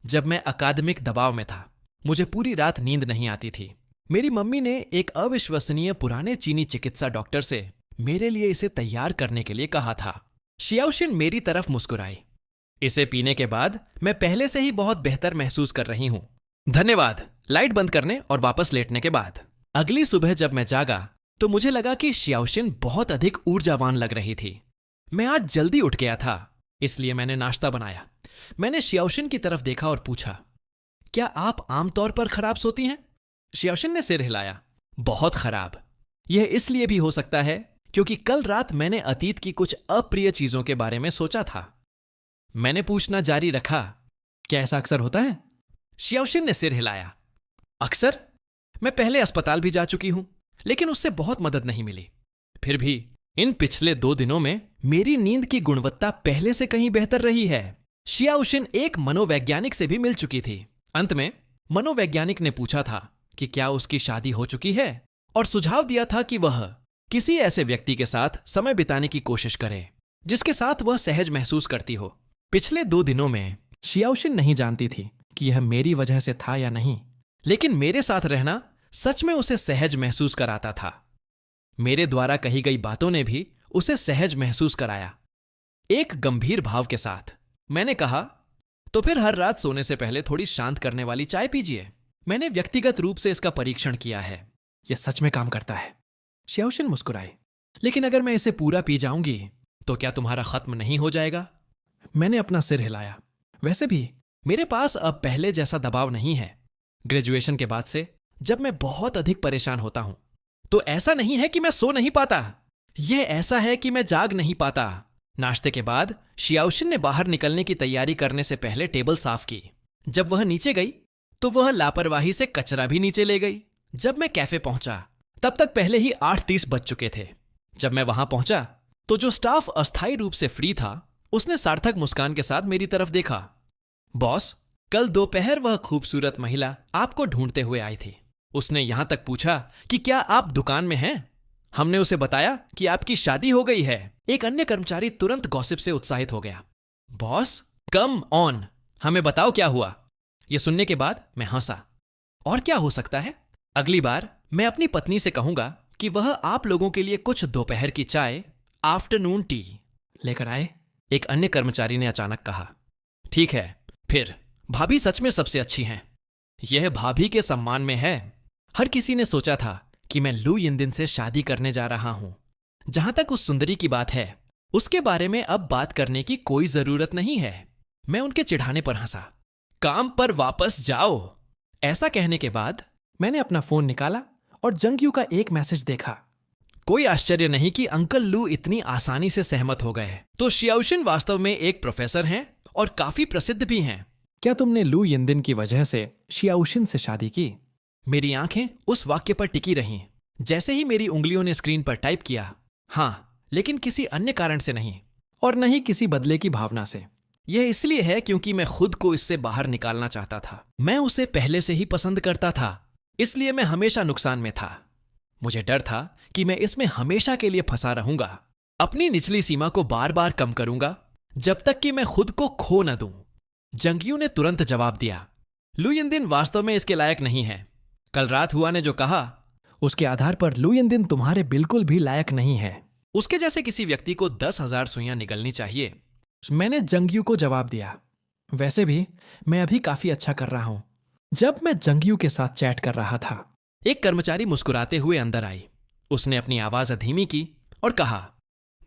जब मैं अकादमिक दबाव में था मुझे पूरी रात नींद नहीं आती थी। मेरी मम्मी ने एक अविश्वसनीय पुराने चीनी चिकित्सा डॉक्टर से मेरे लिए इसे तैयार करने के लिए कहा था। शियाओशिन मेरी तरफ मुस्कुराई। इसे पीने के बाद मैं पहले से ही बहुत बेहतर महसूस कर रही हूं। धन्यवाद। लाइट बंद करने और वापस लेटने के बाद अगली सुबह जब मैं जागा तो मुझे लगा कि शियाओशिन बहुत अधिक ऊर्जावान लग रही थी। मैं आज जल्दी उठ गया था, इसलिए मैंने नाश्ता बनाया। मैंने शियाओशिन की तरफ देखा और पूछा, क्या आप आमतौर पर खराब सोती हैं? शियाओशिन ने सिर हिलाया। बहुत खराब। यह इसलिए भी हो सकता है क्योंकि कल रात मैंने अतीत की कुछ अप्रिय चीजों के बारे में सोचा था। मैंने पूछना जारी रखा, क्या ऐसा अक्सर होता है? शियाओशिन ने सिर हिलाया। अक्सर? मैं पहले अस्पताल भी जा चुकी हूं, लेकिन उससे बहुत मदद नहीं मिली। फिर भी इन पिछले 2 दिनों में मेरी नींद की गुणवत्ता पहले से कहीं बेहतर रही है। शियाओशिन एक मनोवैज्ञानिक से भी मिल चुकी थी। अंत में मनोवैज्ञानिक ने पूछा था कि क्या उसकी शादी हो चुकी है और सुझाव दिया था कि वह किसी ऐसे व्यक्ति के साथ समय बिताने की कोशिश करे जिसके साथ वह सहज महसूस करती हो। पिछले 2 दिनों में शियाओशिन नहीं जानती थी कि यह मेरी वजह से था या नहीं, लेकिन मेरे साथ रहना सच में उसे सहज महसूस कराता था। मेरे द्वारा कही गई बातों ने भी उसे सहज महसूस कराया। एक गंभीर भाव के साथ मैंने कहा, तो फिर हर रात सोने से पहले थोड़ी शांत करने वाली चाय पीजिए। मैंने व्यक्तिगत रूप से इसका परीक्षण किया है, यह सच में काम करता है। शियाओशिन मुस्कुराई। लेकिन अगर मैं इसे पूरा पी जाऊंगी तो क्या तुम्हारा खत्म नहीं हो जाएगा? मैंने अपना सिर हिलाया। वैसे भी मेरे पास अब पहले जैसा दबाव नहीं है। ग्रेजुएशन के बाद से जब मैं बहुत अधिक परेशान होता हूं तो ऐसा नहीं है कि मैं सो नहीं पाता, यह ऐसा है कि मैं जाग नहीं पाता। नाश्ते के बाद शियाओशिन ने बाहर निकलने की तैयारी करने से पहले टेबल साफ की। जब वह नीचे गई तो वह लापरवाही से कचरा भी नीचे ले गई। जब मैं कैफे पहुंचा तब तक पहले ही 8:30 बज चुके थे। जब मैं वहां पहुंचा तो जो स्टाफ अस्थायी रूप से फ्री था उसने सार्थक मुस्कान के साथ मेरी तरफ देखा। बॉस, कल दोपहर वह खूबसूरत महिला आपको ढूंढते हुए आई थी। उसने यहां तक पूछा कि क्या आप दुकान में हैं? हमने उसे बताया कि आपकी शादी हो गई है। एक अन्य कर्मचारी तुरंत गॉसिप से उत्साहित हो गया। बॉस, कम ऑन, हमें बताओ क्या हुआ। यह सुनने के बाद मैं हंसा। और क्या हो सकता है? अगली बार मैं अपनी पत्नी से कहूंगा कि वह आप लोगों के लिए कुछ दोपहर की चाय, आफ्टरनून टी लेकर आए। एक अन्य कर्मचारी ने अचानक कहा। ठीक है, फिर भाभी सच में सबसे अच्छी हैं। यह भाभी के सम्मान में है। हर किसी ने सोचा था कि मैं लू यिनदिन से शादी करने जा रहा हूं। जहां तक उस सुंदरी की बात है, उसके बारे में अब बात करने की कोई जरूरत नहीं है। मैं उनके चिढ़ाने पर हंसा। काम पर वापस जाओ। ऐसा कहने के बाद मैंने अपना फोन निकाला और जंगयू का एक मैसेज देखा। कोई आश्चर्य नहीं कि अंकल लू इतनी आसानी से सहमत हो गए। तो शियाओशिन वास्तव में एक प्रोफेसर हैं और काफी प्रसिद्ध भी हैं। क्या तुमने लू यिनदिन की वजह से शियाओशिन से शादी की? मेरी आंखें उस वाक्य पर टिकी रहीं। जैसे ही मेरी उंगलियों ने स्क्रीन पर टाइप किया, हां, लेकिन किसी अन्य कारण से नहीं, और न ही किसी बदले की भावना से। यह इसलिए है क्योंकि मैं खुद को इससे बाहर निकालना चाहता था। मैं उसे पहले से ही पसंद करता था, इसलिए मैं हमेशा नुकसान में था। मुझे डर था कि मैं इसमें हमेशा के लिए फंसा रहूंगा। अपनी निचली सीमा को बार बार कम करूंगा जब तक कि मैं खुद को खो न दूं। जंगयू ने तुरंत जवाब दिया, लू यिनदिन वास्तव में इसके लायक नहीं है। कल रात हुआ ने जो कहा उसके आधार पर लू यिनदिन तुम्हारे बिल्कुल भी लायक नहीं है। उसके जैसे किसी व्यक्ति को 10,000 सुइयां निगलनी चाहिए। मैंने जंगयू को जवाब दिया। वैसे भी मैं अभी काफी अच्छा कर रहा हूं। जब मैं जंगयू के साथ चैट कर रहा था, एक कर्मचारी मुस्कुराते हुए अंदर आई। उसने अपनी आवाज धीमी की और कहा,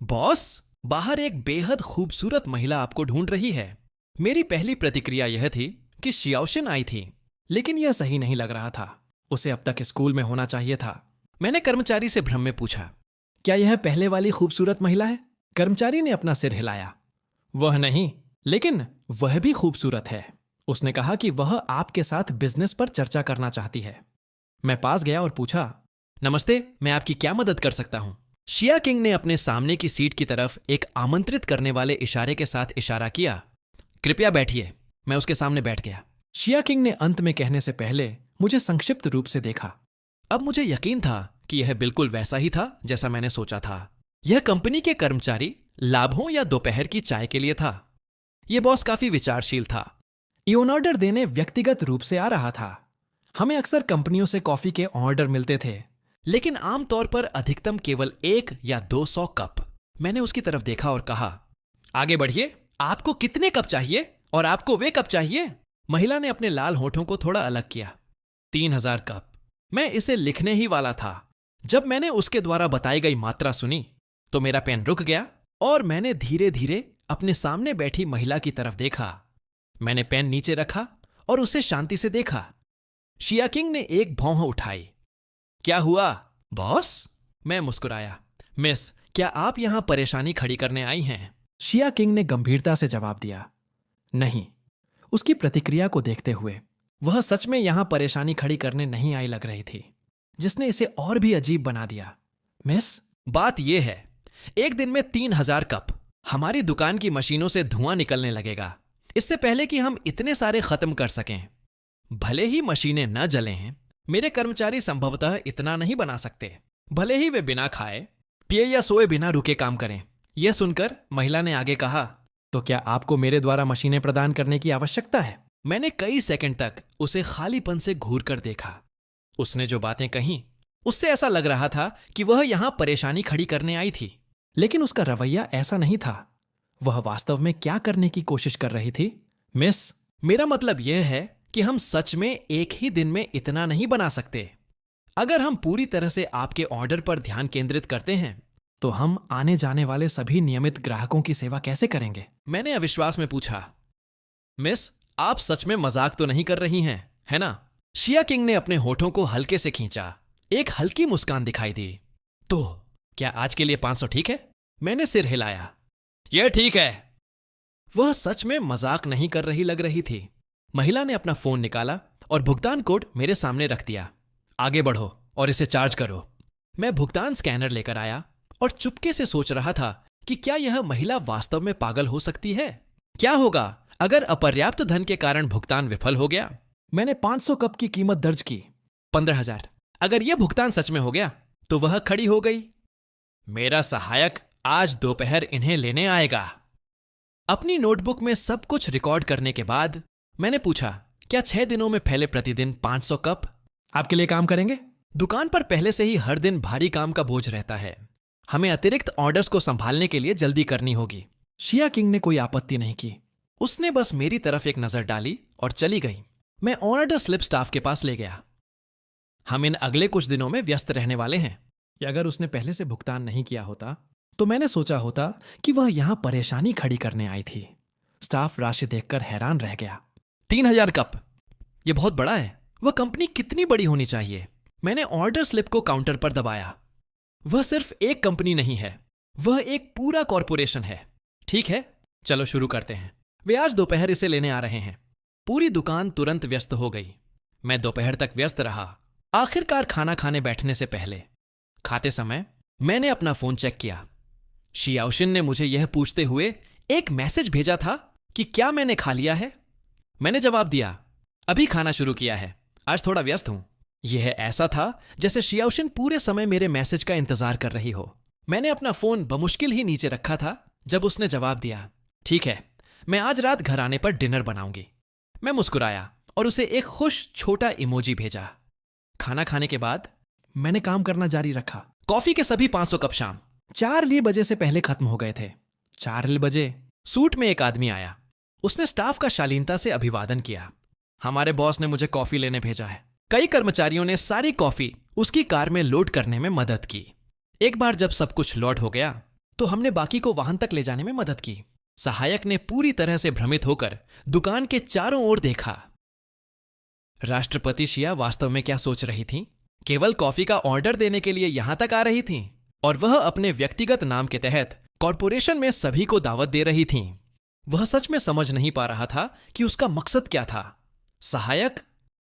बॉस, बाहर एक बेहद खूबसूरत महिला आपको ढूंढ रही है। मेरी पहली प्रतिक्रिया यह थी कि शियाओशिन आई थी, लेकिन यह सही नहीं लग रहा था। उसे अब तक स्कूल में होना चाहिए था। मैंने कर्मचारी से भ्रम में पूछा, क्या यह पहले वाली खूबसूरत महिला है? कर्मचारी ने अपना सिर हिलाया। वह नहीं, लेकिन वह भी खूबसूरत है। उसने कहा कि वह आपके साथ बिजनेस पर चर्चा करना चाहती है। मैं पास गया और पूछा, नमस्ते, मैं आपकी क्या मदद कर सकता हूं? शिया किंग ने अपने सामने की सीट की तरफ एक आमंत्रित करने वाले इशारे के साथ इशारा किया। कृपया बैठिए। मैं उसके सामने बैठ गया। शिया किंग ने अंत में कहने से पहले मुझे संक्षिप्त रूप से देखा। अब मुझे यकीन था कि यह बिल्कुल वैसा ही था जैसा मैंने सोचा था। यह कंपनी के कर्मचारी लाभों या दोपहर की चाय के लिए था। यह बॉस काफी विचारशील था। ये ऑर्डर देने व्यक्तिगत रूप से आ रहा था। हमें अक्सर कंपनियों से कॉफी के ऑर्डर मिलते थे, लेकिन आमतौर पर अधिकतम केवल 1 या 200 कप। मैंने उसकी तरफ देखा और कहा, आगे बढ़िए, आपको कितने कप चाहिए और आपको वे कप चाहिए? महिला ने अपने लाल होठों को थोड़ा अलग किया। 3000 कप। मैं इसे लिखने ही वाला था। जब मैंने उसके द्वारा बताई गई मात्रा सुनी तो मेरा पेन रुक गया और मैंने धीरे धीरे अपने सामने बैठी महिला की तरफ देखा। मैंने पेन नीचे रखा और उसे शांति से देखा। शिया किंग ने एक भौं उठाई। क्या हुआ, बॉस? मैं मुस्कुराया। मिस, क्या आप यहां परेशानी खड़ी करने आई हैं? शिया किंग ने गंभीरता से जवाब दिया। नहीं। उसकी प्रतिक्रिया को देखते हुए वह सच में यहां परेशानी खड़ी करने नहीं आई लग रही थी, जिसने इसे और भी अजीब बना दिया। मिस, बात यह है, एक दिन में 3000 कप हमारी दुकान की मशीनों से धुआं निकलने लगेगा, इससे पहले कि हम इतने सारे खत्म कर सकें। भले ही मशीनें न जलें हैं, मेरे कर्मचारी संभवतः इतना नहीं बना सकते। भले ही वे बिना खाए पिए या सोए बिना रुके काम करें। यह सुनकर महिला ने आगे कहा, तो क्या आपको मेरे द्वारा मशीनें प्रदान करने की आवश्यकता है? मैंने कई सेकंड तक उसे खालीपन से घूर कर देखा। उसने जो बातें कहीं, उससे ऐसा लग रहा था कि वह यहां परेशानी खड़ी करने आई थी, लेकिन उसका रवैया ऐसा नहीं था। वह वास्तव में क्या करने की कोशिश कर रही थी? मिस, मेरा मतलब यह है कि हम सच में एक ही दिन में इतना नहीं बना सकते। अगर हम पूरी तरह से आपके ऑर्डर पर ध्यान केंद्रित करते हैं तो हम आने जाने वाले सभी नियमित ग्राहकों की सेवा कैसे करेंगे? मैंने अविश्वास में पूछा। मिस, आप सच में मजाक तो नहीं कर रही हैं, है ना? शिया किंग ने अपने होठों को हल्के से खींचा। एक हल्की मुस्कान दिखाई दी। तो क्या आज के लिए 500 ठीक है? मैंने सिर हिलाया। यह ठीक है। वह सच में मजाक नहीं कर रही लग रही थी। महिला ने अपना फोन निकाला और भुगतान कोड मेरे सामने रख दिया। आगे बढ़ो और इसे चार्ज करो। मैं भुगतान स्कैनर लेकर आया और चुपके से सोच रहा था कि क्या यह महिला वास्तव में पागल हो सकती है? क्या होगा अगर अपर्याप्त धन के कारण भुगतान विफल हो गया? मैंने 500 कप की कीमत दर्ज की। 15,000। अगर यह भुगतान सच में हो गया तो वह खड़ी हो गई। मेरा सहायक आज दोपहर इन्हें लेने आएगा। अपनी नोटबुक में सब कुछ रिकॉर्ड करने के बाद मैंने पूछा, क्या 6 दिनों में फैले प्रतिदिन 500 कप आपके लिए काम करेंगे? दुकान पर पहले से ही हर दिन भारी काम का बोझ रहता है। हमें अतिरिक्त ऑर्डर्स को संभालने के लिए जल्दी करनी होगी। शिया किंग ने कोई आपत्ति नहीं की। उसने बस मेरी तरफ एक नजर डाली और चली गई। मैं ऑर्डर स्लिप स्टाफ के पास ले गया। हम इन अगले कुछ दिनों में व्यस्त रहने वाले हैं। या अगर उसने पहले से भुगतान नहीं किया होता तो मैंने सोचा होता कि वह यहां परेशानी खड़ी करने आई थी। स्टाफ राशि देखकर हैरान रह गया। 3000 कप, यह बहुत बड़ा है। वह कंपनी कितनी बड़ी होनी चाहिए? मैंने ऑर्डर स्लिप को काउंटर पर दबाया। वह सिर्फ एक कंपनी नहीं है, वह एक पूरा कॉरपोरेशन है। ठीक है, चलो शुरू करते हैं। वे आज दोपहर इसे लेने आ रहे हैं। पूरी दुकान तुरंत व्यस्त हो गई। मैं दोपहर तक व्यस्त रहा। आखिरकार खाना खाने बैठने से पहले खाते समय मैंने अपना फोन चेक किया। शियाओशिन ने मुझे यह पूछते हुए एक मैसेज भेजा था कि क्या मैंने खा लिया है। मैंने जवाब दिया, अभी खाना शुरू किया है, आज थोड़ा व्यस्त हूं। यह ऐसा था जैसे शियाओशिन पूरे समय मेरे मैसेज का इंतजार कर रही हो। मैंने अपना फोन बमुश्किल ही नीचे रखा था जब उसने जवाब दिया, ठीक है, मैं आज रात घर आने पर डिनर बनाऊंगी। मैं मुस्कुराया और उसे एक खुश छोटा इमोजी भेजा। खाना खाने के बाद मैंने काम करना जारी रखा। कॉफी के सभी 500 कप शाम 4 बजे से पहले खत्म हो गए थे। 4 बजे सूट में एक आदमी आया। उसने स्टाफ का शालीनता से अभिवादन किया। हमारे बॉस ने मुझे कॉफी लेने भेजा है। कई कर्मचारियों ने सारी कॉफी उसकी कार में लोड करने में मदद की। एक बार जब सब कुछ लोड हो गया तो हमने बाकी को वाहन तक ले जाने में मदद की। सहायक ने पूरी तरह से भ्रमित होकर दुकान के चारों ओर देखा। राष्ट्रपति शिया वास्तव में क्या सोच रही थीं? केवल कॉफी का ऑर्डर देने के लिए यहां तक आ रही थीं और वह अपने व्यक्तिगत नाम के तहत कॉरपोरेशन में सभी को दावत दे रही थीं। वह सच में समझ नहीं पा रहा था कि उसका मकसद क्या था। सहायक